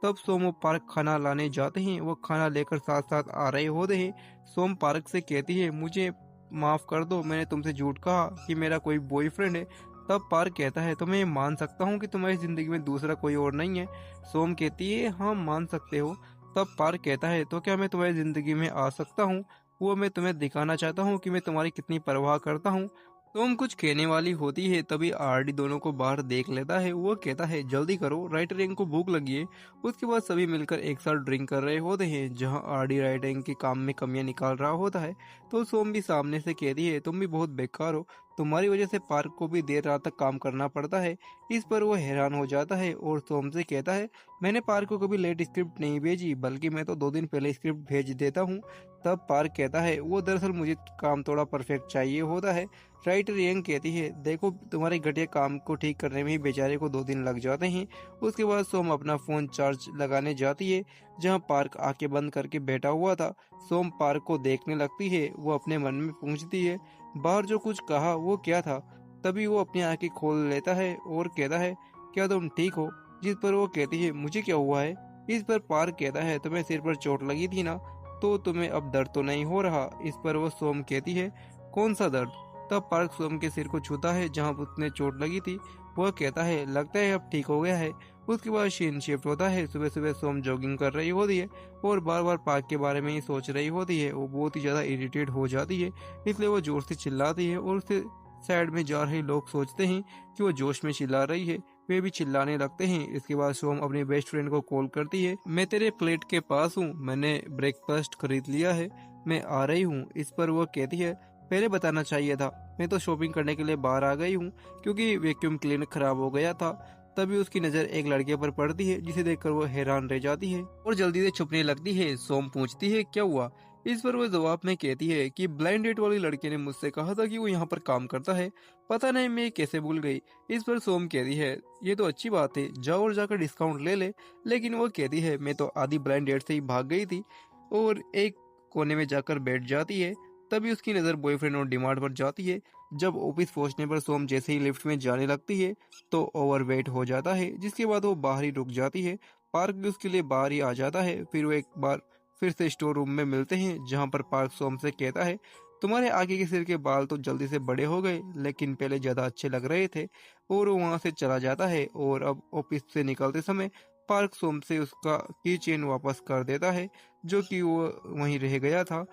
तब सोम पार्क खाना लाने जाते हैं। वो खाना लेकर साथ साथ आ रहे होते हैं। सोम पार्क से कहती है मुझे माफ कर दो, मैंने तुमसे झूठ कहा कि मेरा कोई बॉयफ्रेंड है। तब पार्क कहता है तो मैं मान सकता हूँ कि तुम्हारी जिंदगी में दूसरा कोई और नहीं है। सोम कहती है हाँ मान सकते हो। तब पार्क कहता है तो क्या मैं तुम्हारी जिंदगी में आ सकता हूँ? वो मैं तुम्हें दिखाना चाहता हूँ कि मैं तुम्हारी कितनी परवाह करता हूँ। सोम कुछ कहने वाली होती है, तभी आरडी दोनों को बाहर देख लेता है। वो कहता है जल्दी करो, राइटर यंग को भूख लगी है। उसके बाद सभी मिलकर एक साथ ड्रिंक कर रहे होते हैं, जहां आरडी राइटर यंग के काम में कमियां निकाल रहा होता है। तो सोम भी सामने से कहती है तुम भी बहुत बेकार हो, तुम्हारी वजह से पार्क को भी देर रात तक काम करना पड़ता है। इस पर वो हैरान हो जाता है और सोम से कहता है मैंने पार्क को कभी लेट स्क्रिप्ट नहीं भेजी, बल्कि मैं तो 2 दिन पहले स्क्रिप्ट भेज देता हूँ। तब पार्क कहता है वो दरअसल मुझे काम थोड़ा परफेक्ट चाहिए होता है। राइटर यंग कहती है देखो तुम्हारे घटिया काम को ठीक करने में ही बेचारे को 2 दिन लग जाते हैं। उसके बाद सोम अपना फोन चार्ज लगाने जाती है, जहां पार्क आंखें बंद करके बैठा हुआ था। सोम पार्क को देखने लगती है। वो अपने मन में पूछती है बाहर जो कुछ कहा वो क्या था? तभी वो अपनी आंखें खोल लेता है और कहता है क्या तुम ठीक हो? जिस पर वो कहती है मुझे क्या हुआ है? इस पर पार्क कहता है तुम्हें सिर पर चोट लगी थी ना, तो तुम्हें अब दर्द तो नहीं हो रहा? इस पर वो सोम कहती है कौन सा दर्द? तब पार्क सोम के सिर को छूता है जहां उसने चोट लगी थी। वह कहता है लगता है अब ठीक हो गया है। उसके बाद सीन शिफ्ट होता है। सुबह सुबह सोम जॉगिंग कर रही होती है और बार बार पार्क के बारे में ही सोच रही होती है। वो बहुत ही ज्यादा इरिटेट हो जाती है, इसलिए वो जोर से चिल्लाती है और उससे साइड में जा रहे लोग सोचते हैं कि वो जोश में चिल्ला रही है। वे भी चिल्लाने लगते हैं। इसके बाद सोम अपने बेस्ट फ्रेंड को कॉल करती है मैं तेरे प्लेट के पास हूँ, मैंने ब्रेकफास्ट खरीद लिया है, मैं आ रही हूँ। इस पर वो कहती है पहले बताना चाहिए था, मैं तो शॉपिंग करने के लिए बाहर आ गई हूँ क्योंकि वैक्यूम क्लीनर खराब हो गया था। तभी उसकी नजर एक लड़के पर पड़ती है, जिसे देखकर वो हैरान रह जाती है और जल्दी से छुपने लगती है। सोम पूछती है क्या हुआ? इस पर वो जवाब में कहती है कि ब्लाइंड डेट वाली लड़के ने मुझसे कहा था कि वो यहाँ पर काम करता है, पता नहीं मैं कैसे भूल गई। इस पर सोम कहती है ये तो अच्छी बात है, जाओ और जाकर डिस्काउंट ले ले। लेकिन वो कहती है मैं तो आधी ब्लाइंड डेट से ही भाग गई थी, और एक कोने में जाकर बैठ जाती है। तभी उसकी नजर बॉयफ्रेंड और डिमांड पर जाती है। जब ऑफिस पहुंचने पर सोम जैसे ही लिफ्ट में जाने लगती है तो ओवरवेट हो जाता है, जिसके बाद वो बाहर ही रुक जाती है। पार्क भी उसके लिए बाहर ही आ जाता है। फिर वो एक बार फिर से स्टोर रूम में मिलते हैं, जहां पर पार्क सोम से कहता है तुम्हारे आगे के सिर के बाल तो जल्दी से बड़े हो गए, लेकिन पहले ज्यादा अच्छे लग रहे थे। और वो वहां से चला जाता है और अब ऑफिस से निकलते समय पार्क सोम से उसका की चेन वापस कर देता है, जो कि वो वहीं रह गया था।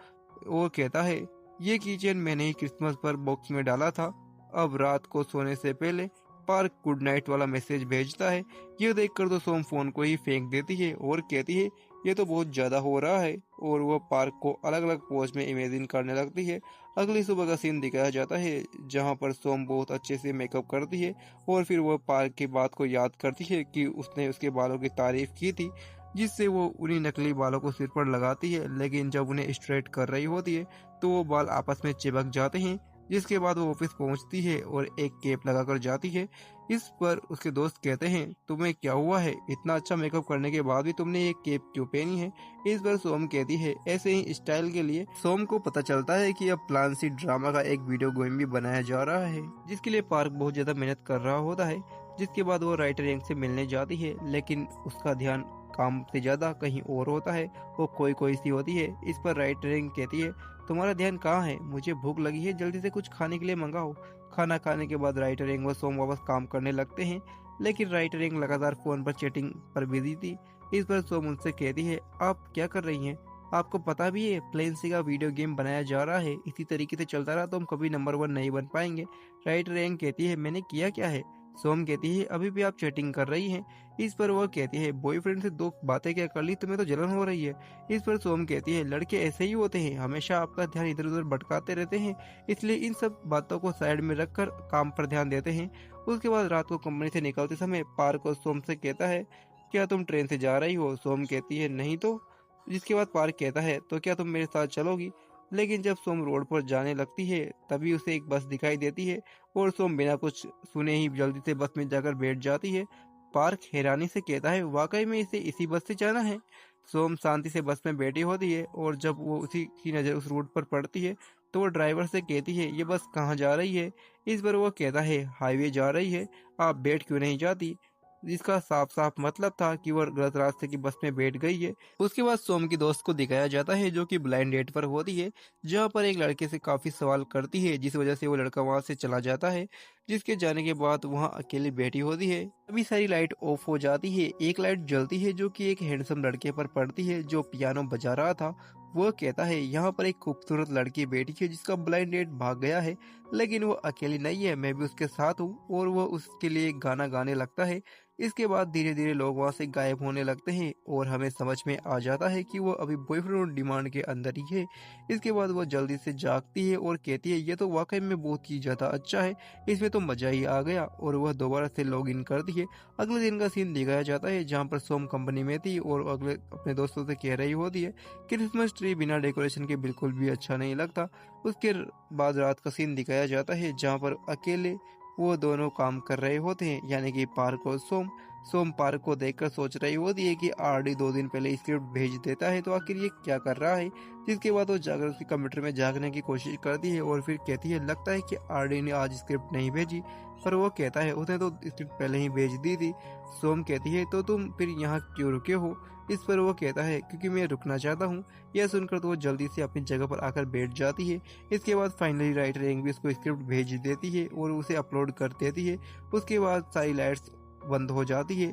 वो कहता है ये कीचेन मैंने ही क्रिसमस पर बॉक्स में डाला था। अब रात को सोने से पहले पार्क गुड नाइट वाला मैसेज भेजता है। ये देखकर तो सोम फोन को ही फेंक देती है और कहती है ये तो बहुत ज्यादा हो रहा है, और वो पार्क को अलग अलग पोज में इमेजिन करने लगती है। अगली सुबह का सीन दिखाया जाता है, जहां पर सोम बहुत अच्छे से मेकअप करती है और फिर वह पार्क की बात को याद करती है कि उसने उसके बालों की तारीफ की थी, जिससे वो उन्हीं नकली बालों को सिर पर लगाती है। लेकिन जब उन्हें स्ट्रेट कर रही होती है तो वो बाल आपस में चिपक जाते हैं, जिसके बाद वो ऑफिस पहुंचती है और एक केप लगाकर जाती है। इस पर उसके दोस्त कहते हैं तुम्हें क्या हुआ है, इतना अच्छा मेकअप करने के बाद भी तुमने ये केप क्यों पहनी है? इस पर सोम कहती है ऐसे ही स्टाइल के लिए। सोम को पता चलता है कि अब प्लान सी ड्रामा का एक वीडियो गेम भी बनाया जा रहा है, जिसके लिए पार्क बहुत ज्यादा मेहनत कर रहा होता है। जिसके बाद वो राइटर यंग से मिलने जाती है, लेकिन उसका ध्यान काम से ज्यादा कहीं और होता है। वो कोई सी होती है। इस पर राइटर यंग कहती है तुम्हारा ध्यान कहाँ है, मुझे भूख लगी है, जल्दी से कुछ खाने के लिए मंगाओ। खाना खाने के बाद राइटर यंग व सोम वापस काम करने लगते हैं। लेकिन राइटर रैंक लगातार फोन पर चैटिंग पर बिजी थी। इस पर सोम उनसे कहती है, आप क्या कर रही हैं? आपको पता भी है प्लेन सी का वीडियो गेम बनाया जा रहा है, इसी तरीके से चलता रहा तो हम कभी नंबर 1 नहीं बन पाएंगे। राइटर रैंक कहती है, मैंने किया क्या है? सोम कहती है, अभी भी आप चैटिंग कर रही हैं। इस पर वह कहती है, बॉयफ्रेंड से 2 बातें क्या कर ली, तुम्हें तो जलन हो रही है। इस पर सोम कहती है, लड़के ऐसे ही होते हैं, हमेशा आपका ध्यान इधर उधर भटकाते रहते हैं, इसलिए इन सब बातों को साइड में रखकर काम पर ध्यान देते हैं। उसके बाद रात को कंपनी से निकलते समय पार्क और सोम से कहता है, क्या तुम ट्रेन से जा रही हो? सोम कहती है, नहीं तो। जिसके बाद पार्क कहता है, तो क्या तुम मेरे साथ चलोगी? लेकिन जब सोम रोड पर जाने लगती है तभी उसे एक बस दिखाई देती है और सोम बिना कुछ सुने ही जल्दी से बस में जाकर बैठ जाती है। पार्क हैरानी से कहता है, वाकई में इसे इसी बस से जाना है? सोम शांति से बस में बैठी होती है और जब वो उसी की नज़र उस रूट पर पड़ती है तो वो ड्राइवर से कहती है, ये बस कहाँ जा रही है? इस पर वो कहता है, हाईवे जा रही है, आप बैठ क्यों नहीं जाती? जिसका साफ साफ मतलब था कि वह गलत रास्ते की बस में बैठ गई है। उसके बाद सोम की दोस्त को दिखाया जाता है जो कि ब्लाइंड डेट पर होती है, जहां पर एक लड़के से काफी सवाल करती है, जिस वजह से वो लड़का वहां से चला जाता है। जिसके जाने के बाद वहां अकेली बैठी होती है। अभी सारी लाइट ऑफ हो जाती है, एक लाइट जलती है जो कि एक हैंडसम लड़के पर पड़ती है जो पियानो बजा रहा था। वह कहता है, यहाँ पर एक खूबसूरत लड़की बैठी है जिसका ब्लाइंड डेट भाग गया है, लेकिन वो अकेली नहीं है, मैं भी उसके साथ हूँ। और वह उसके लिए एक गाना गाने लगता है। इसके बाद धीरे धीरे लोग वहां से गायब होने लगते हैं और हमें समझ में आ जाता है कि वो अभी बॉयफ्रेंड डिमांड के अंदर ही है। इसके बाद वो जल्दी से जागती है और कहती है, ये तो वाकई में बहुत ही ज्यादा अच्छा है, इसमें तो मजा ही आ गया। और वह दोबारा से लॉग इन करती है। अगले दिन का सीन दिखाया जाता है जहाँ पर सोम कंपनी में थी और अगले अपने दोस्तों से कह रही होती है, क्रिसमस ट्री बिना डेकोरेशन के बिल्कुल भी अच्छा नहीं लगता। उसके बाद रात का सीन दिखाया जाता है जहाँ पर अकेले वो दोनों काम कर रहे होते हैं, यानी कि पार्क और सोम। सोम पार्क को देखकर सोच रही होती है कि आरडी 2 दिन पहले स्क्रिप्ट भेज देता है, तो आखिर ये क्या कर रहा है। जिसके बाद वो जाकर उसके कंप्यूटर में झांकने की कोशिश करती है और फिर कहती है, लगता है कि आरडी ने आज स्क्रिप्ट नहीं भेजी। पर वो कहता है, उसने तो स्क्रिप्ट पहले ही भेज दी थी। सोम कहती है, तो तुम फिर यहाँ क्यों रुके हो? इस पर वो कहता है, क्योंकि मैं रुकना चाहता हूँ। यह सुनकर तो वो जल्दी से अपनी जगह पर आकर बैठ जाती है। इसके बाद फाइनली राइटर रैंक भी उसको स्क्रिप्ट भेज देती है और उसे अपलोड कर देती है। उसके बाद सारी लाइट्स बंद हो जाती है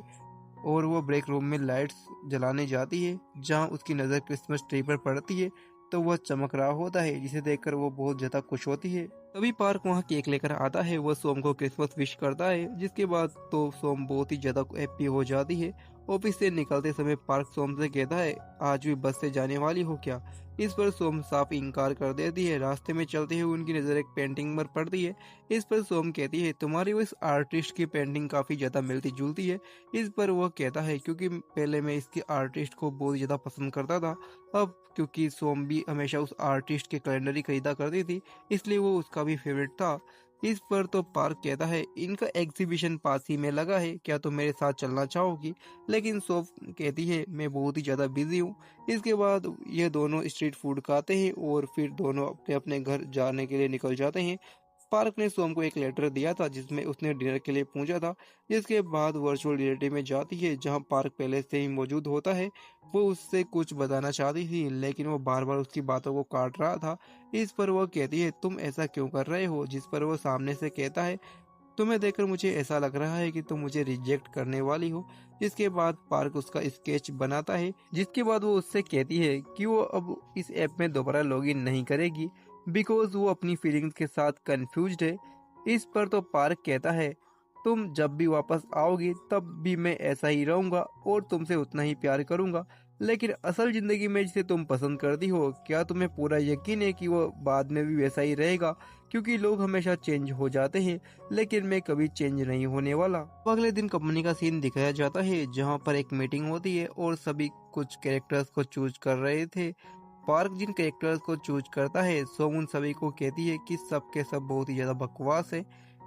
और वो ब्रेक रूम में लाइट्स जलाने जाती है, जहाँ उसकी नज़र क्रिसमस ट्री पर पड़ती है तो वह चमक रहा होता है, जिसे देखकर वो बहुत ज़्यादा खुश होती है। तभी पार्क वहाँ केक लेकर आता है, वह सोम को क्रिसमस विश करता है, जिसके बाद तो सोम बहुत ही ज़्यादा हैप्पी हो जाती है। ऑफिस से निकलते समय पार्क सोम से कहता है, आज भी बस से जाने वाली हो क्या? इस पर सोम साफ इनकार कर देती है। रास्ते में चलते हुए उनकी नज़र एक पेंटिंग पर पड़ती है। इस पर सोम कहती है, तुम्हारी वो इस आर्टिस्ट की पेंटिंग काफ़ी ज़्यादा मिलती जुलती है। इस पर वह कहता है, क्योंकि पहले मैं इसके आर्टिस्ट को बहुत ज़्यादा पसंद करता था, अब क्योंकि सोम भी हमेशा उस आर्टिस्ट के कैलेंडर ही खरीदा करती थी, इसलिए वो उसका भी फेवरेट था। इस पर तो पार्क कहता है, इनका एग्जीबिशन पास ही में लगा है, क्या तुम मेरे साथ चलना चाहोगी? लेकिन सोम कहती है, मैं बहुत ही ज़्यादा बिजी हूँ। इसके बाद ये दोनों स्ट्रीट फूड खाते हैं और फिर दोनों अपने अपने घर जाने के लिए निकल जाते हैं। पार्क ने सोम को एक लेटर दिया था जिसमें उसने डिनर के लिए पूछा था। जिसके बाद वर्चुअल रियलिटी में जाती है जहां पार्क पहले से ही मौजूद होता है। वो उससे कुछ बताना चाहती थी लेकिन वो बार बार उसकी बातों को काट रहा था। इस पर वो कहती है, तुम ऐसा क्यों कर रहे हो? जिस पर वो सामने से कहता है, तुम्हें देखकर मुझे ऐसा लग रहा है कि तुम मुझे रिजेक्ट करने वाली हो। जिसके बाद पार्क उसका स्केच बनाता है, जिसके बाद वो उससे कहती है कि वो अब इस ऐप में दोबारा लॉगिन नहीं करेगी बिकॉज वो अपनी फीलिंग्स के साथ कंफ्यूज्ड है। इस पर तो पार्क कहता है, तुम जब भी वापस आओगी तब भी मैं ऐसा ही रहूंगा और तुमसे उतना ही प्यार करूंगा, लेकिन असल जिंदगी में जिसे तुम पसंद करती हो, क्या तुम्हें पूरा यकीन है कि वो बाद में भी वैसा ही रहेगा? क्योंकि लोग हमेशा चेंज हो जाते हैं लेकिन मैं कभी चेंज नहीं होने वाला। अगले दिन कंपनी का सीन दिखाया जाता है जहाँ पर एक मीटिंग होती है और सभी कुछ कैरेक्टर्स को चूज कर रहे थे। पार्क जिन कैरेक्टर्स को चूज करता है, सोम उन सभी को कहती है कि सब के सब बहुत ही ज्यादा बकवास है।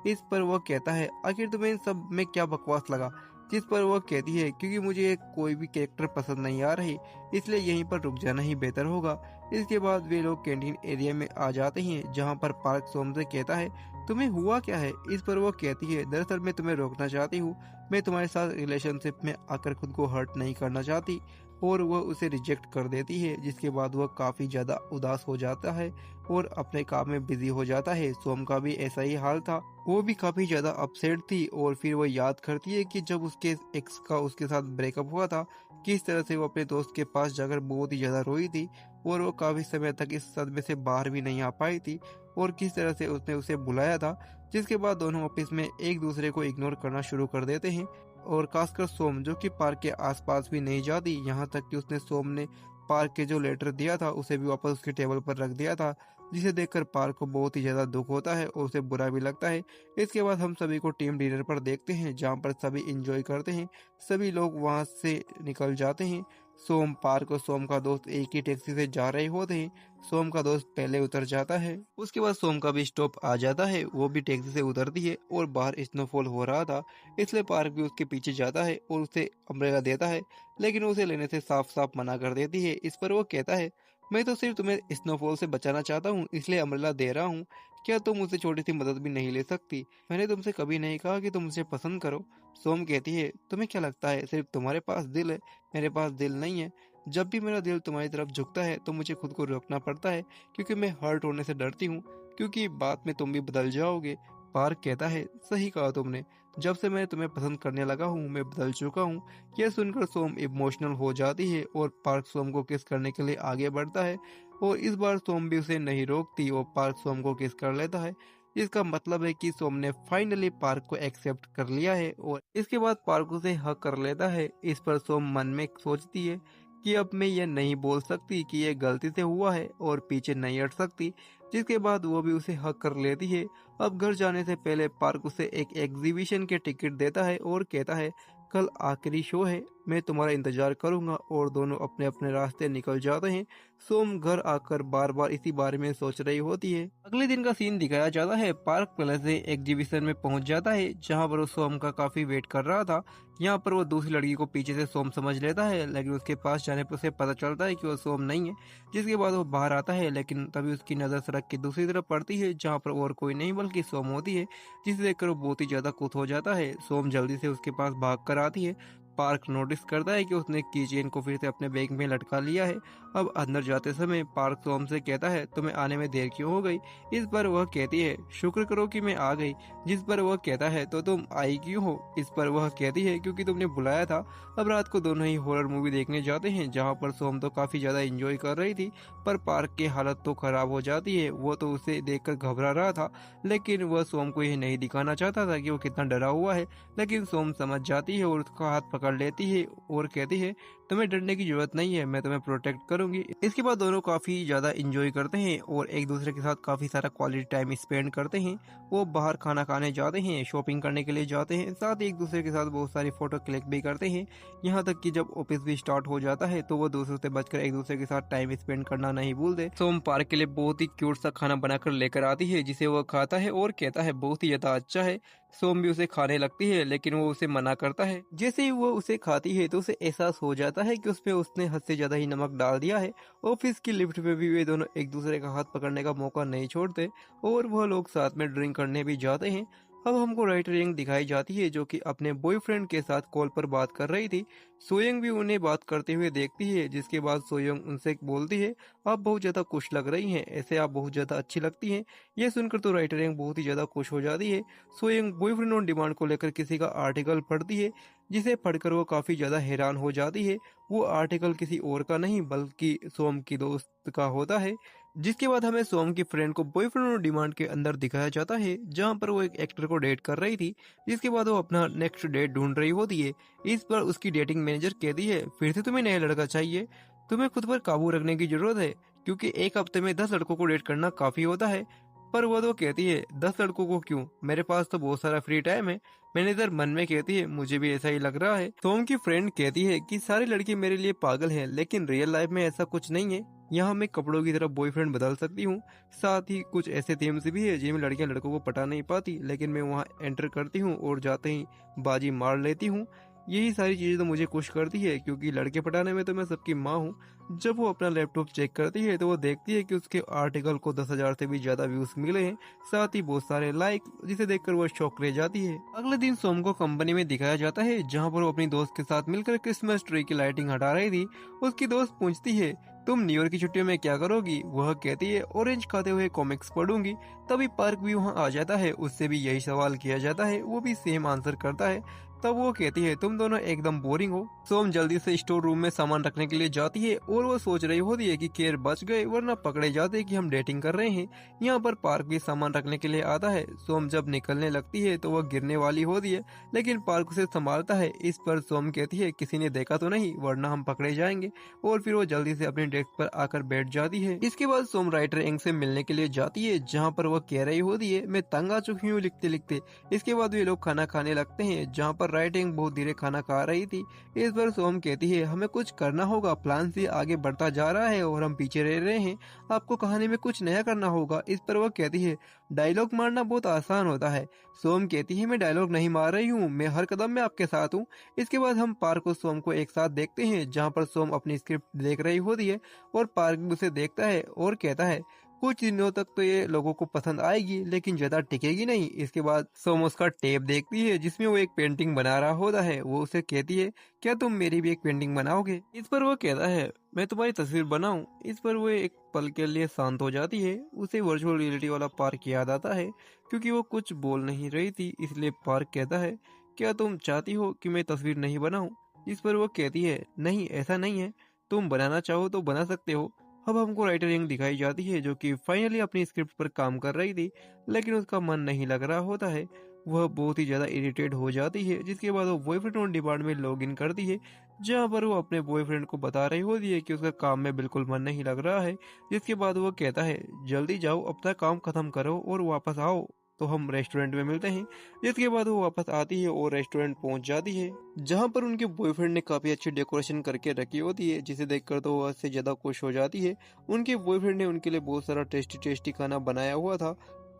इस पर वह कहता है, आखिर तुम्हें इन सब में क्या बकवास लगा? जिस पर वह कहती है, क्योंकि मुझे कोई भी कैरेक्टर पसंद नहीं आ रही, इसलिए यहीं पर रुक जाना ही बेहतर होगा। इसके बाद वे लोग कैंटीन एरिया में आ जाते हैं जहां पर पार्क सोम से कहता है, तुम्हें हुआ क्या है? इस पर वह कहती है, दरअसल मैं तुम्हें रोकना चाहती हूँ, मैं तुम्हारे साथ रिलेशनशिप में आकर खुद को हर्ट नहीं करना चाहती। और वह उसे रिजेक्ट कर देती है, जिसके बाद वह काफ़ी ज़्यादा उदास हो जाता है और अपने काम में बिजी हो जाता है। सोम का भी ऐसा ही हाल था, वो भी काफ़ी ज़्यादा अपसेट थी और फिर वो याद करती है कि जब उसके एक्स का उसके साथ ब्रेकअप हुआ था, किस तरह से वो अपने दोस्त के पास जाकर बहुत ही ज़्यादा रोई थी और वो काफ़ी समय तक इस सदमे से बाहर भी नहीं आ पाई थी और किस तरह से उसने उसे बुलाया था, जिसके बाद दोनों ऑफिस में एक दूसरे को इग्नोर करना शुरू कर देते हैं। और खासकर सोम, जो कि पार्क के आसपास भी नहीं जाती, यहाँ तक कि उसने सोम ने पार्क के जो लेटर दिया था उसे भी वापस उसके टेबल पर रख दिया था, जिसे देखकर पार्क को बहुत ही ज्यादा दुख होता है और उसे बुरा भी लगता है। इसके बाद हम सभी को टीम डिनर पर देखते हैं, जहाँ पर सभी इंजॉय करते हैं, सभी लोग वहां से निकल जाते हैं। सोम, पार्क और सोम का दोस्त एक ही टैक्सी से जा रहे होते हैं। सोम का दोस्त पहले उतर जाता है, उसके बाद सोम का भी स्टॉप आ जाता है, वो भी टैक्सी से उतरती है और बाहर स्नोफॉल हो रहा था, इसलिए पार्क भी उसके पीछे जाता है और उसे अम्ब्रेला देता है, लेकिन उसे लेने से साफ साफ मना कर देती है। इस पर वो कहता है, मैं तो सिर्फ तुम्हें स्नोफॉल से बचाना चाहता हूँ, इसलिए अम्ब्रेला दे रहा हूँ, क्या तुम मुझसे छोटी सी मदद भी नहीं ले सकती? मैंने तुमसे कभी नहीं कहा कि तुम मुझे पसंद करो। सोम कहती है, तुम्हें क्या लगता है सिर्फ तुम्हारे पास दिल है, मेरे पास दिल नहीं है। जब भी मेरा दिल तुम्हारी तरफ झुकता है तो मुझे खुद को रोकना पड़ता है, क्योंकि मैं हर्ट होने से डरती हूँ, क्योंकि बाद में तुम भी बदल जाओगे। पार्क कहता है, सही कहा तुमने, जब से मैं तुम्हें पसंद करने लगा हूँ मैं बदल चुका हूँ। यह सुनकर सोम इमोशनल हो जाती है और पार्क सोम को किस करने के लिए आगे बढ़ता है और इस बार सोम भी उसे नहीं रोकती और पार्क सोम को किस कर लेता है। इसका मतलब है कि सोम ने फाइनली पार्क को एक्सेप्ट कर लिया है और इसके बाद पार्क उसे हक कर लेता है। इस पर सोम मन में सोचती है कि अब मैं ये नहीं बोल सकती कि ये गलती से हुआ है और पीछे नहीं हट सकती, जिसके बाद वो भी उसे हक कर लेती है। अब घर जाने से पहले पार्क उसे एक एग्जीबिशन के टिकट देता है और कहता है, कल आखिरी शो है, मैं तुम्हारा इंतजार करूंगा, और दोनों अपने अपने रास्ते निकल जाते हैं। सोम घर आकर बार बार इसी बारे में सोच रही होती है। अगले दिन का सीन दिखाया जाता है, पार्क पहले से एग्जीबिशन में पहुंच जाता है, जहां पर वो सोम का काफी वेट कर रहा था। यहाँ पर वो दूसरी लड़की को पीछे से सोम समझ लेता है, लेकिन उसके पास जाने पर उसे पता चलता है कि वो सोम नहीं है, जिसके बाद वो बाहर आता है, लेकिन तभी उसकी नजर सड़क की दूसरी तरफ पड़ती है, जहाँ पर और कोई नहीं बल्कि सोम होती है, जिसे देखकर वो बहुत ही ज्यादा खुश हो जाता है। सोम जल्दी से उसके पास भाग कर आती है। पार्क नोटिस करता है कि उसने की चेन को फिर से अपने बैग में लटका लिया है। अब अंदर जाते समय पार्क सोम से कहता है, तुम्हें आने में देर क्यों हो गई? इस पर वह कहती है, शुक्र करो कि मैं आ गई। जिस पर वह कहता है, तो तुम आई क्यों हो? इस पर वह कहती है, क्योंकि तुमने बुलाया था। अब रात को दोनों ही हॉरर मूवी देखने जाते हैं, जहाँ पर सोम तो काफी ज्यादा एंजॉय कर रही थी, पर पार्क की हालत तो खराब हो जाती है। वो तो उसे देखकर घबरा रहा था, लेकिन वह सोम को यह नहीं दिखाना चाहता था कि वो कितना डरा हुआ है, लेकिन सोम समझ जाती है और उसका हाथ पकड़ लेती है और कहती है, तुम्हें डरने की जरूरत नहीं है, मैं तुम्हें प्रोटेक्ट करूंगी। इसके बाद दोनों काफी ज्यादा एंजॉय करते हैं और एक दूसरे के साथ काफी सारा क्वालिटी टाइम स्पेंड करते हैं। वो बाहर खाना खाने जाते हैं, शॉपिंग करने के लिए जाते हैं, साथ ही एक दूसरे के साथ बहुत सारी फोटो क्लिक भी करते हैं। यहाँ तक कि जब ऑफिस भी स्टार्ट हो जाता है तो वो दूसरों से बचकर एक दूसरे के साथ टाइम स्पेंड करना नहीं भूलते। सोम पार्क के लिए बहुत ही क्यूट सा खाना बनाकर लेकर आती है, जिसे वो खाता है और कहता है बहुत ही ज्यादा अच्छा है। सोम भी उसे खाने लगती है, लेकिन वो उसे मना करता है। जैसे ही वो उसे खाती है तो उसे एहसास हो जाता है कि उसमें उसने हद से ज्यादा ही नमक डाल दिया है। ऑफिस की लिफ्ट में भी वे दोनों एक दूसरे का हाथ पकड़ने का मौका नहीं छोड़ते और वह लोग साथ में ड्रिंक करने भी जाते हैं। अब हमको राइटर यंग दिखाई जाती है, जो कि अपने बॉयफ्रेंड के साथ कॉल पर बात कर रही थी। सोयंग भी उन्हें बात करते हुए देखती है, जिसके बाद सोयंग उनसे बोलती है, आप बहुत ज्यादा खुश लग रही हैं, ऐसे आप बहुत ज्यादा अच्छी लगती हैं। यह सुनकर तो राइटर यंग बहुत ही ज्यादा खुश हो जाती है। सोयंग बॉयफ्रेंड ऑन डिमांड को लेकर किसी का आर्टिकल पढ़ती है, जिसे पढ़कर वो काफी ज्यादा हैरान हो जाती है। वो आर्टिकल किसी और का नहीं बल्कि सोम की दोस्त का होता है। जिसके बाद हमें सोम की फ्रेंड को बॉयफ्रेंड ऑन डिमांड के अंदर दिखाया जाता है, जहां पर वो एक एक्टर को डेट कर रही थी, जिसके बाद वो अपना नेक्स्ट डेट ढूंढ रही होती है। इस पर उसकी डेटिंग मैनेजर कहती है, फिर से तुम्हें नया लड़का चाहिए, तुम्हें खुद पर काबू रखने की जरूरत है, क्योंकि एक हफ्ते में 10 लड़कों को डेट करना काफी होता है। पर वो तो कहती है, 10 लड़कों को क्यों, मेरे पास तो बहुत सारा फ्री टाइम है। मैनेजर मन में कहती है, मुझे भी ऐसा ही लग रहा है। सोम की फ्रेंड कहती है कि सारी लड़की मेरे लिए पागल हैं, लेकिन रियल लाइफ में ऐसा कुछ नहीं है। यहाँ मैं कपड़ों की तरफ बॉयफ्रेंड बदल सकती हूँ। साथ ही कुछ ऐसे थीम्स भी है जिनमें लड़कियां लड़कों को पटा नहीं पाती, लेकिन मैं वहाँ एंटर करती हूँ और जाते ही बाजी मार लेती हूँ। यही सारी चीज़ें तो मुझे खुश करती है, क्योंकि लड़के पटाने में तो मैं सबकी माँ हूँ। जब वो अपना लैपटॉप चेक करती है तो वो देखती है कि उसके आर्टिकल को 10,000 से भी ज़्यादा व्यूज़ मिले हैं, साथ ही बहुत सारे लाइक, जिसे देखकर वो शॉक रह जाती है। अगले दिन सोम को कंपनी में दिखाया जाता है, जहाँ पर वो अपनी दोस्त के साथ मिलकर क्रिसमस ट्री की लाइटिंग हटा रही थी। उसकी दोस्त पूछती है, तुम न्यू ईयर की छुट्टियों में क्या करोगी? वह कहती है, ऑरेंज खाते हुए कॉमिक्स पढ़ूंगी। तभी पार्क भी वहाँ आ जाता है, उससे भी यही सवाल किया जाता है, वो भी सेम आंसर करता है। तब वो कहती है, तुम दोनों एकदम बोरिंग हो। सोम जल्दी से स्टोर रूम में सामान रखने के लिए जाती है और वो सोच रही होती है कि केर बच गए, वरना पकड़े जाते कि हम डेटिंग कर रहे हैं। यहाँ पर पार्क भी सामान रखने के लिए आता है। सोम जब निकलने लगती है तो वह गिरने वाली होती है, लेकिन पार्क उसे संभालता है। इस पर सोम कहती है, किसी ने देखा तो नहीं, वरना हम पकड़े जाएंगे। और फिर वो जल्दी से अपने डेस्क पर आकर बैठ जाती है। इसके बाद सोम राइटर एंग से मिलने के लिए जाती है, जहाँ पर वह कह रही होती है, मैं तंग आ चुकी हूँ लिखते लिखते। इसके बाद वे लोग खाना खाने लगते हैं, जहाँ पर राइटिंग बहुत धीरे खाना खा रही थी। इस पर सोम कहती है, हमें कुछ करना होगा, प्लान से आगे बढ़ता जा रहा है और हम पीछे रह रहे हैं, आपको कहानी में कुछ नया करना होगा। इस पर वह कहती है, डायलॉग मारना बहुत आसान होता है। सोम कहती है, मैं डायलॉग नहीं मार रही हूँ, मैं हर कदम में आपके साथ हूँ। इसके बाद हम पार्क और सोम को एक साथ देखते हैं, जहाँ पर सोम अपनी स्क्रिप्ट देख रही होती है और पार्क भी उसे देखता है और कहता है, कुछ दिनों तक तो ये लोगों को पसंद आएगी, लेकिन ज्यादा टिकेगी नहीं। इसके बाद सोम उसका टेप देखती है, जिसमें वो एक पेंटिंग बना रहा होता है। वो उसे कहती है, क्या तुम मेरी भी एक पेंटिंग बनाओगे? इस पर वो कहता है, मैं तुम्हारी तस्वीर बनाऊं? इस पर वो एक पल के लिए शांत हो जाती है। उसे वर्चुअल रियलिटी वाला पार्क याद आता है, क्योंकि वो कुछ बोल नहीं रही थी। इसलिए पार्क कहता है, क्या तुम चाहती हो कि मैं तस्वीर नहीं बनाऊं? इस पर वो कहती है, नहीं, ऐसा नहीं है, तुम बनाना चाहो तो बना सकते हो। अब हमको राइटर यंग दिखाई जाती है, जो कि फाइनली अपनी स्क्रिप्ट पर काम कर रही थी, लेकिन उसका मन नहीं लग रहा होता है। वह बहुत ही ज्यादा इरिटेट हो जाती है, जिसके बाद वो बॉयफ्रेंड ऑन डिमांड में लॉग इन करती है, जहाँ पर वो अपने बॉयफ्रेंड को बता रही होती है कि उसका काम में बिल्कुल मन नहीं लग रहा है। जिसके बाद वो कहता है, जल्दी जाओ, अपना काम खत्म करो और वापस आओ, तो हम रेस्टोरेंट में मिलते हैं। जिसके बाद वो वापस आती है और रेस्टोरेंट पहुंच जाती है, जहां पर उनके बॉयफ्रेंड ने काफी अच्छी डेकोरेशन करके रखी होती है, जिसे देखकर तो वो उससे ज्यादा खुश हो जाती है। उनके बॉयफ्रेंड ने उनके लिए बहुत सारा टेस्टी टेस्टी खाना बनाया हुआ था।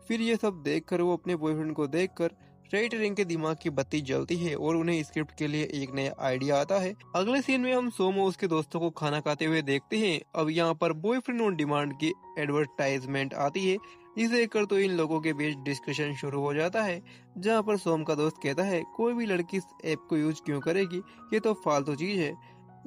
फिर ये सब देखकर वो अपने बॉयफ्रेंड को देखकर राइटर रिंग के दिमाग की बत्ती जलती है और उन्हें स्क्रिप्ट के लिए एक नया आइडिया आता है। अगले सीन में हम सोम और उसके दोस्तों को खाना खाते हुए देखते हैं। अब यहाँ पर बॉयफ्रेंड ऑन डिमांड की एडवर्टाइजमेंट आती है, जिसे देखकर तो इन लोगों के बीच डिस्कशन शुरू हो जाता है, जहाँ पर सोम का दोस्त कहता है, कोई भी लड़की इस ऐप को यूज क्यों करेगी, ये तो फालतू चीज है।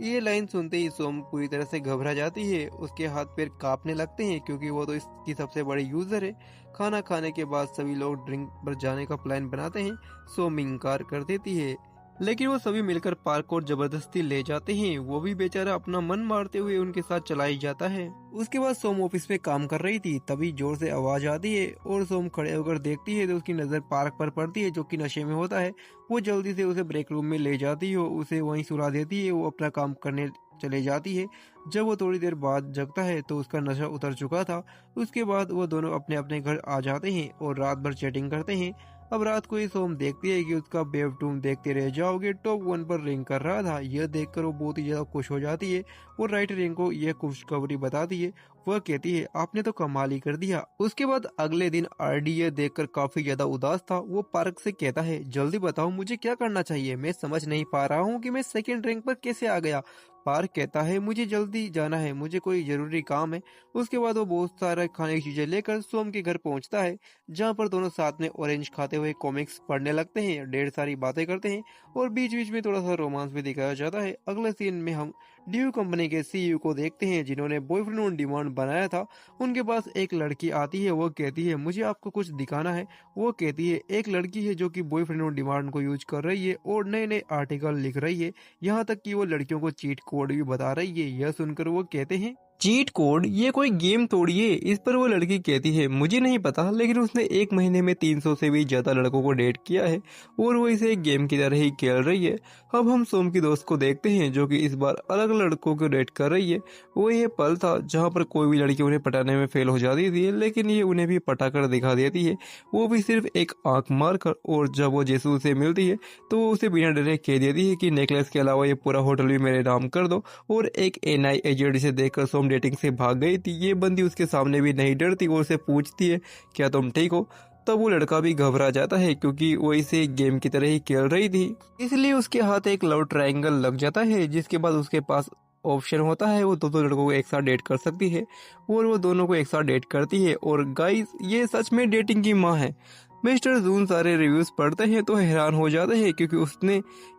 ये लाइन सुनते ही सोम पूरी तरह से घबरा जाती है, उसके हाथ पैर कांपने लगते हैं, क्योंकि वो तो इसकी सबसे बड़ी यूजर है। खाना खाने के बाद सभी लोग ड्रिंक पर जाने का प्लान बनाते हैं। सोम इनकार कर देती है, लेकिन वो सभी मिलकर पार्क को जबरदस्ती ले जाते हैं। वो भी बेचारा अपना मन मारते हुए उनके साथ चला ही जाता है। उसके बाद सोम ऑफिस में काम कर रही थी, तभी जोर से आवाज आती है और सोम खड़े होकर देखती है तो उसकी नजर पार्क पर पड़ती है, जो कि नशे में होता है। वो जल्दी से उसे ब्रेक रूम में ले जाती है, उसे वहीं सुला देती है। वो अपना काम करने चले जाती है। जब वो थोड़ी देर बाद जगता है तो उसका नशा उतर चुका था। उसके बाद वो दोनों अपने अपने घर आ जाते हैं और रात भर चैटिंग करते हैं। अब रात को ही सोम देखती है कि उसका बेब तुम देखते रह जाओगे टॉप 1 पर रिंग कर रहा था। यह देखकर वो बहुत ही ज्यादा खुश हो जाती है और राइटर रिंग को यह खुशखबरी बताती है। वह कहती है, आपने तो कमाल ही कर दिया। उसके बाद अगले दिन आरडी यह देखकर काफी ज्यादा उदास था। वो पार्क से कहता है, जल्दी बताओ मुझे क्या करना चाहिए, मैं समझ नहीं पा रहा हूँ कि मैं सेकंड रैंक पर कैसे आ गया। पार्क कहता है, मुझे जल्दी जाना है, मुझे कोई जरूरी काम है। उसके बाद वो बहुत सारा खाने की चीजें लेकर सोम के घर पहुंचता है, जहां पर दोनों साथ में ऑरेंज खाते हुए कॉमिक्स पढ़ने लगते हैं, ढेर सारी बातें करते हैं और बीच बीच में थोड़ा सा रोमांस भी दिखाया जाता है। अगले सीन में हम ड्यू कंपनी के सीईओ को देखते हैं, जिन्होंने बॉयफ्रेंड ऑन डिमांड बनाया था। उनके पास एक लड़की आती है, वो कहती है, मुझे आपको कुछ दिखाना है। वो कहती है, एक लड़की है जो कि बॉयफ्रेंड ऑन डिमांड को यूज कर रही है और नए नए आर्टिकल लिख रही है, यहाँ तक कि वो लड़कियों को चीट कोड भी बता रही है। यह सुनकर वो कहते हैं, चीट कोड, ये कोई गेम थोड़ी है। इस पर वो लड़की कहती है, मुझे नहीं पता, लेकिन उसने एक महीने में 300 से भी ज्यादा लड़कों को डेट किया है और वो इसे एक गेम की तरह ही खेल रही है। अब हम सोम की दोस्त को देखते हैं, जो कि इस बार अलग लड़कों को डेट कर रही है। वो ये पल था जहाँ पर कोई भी लड़की उन्हें पटाने में फेल हो जाती थी, लेकिन ये उन्हें भी पटाकर दिखा देती है, वो भी सिर्फ एक आंख मारकर। और जब वो जेसू से मिलती है तो वो उसे बिना डरे कह देती है कि नेकलेस के अलावा ये पूरा होटल भी मेरे नाम कर दो। और एक एनआई एजेंट जिसे देखकर सोम डेटिंग से भाग गई थी, ये बंदी उसके सामने भी नहीं डरती और उसे पूछती है, क्या तुम ठीक हो? तब वो लड़का भी घबरा जाता है क्योंकि वो इसे गेम की तरह ही खेल रही थी। इसलिए उसके हाथ एक लव ट्रायंगल लग जाता है, जिसके बाद उसके पास ऑप्शन होता है वो दो लड़कों को एक साथ डेट कर सकती है और वो दोनों को एक साथ डेट करती है। और गाइस, ये सच में डेटिंग की माँ है। मिस्टर जून सारे रिव्यूज पढ़ते हैं तो हैरान हो जाते हैं क्योंकि उसने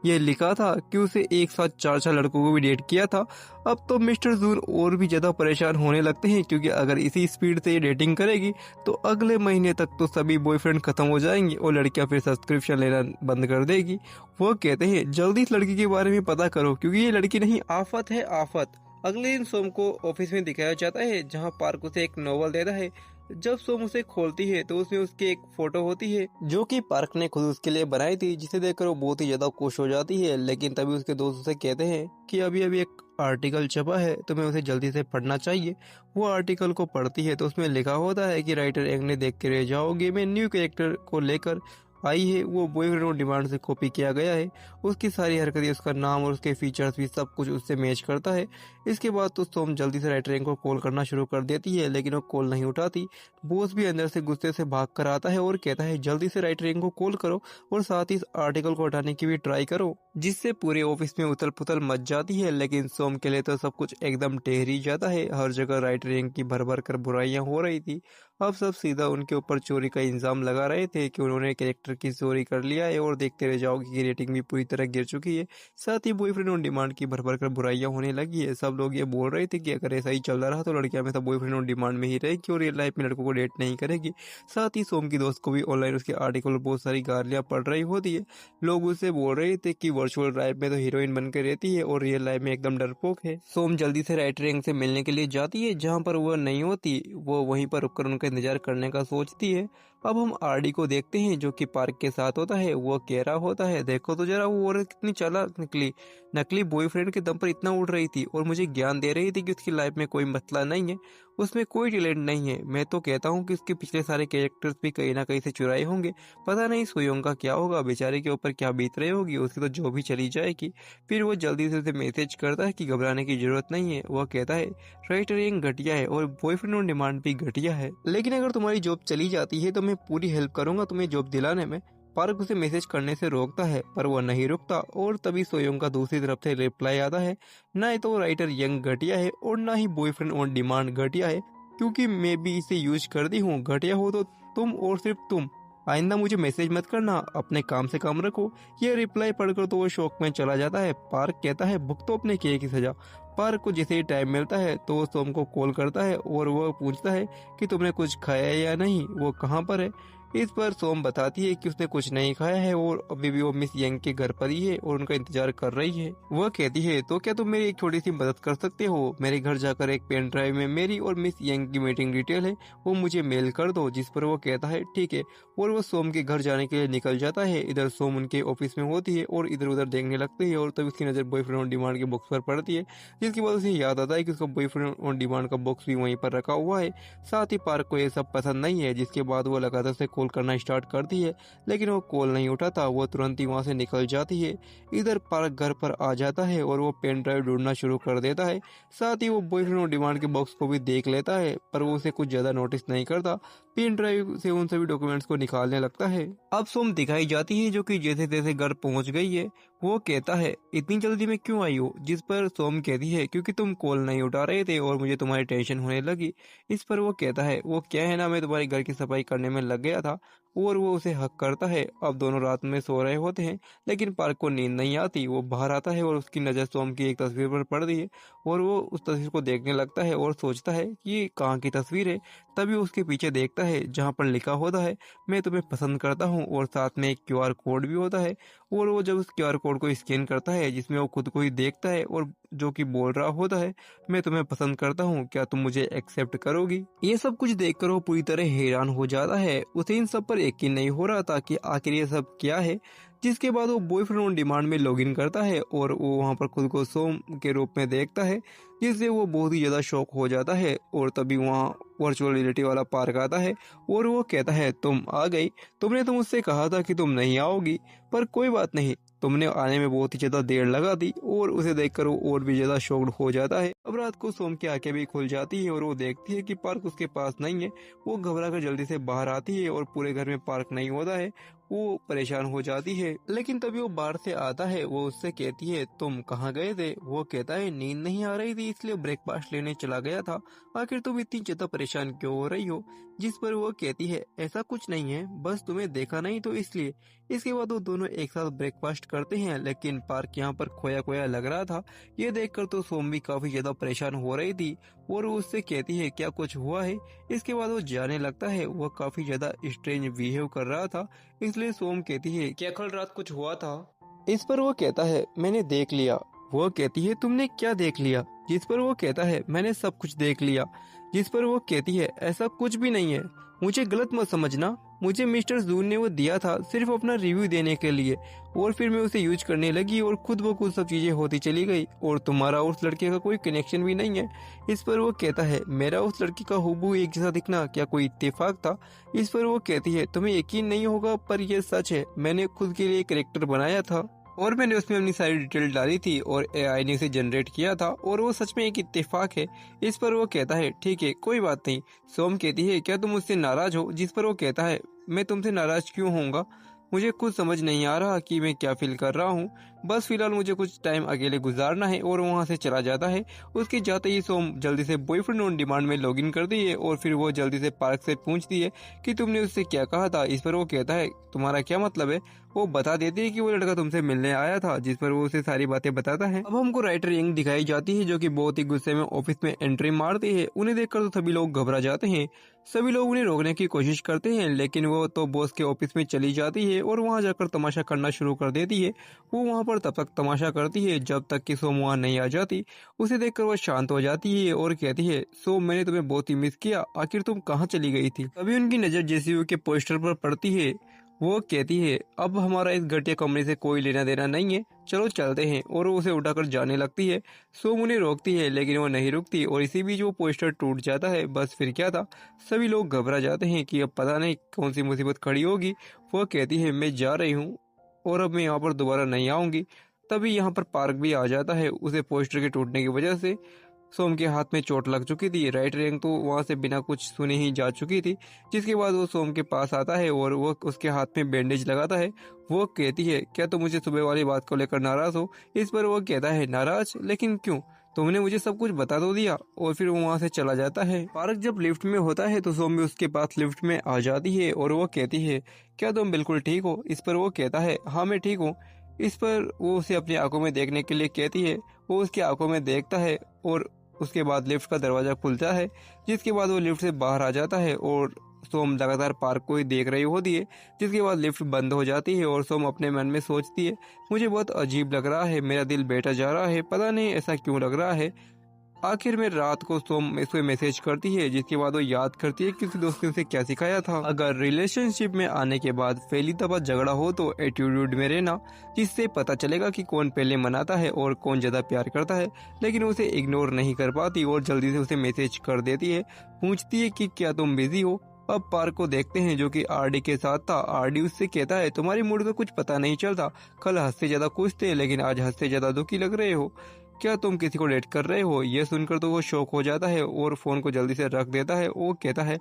ये लिखा था कि उसे एक साथ चार चार लड़कों को भी डेट किया था। अब तो मिस्टर जून और भी ज्यादा परेशान होने लगते हैं क्योंकि अगर इसी स्पीड से ये डेटिंग करेगी तो अगले महीने तक तो सभी बॉयफ्रेंड खत्म हो जाएंगे और लड़कियां फिर सब्सक्रिप्शन लेना बंद कर देगी। वो कहते हैं जल्दी इस लड़की के बारे में पता करो क्योंकि ये लड़की नहीं, आफत है, आफत। अगले दिन सोम को ऑफिस में दिखाया जाता है जहाँ पार्क उसे एक नोवेल देता है। जब सोम उसे खोलती है तो उसमें उसकी एक फोटो होती है जो कि पार्क ने खुद उसके लिए बनाई थी, जिसे देखकर वो बहुत ही ज्यादा खुश हो जाती है। लेकिन तभी उसके दोस्त उसे कहते हैं कि अभी अभी एक आर्टिकल छपा है, तुम्हें उसे जल्दी से पढ़ना चाहिए। वो आर्टिकल को पढ़ती है तो उसमें लिखा होता है कि राइटर एंग ने देख के रह जाओगे में न्यू कैरेक्टर को लेकर आई है। वो बॉयफ्रेंड और डिमांड से कॉपी किया गया है। उसकी सारी हरकतें, उसका नाम और उसके फीचर्स भी सब कुछ उससे मैच करता है। इसके बाद तो सोम जल्दी से राइटर को कॉल करना शुरू कर देती है, लेकिन वो कॉल नहीं उठाती। बॉस भी अंदर से गुस्से से भाग कर आता है और कहता है जल्दी से राइटर को कॉल करो और साथ ही इस आर्टिकल को हटाने की भी ट्राई करो, जिससे पूरे ऑफिस में उथल पुथल मच जाती है। लेकिन सोम के लिए तो सब कुछ एकदम ठहरी जाता है। हर जगह राइटर की भर भर कर बुराइयां हो रही थी। अब सब सीधा उनके ऊपर चोरी का इल्जाम लगा रहे थे कि उन्होंने कैरेक्टर की चोरी कर लिया है और देखते रह जाओगे कि रेटिंग भी पूरी तरह गिर चुकी है। साथ ही बॉयफ्रेंड और डिमांड की भर भर कर बुराइयां होने लगी है। सब लोग ये बोल रहे थे कि अगर ऐसा ही चल रहा तो लड़कियां हमेशा बॉयफ्रेंड और डिमांड में ही रहेगी और रियल लाइफ में लड़कों को डेट नहीं करेगी। साथ ही सोम की दोस्त को भी ऑनलाइन उसके आर्टिकल और बहुत सारी गालियां पड़ रही होती है। लोग उससे बोल रहे थे कि वर्चुअल लाइफ में तो हीरोइन बनकर रहती है और रियल लाइफ में एकदम डरपोक है। सोम जल्दी से राइटर से मिलने के लिए जाती है, जहाँ पर वह नहीं होती। वो वहीं पर रुककर उनका इंतजार करने का सोचती है। अब हम आरडी को देखते हैं जो कि पार्क के साथ होता है। वो कह रहा होता है देखो तो जरा वो औरत कितनी चालाक निकली, नकली बॉयफ्रेंड के दम पर इतना उड़ रही थी और मुझे ज्ञान दे रही थी कि उसकी लाइफ में कोई मसला नहीं है, उसमें कोई टैलेंट नहीं है। मैं तो कहता हूँ कि उसके पिछले सारे कैरेक्टर्स भी कहीं ना कहीं से चुराए होंगे। पता नहीं सोयोंग का क्या होगा, बेचारे के ऊपर क्या बीत रही होगी, उसकी तो जो भी चली जाएगी। फिर वो जल्दी से उसे मैसेज करता है कि घबराने की जरूरत नहीं है। वह कहता है राइटर यंग घटिया है और बॉयफ्रेंड और डिमांड भी घटिया है, लेकिन अगर तुम्हारी जॉब चली जाती है तो मैं पूरी हेल्प करूंगा तुम्हें जॉब दिलाने में। पार्क उसे मैसेज करने से रोकता है पर वह नहीं रुकता और तभी सोयोंग का दूसरी तरफ से रिप्लाई आता है ना ही तो राइटर यंग घटिया है और ना ही बॉयफ्रेंड और डिमांड घटिया है, क्योंकि मैं भी इसे यूज करती हूँ। घटिया हो तो तुम और सिर्फ तुम। आइंदा मुझे मैसेज मत करना, अपने काम से काम रखो। यह रिप्लाई पढ़कर तो वो शौक में चला जाता है। पार्क कहता है भुगतो अपने किए की सजा। पार्क को जैसे ही टाइम मिलता है तो वो सोम को कॉल करता है और वह पूछता है कि तुमने कुछ खाया या नहीं, वो कहाँ पर है। इस पर सोम बताती है कि उसने कुछ नहीं खाया है और अभी भी वो मिस यंग के घर पर ही है और उनका इंतजार कर रही है। वह कहती है तो क्या तुम मेरी एक छोटी सी मदद कर सकते हो, मेरे घर जाकर एक पेन ड्राइव में मेरी और मिस यंग की मीटिंग डिटेल है वो मुझे मेल कर दो। जिस पर वो कहता है ठीक है और वो सोम के घर जाने के लिए निकल जाता है। इधर सोम उनके ऑफिस में होती है और इधर उधर देखने लगती है और तब उसकी नजर बॉयफ्रेंड और डिमांड के बॉक्स पर पड़ती है, जिसकी वजह से याद आता है कि उसका बॉयफ्रेंड और डिमांड का बॉक्स भी वहीं पर रखा हुआ है। साथ ही पार्क को ये सब पसंद नहीं है, जिसके बाद वो लगातार से कॉल करना स्टार्ट करती है, लेकिन वो कॉल नहीं उठाता। वो तुरंत ही वहां से निकल जाती है। इधर पार्क घर पर आ जाता है और वो पेन ड्राइव ढूंढना शुरू कर देता है। साथ ही वो बॉयफ्रेंड और डिमांड के बॉक्स को भी देख लेता है, पर वो उसे कुछ ज्यादा नोटिस नहीं करता। पेन ड्राइव से उन सभी डॉक्यूमेंट्स को निकालने लगता है। अब सोम दिखाई जाती है जो कि जैसे तैसे घर पहुंच गई है। वो कहता है इतनी जल्दी में क्यों आई हो, जिस पर सोम कहती है क्योंकि तुम कॉल नहीं उठा रहे थे और मुझे तुम्हारी टेंशन होने लगी। इस पर वो कहता है वो क्या है ना, मैं तुम्हारे घर की सफाई करने में लग गया था, और वो उसे हक करता है। अब दोनों रात में सो रहे होते हैं, लेकिन पार्क को नींद नहीं आती। वो बाहर आता है और उसकी नजर सोम की एक तस्वीर पर पड़ती है और वो उस तस्वीर को देखने लगता है और सोचता है कि ये कहाँ की तस्वीर है। तभी उसके पीछे देखता है जहाँ पर लिखा होता है मैं तुम्हें पसंद करता हूँ और साथ में एक क्यूआर कोड भी होता है। और वो जब उस क्यूआर कोड को स्कैन करता है जिसमें वो खुद को ही देखता है और जो कि बोल रहा होता है मैं तुम्हें पसंद करता हूँ, क्या तुम मुझे एक्सेप्ट करोगी। ये सब कुछ देखकर वो पूरी तरह हैरान हो जाता है। उसे इन सब पर यकीन नहीं हो रहा था कि आखिर ये सब क्या है। जिसके बाद वो बॉयफ्रेंड ऑन डिमांड में लॉगिन करता है और वो वहाँ पर खुद को सोम के रूप में देखता है, जिससे वो बहुत ही ज्यादा शॉक हो जाता है। और तभी वहाँ वर्चुअल रियलिटी वाला पार्क आता है और वो कहता है तुम आ गई, तुमने तो मुझसे कहा था कि तुम नहीं आओगी, पर कोई बात नहीं, तुमने आने में बहुत ही ज्यादा देर लगा दी। और उसे देखकर वो और भी ज्यादा शॉक्ड हो जाता है। अब रात को सोम की आंखें भी खुल जाती है और वो देखती है कि पार्क उसके पास नहीं है। वो घबरा कर जल्दी से बाहर आती है और पूरे घर में पार्क नहीं होता है। वो परेशान हो जाती है, लेकिन तभी वो बाहर से आता है। वो उससे कहती है तुम कहाँ गए थे? वो कहता है नींद नहीं आ रही थी इसलिए ब्रेकफास्ट लेने चला गया था। आखिर तुम इतनी ज्यादा परेशान क्यों हो रही हो? जिस पर वो कहती है ऐसा कुछ नहीं है, बस तुम्हें देखा नहीं तो इसलिए। इसके बाद वो दोनों एक साथ ब्रेकफास्ट करते हैं, लेकिन पार्क यहाँ पर खोया खोया लग रहा था। ये देखकर तो सोम भी काफी ज्यादा परेशान हो रही थी और वो उससे कहती है क्या कुछ हुआ है? इसके बाद वो जाने लगता है। वह काफी ज्यादा स्ट्रेंज बिहेव कर रहा था, इसलिए सोम कहती है क्या कल रात कुछ हुआ था? इस पर वो कहता है मैंने देख लिया। वो कहती है तुमने क्या देख लिया? जिस पर वो कहता है मैंने सब कुछ देख लिया। जिस पर वो कहती है ऐसा कुछ भी नहीं है, मुझे गलत मत समझना। मुझे मिस्टर जून ने वो दिया था सिर्फ अपना रिव्यू देने के लिए, और फिर मैं उसे यूज करने लगी और खुद ब खुद सब चीजें होती चली गई, और तुम्हारा उस लड़के का कोई कनेक्शन भी नहीं है। इस पर वो कहता है मेरा उस लड़की का हूबहू एक जैसा दिखना क्या कोई इत्तेफाक था? इस पर वो कहती है तुम्हें यकीन नहीं होगा पर यह सच है, मैंने खुद के लिए कैरेक्टर बनाया था और मैंने उसमें अपनी सारी डिटेल डाली थी और एआई ने इसे जनरेट किया था और वो सच में एक इत्तेफाक है। इस पर वो कहता है ठीक है कोई बात नहीं। सोम कहती है क्या तुम मुझसे नाराज हो? जिस पर वो कहता है मैं तुमसे नाराज क्यों होऊंगा? मुझे खुद समझ नहीं आ रहा कि मैं क्या फील कर रहा हूँ। बस फिलहाल मुझे कुछ टाइम अकेले गुजारना है, और वहाँ से चला जाता है। उसके जाते ही सोम जल्दी से बॉयफ्रेंड ऑन डिमांड में लॉगिन करती है और फिर वो जल्दी से पार्क से पूछती है कि तुमने उससे क्या कहा था? इस पर वो कहता है तुम्हारा क्या मतलब है? वो बता देती है कि वो लड़का तुमसे मिलने आया था, जिस पर वो उसे सारी बातें बताता है। अब हमको राइटर यंग दिखाई जाती है जो कि बहुत ही गुस्से में ऑफिस में एंट्री मारती है। उन्हें देखकर तो सभी लोग घबरा जाते हैं। सभी लोग उन्हें रोकने की कोशिश करते हैं, लेकिन वो तो बॉस के ऑफिस में चली जाती है और वहाँ जाकर तमाशा करना शुरू कर देती है। वो वहाँ पर तब तक तमाशा करती है जब तक कि सोम वहाँ नहीं आ जाती। उसे देखकर वो शांत हो जाती है और कहती है सोम मैंने तुम्हें बहुत ही मिस किया, आखिर तुम कहाँ चली गई थी? तभी उनकी नजर जेसीयू के पोस्टर पर पड़ती है। वो कहती है अब हमारा इस घटिया कमरे से कोई लेना देना नहीं है, चलो चलते हैं, और वो उसे उठाकर जाने लगती है। सोम उन्हें रोकती है लेकिन वो नहीं रुकती और इसी बीच वो पोस्टर टूट जाता है। बस फिर क्या था, सभी लोग घबरा जाते हैं कि अब पता नहीं कौन सी मुसीबत खड़ी होगी। वो कहती है मैं जा रही हूँ और अब मैं यहाँ पर दोबारा नहीं आऊंगी। तभी यहाँ पर पार्क भी आ जाता है। उसे पोस्टर के टूटने की वजह से सोम के हाथ में चोट लग चुकी थी। राइट रैंक तो वहां से बिना कुछ सुने ही जा चुकी थी। जिसके बाद वो सोम के पास आता है और वो उसके हाथ में बैंडेज लगाता है। वो कहती है क्या तुम मुझे सुबह वाली बात को लेकर नाराज हो? इस पर वो कहता है नाराज, लेकिन क्यों? तुमने मुझे सब कुछ बता तो दिया, और फिर वो वहाँ से चला जाता है। पार्क जब लिफ्ट में होता है तो सोम भी उसके पास लिफ्ट में आ जाती है और वो कहती है क्या तुम बिल्कुल ठीक हो? इस पर वो कहता है हाँ मैं ठीक हूँ। इस पर वो उसे अपनी आंखों में देखने के लिए कहती है। वो उसकी आंखों में देखता है और उसके बाद लिफ्ट का दरवाजा खुलता है, जिसके बाद वो लिफ्ट से बाहर आ जाता है और सोम लगातार पार्क को ही देख रही होती है। जिसके बाद लिफ्ट बंद हो जाती है और सोम अपने मन में सोचती है मुझे बहुत अजीब लग रहा है, मेरा दिल बैठा जा रहा है, पता नहीं ऐसा क्यों लग रहा है। आखिर में रात को सोम इसको मैसेज करती है, जिसके बाद वो याद करती है कि उसके दोस्त ने उसे क्या सिखाया था। अगर रिलेशनशिप में आने के बाद पहली दफा झगड़ा हो तो एटीट्यूड में रहना, जिससे पता चलेगा कि कौन पहले मनाता है और कौन ज्यादा प्यार करता है। लेकिन उसे इग्नोर नहीं कर पाती और जल्दी से उसे मैसेज कर देती है। पूछती है कि क्या तुम बिजी हो? अब पार्क को देखते हैं जो कि आरडी के साथ था। आरडी उससे कहता है तुम्हारी मूड का कुछ पता नहीं चलता, कल हद से ज्यादा खुश थे लेकिन आज हद से ज्यादा दुखी लग रहे हो, क्या तुम किसी को डेट कर रहे हो? यह सुनकर तो वो शॉक हो जाता है और फोन को जल्दी से रख देता है। वो कहता है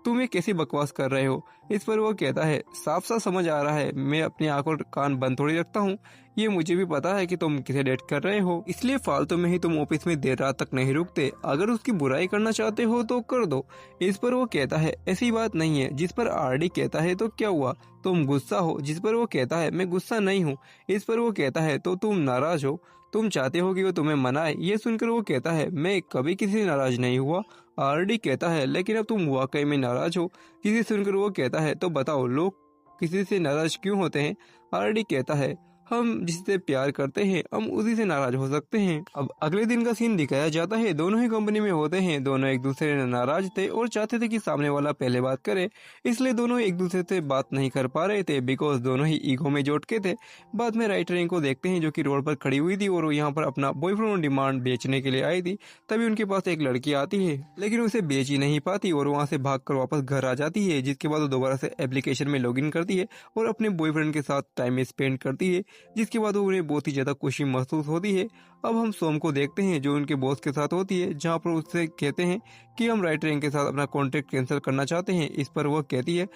तुम ये कैसी बकवास कर रहे हो? इस पर वो कहता है साफ साफ समझ आ रहा है, मैं अपनी आंख और कान बंद थोड़ी रखता हूँ, ये मुझे भी पता है कि तुम किसे डेट कर रहे हो, इसलिए फालतू में ही तुम ऑफिस में देर रात तक नहीं रुकते, अगर उसकी बुराई करना चाहते हो तो कर दो। इस पर वो कहता है ऐसी बात नहीं है। जिस पर आरडी कहता है तो क्या हुआ, तुम गुस्सा हो? जिस पर वो कहता है मैं गुस्सा नहीं हूँ। इस पर वो कहता है तो तुम नाराज हो, तुम चाहते हो कि वो तुम्हें मनाए। ये सुनकर वो कहता है मैं कभी किसी से नाराज नहीं हुआ। आरडी कहता है लेकिन अब तुम वाकई में नाराज हो। जिसे सुनकर वो कहता है तो बताओ लोग किसी से नाराज क्यों होते हैं? आरडी कहता है हम जिससे प्यार करते हैं हम उसी से नाराज हो सकते हैं। अब अगले दिन का सीन दिखाया जाता है। दोनों ही कंपनी में होते हैं। दोनों एक दूसरे से नाराज थे और चाहते थे कि सामने वाला पहले बात करे, इसलिए दोनों एक दूसरे से बात नहीं कर पा रहे थे बिकॉज दोनों ही ईगो में जोट के थे। बाद में राइटरिंग को देखते हैं जो कि रोड पर खड़ी हुई थी और वो यहाँ पर अपना बॉयफ्रेंड ऑन डिमांड बेचने के लिए आई थी। तभी उनके पास एक लड़की आती है लेकिन उसे बेच ही नहीं पाती और वहाँ से भागकर वापस घर आ जाती है। जिसके बाद वो दोबारा से एप्लीकेशन में लॉगिन करती है और अपने बॉयफ्रेंड के साथ टाइम स्पेंड करती है। जिसके बाद उन्हें बहुत ही ज़्यादा खुशी महसूस होती है। अब हम सोम को देखते हैं जो उनके बॉस के साथ होती है, जहाँ पर उससे कहते हैं कि हम राइट रैंक के साथ अपना कॉन्ट्रैक्ट कैंसिल करना चाहते हैं। इस पर वह कहती है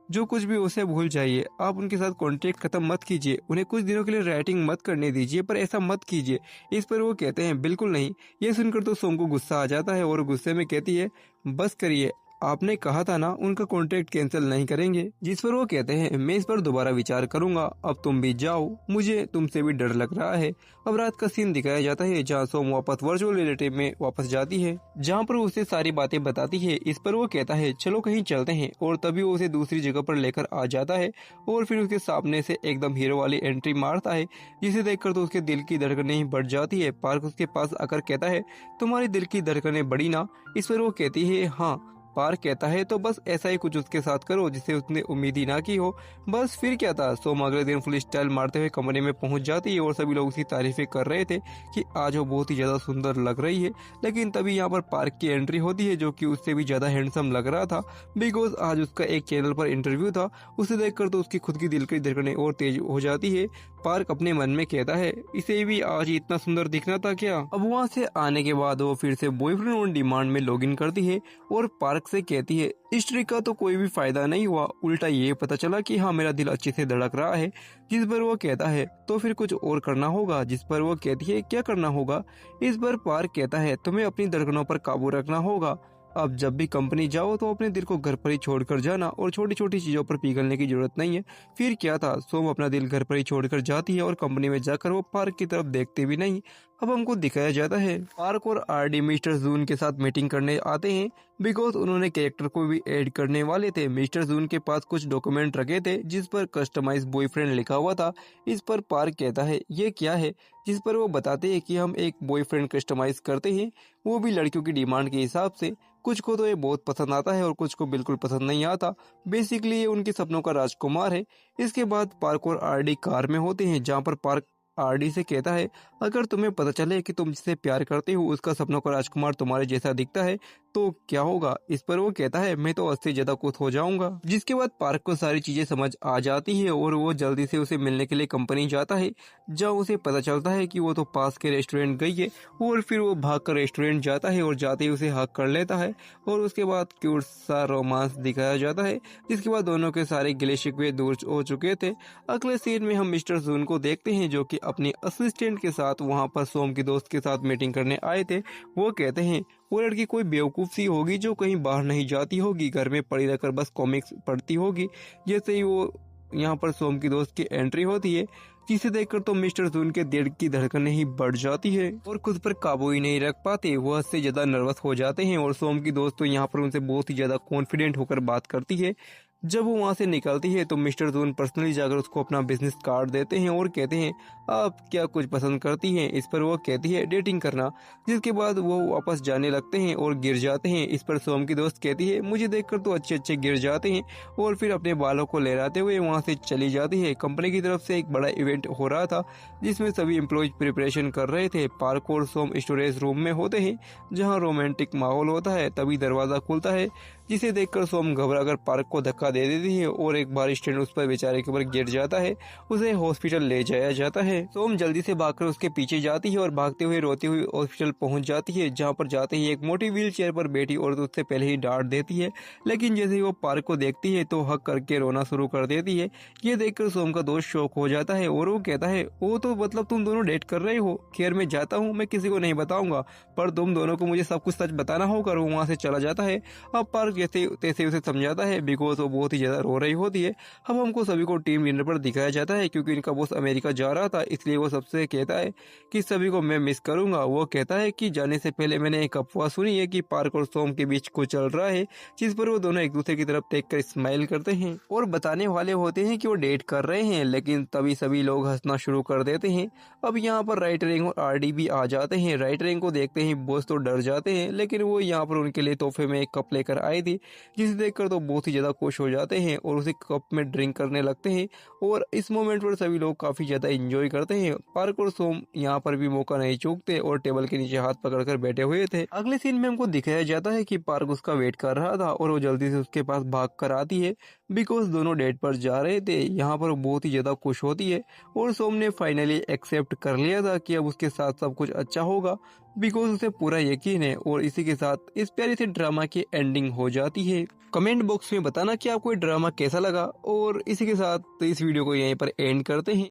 जो कुछ भी उसे भूल जाइए, आप उनके साथ कॉन्ट्रैक्ट खत्म मत कीजिए, उन्हें कुछ दिनों के लिए राइटिंग मत करने दीजिए, पर ऐसा मत कीजिए। इस पर वो कहते हैं बिल्कुल नहीं। ये सुनकर तो सोम को गुस्सा आ जाता है और गुस्से में कहती है बस करिए, आपने कहा था ना उनका कॉन्ट्रैक्ट कैंसिल नहीं करेंगे। जिस पर वो कहते हैं मैं इस पर दोबारा विचार करूंगा, अब तुम भी जाओ, मुझे तुमसे भी डर लग रहा है। अब रात का सीन दिखाया जाता है जहाँ सोम वापस वर्चुअल रियलिटी में वापस जाती है, जहाँ पर उसे सारी बातें बताती है। इस पर वो कहता है चलो कहीं चलते हैं, और तभी वो उसे दूसरी जगह पर लेकर आ जाता है और फिर उसके सामने से एकदम हीरो वाली एंट्री मारता है, जिसे देखकर तो उसके दिल की धड़कनें ही बढ़ जाती है। पार्क उसके पास आकर कहता है तुम्हारी दिल की धड़कनें बढ़ी ना? इस पर वो कहती है हाँ। पार्क कहता है तो बस ऐसा ही कुछ उसके साथ करो जिसे उसने उम्मीद ही ना की हो। बस फिर क्या था, सोम अगले दिन फुल स्टाइल मारते हुए कमरे में पहुंच जाती है और सभी लोग उसकी तारीफें कर रहे थे कि आज वो बहुत ही ज्यादा सुंदर लग रही है। लेकिन तभी यहाँ पर पार्क की एंट्री होती है जो कि उससे भी ज्यादा हैंडसम लग रहा था, बिकॉज आज उसका एक चैनल पर इंटरव्यू था। उसे देखकर तो उसकी खुद की दिल की धड़कनें और तेज हो जाती है। पार्क अपने मन में कहता है इसे भी आज इतना सुंदर दिखना था क्या? अब वहाँ से आने के बाद वो फिर से बॉयफ्रेंड ऑन डिमांड में लॉगिन करती है और पार्क से कहती है इस ट्रिक का तो कोई भी फायदा नहीं हुआ, उल्टा ये पता चला कि हाँ मेरा दिल अच्छे से धड़क रहा है। जिस पर वो कहता है तो फिर कुछ और करना होगा। जिस पर वो कहती है क्या करना होगा? इस पर पार्क कहता है तुम्हें अपनी धड़कनों पर काबू रखना होगा। अब जब भी कंपनी जाओ तो अपने दिल को घर पर ही छोड़कर जाना और छोटी छोटी चीजों पर पिघलने की जरूरत नहीं है। फिर क्या था, सोम अपना दिल घर पर ही छोड़कर जाती है और कंपनी में जाकर वो पार्क की तरफ देखते भी नहीं। अब हमको दिखाया जाता है पार्क और आरडी मिस्टर जून के साथ मीटिंग करने आते हैं, बिकॉज उन्होंने कैरेक्टर को भी ऐड करने वाले थे। मिस्टर जून के पास कुछ डॉक्यूमेंट रखे थे जिस पर कस्टमाइज बॉयफ्रेंड लिखा हुआ था। इस पर पार्क कहता है ये क्या है? जिस पर वो बताते हैं कि हम एक बॉयफ्रेंड कस्टमाइज करते हैं, वो भी लड़कियों की डिमांड के हिसाब से। कुछ को तो ये बहुत पसंद आता है और कुछ को बिल्कुल पसंद नहीं आता। बेसिकली ये उनके सपनों का राजकुमार है। इसके बाद पार्क और आरडी कार में होते हैं, जहाँ पर पार्क आरडी से कहता है अगर तुम्हें पता चले कि तुम जिसे प्यार करते हो उसका सपनों का राजकुमार तुम्हारे जैसा दिखता है तो क्या होगा? इस पर वो कहता है मैं तो उससे ज्यादा खुश हो जाऊंगा। जिसके बाद पार्क को सारी चीजें समझ आ जाती है और वो जल्दी से उसे मिलने के लिए कंपनी जाता है, जहाँ उसे पता चलता है कि वो तो पास के रेस्टोरेंट गई है। और फिर वो भागकर रेस्टोरेंट जाता है और जाते ही उसे हक कर लेता है और उसके बाद क्यूट सा रोमांस दिखाया जाता है। जिसके बाद दोनों के सारे गिले शिकवे दूर हो चुके थे। अगले सीन में हम मिस्टर जून को देखते हैं जो कि अपनी असिस्टेंट के साथ वहाँ पर सोम के दोस्त के साथ मीटिंग करने आए थे। वो कहते हैं वो लड़की कोई बेवकूफ सी होगी जो कहीं बाहर नहीं जाती होगी, घर में पड़ी रहकर बस कॉमिक्स पढ़ती होगी। जैसे ही वो यहाँ पर सोम की दोस्त की एंट्री होती है, जिसे देखकर तो मिस्टर जून के दिल की धड़कनें ही बढ़ जाती है और खुद पर काबू ही नहीं रख पाते। वो हद से ज्यादा नर्वस हो जाते हैं और सोम की दोस्त तो यहाँ पर उनसे बहुत ही ज्यादा कॉन्फिडेंट होकर बात करती है। जब वो वहाँ से निकलती है तो मिस्टर जून पर्सनली जाकर उसको अपना बिजनेस कार्ड देते हैं और कहते हैं आप क्या कुछ पसंद करती हैं? इस पर वो कहती है डेटिंग करना। जिसके बाद वो वापस जाने लगते हैं और गिर जाते हैं। इस पर सोम की दोस्त कहती है मुझे देखकर तो अच्छे अच्छे गिर जाते हैं, और फिर अपने बालों को लहराते हुए वहाँ से चली जाती है। कंपनी की तरफ से एक बड़ा इवेंट हो रहा था जिसमें सभी एम्प्लॉयज प्रिपरेशन कर रहे थे। पार्क और सोम स्टोरेज रूम में होते हैं जहाँ रोमांटिक माहौल होता है। तभी दरवाजा खुलता है, जिसे देखकर सोम घबराकर पार्क को धक्का दे देती है और एक बार स्टैंड उस पर बेचारे के ऊपर गिर जाता है। उसे हॉस्पिटल ले जाया जाता है। सोम जल्दी से भागकर उसके पीछे जाती है और भागते हुए रोती हुई हॉस्पिटल पहुंच जाती है, जहां पर जाते ही एक मोटी व्हील चेयर पर बैठी औरत उससे पहले ही डांट देती है। लेकिन जैसे ही वो पार्क को देखती है तो हक करके रोना शुरू कर देती है। ये देखकर सोम का दोस्त शॉक हो जाता है और वो कहता है वो तो मतलब तुम दोनों डेट कर रहे हो? खैर मैं जाता हूँ, मैं किसी को नहीं बताऊंगा, पर तुम दोनों को मुझे सब कुछ सच बताना होगा। वो वहाँ से चला जाता है। अब पार्क जैसे तैसे उसे समझाता है, बिकॉज वो बहुत ही ज्यादा रो रही होती है। अब हमको सभी को टीम डिनर पर दिखाया जाता है, क्योंकि इनका बॉस अमेरिका जा रहा था, इसलिए वो सबसे कहता है कि सभी को मैं मिस करूंगा। वो कहता है कि जाने से पहले मैंने एक अफवाह सुनी है कि पार्क और सोम के बीच कुछ चल रहा है, जिस पर वो दोनों एक दूसरे की तरफ देखकर स्माइल करते हैं और बताने वाले होते हैं कि वो डेट कर रहे हैं। लेकिन तभी सभी लोग हंसना शुरू कर देते हैं। अब यहाँ पर राइट रैंक और आरडी भी आ जाते हैं। राइट रैंक को देखते ही बॉस तो डर जाते हैं, लेकिन वो यहाँ पर उनके लिए तोहफे में एक कप लेकर आई थी, जिसे देखकर तो बहुत ही ज्यादा खुश हो जाते हैं और उसे कप में ड्रिंक करने लगते हैं। और इस मोमेंट पर सभी लोग काफी ज्यादा एंजॉय करते हैं। पार्क और सोम यहाँ पर भी मौका नहीं चूकते और टेबल के नीचे हाथ पकड़कर बैठे हुए थे। अगले सीन में हमको दिखाया जाता है कि पार्क उसका वेट कर रहा था और वो जल्दी से उसके पास भाग कर आती है। बिकॉज दोनों डेट पर जा रहे थे। यहाँ पर बहुत ही ज़्यादा खुश होती है और सोम ने फाइनली एक्सेप्ट कर लिया था कि अब उसके साथ सब कुछ अच्छा होगा, बिकॉज उसे पूरा यकीन है। और इसी के साथ इस प्यारी सी ड्रामा की एंडिंग हो जाती है। कमेंट बॉक्स में बताना कि आपको ये ड्रामा कैसा लगा, और इसी के साथ इस वीडियो को यहीं पर एंड करते हैं।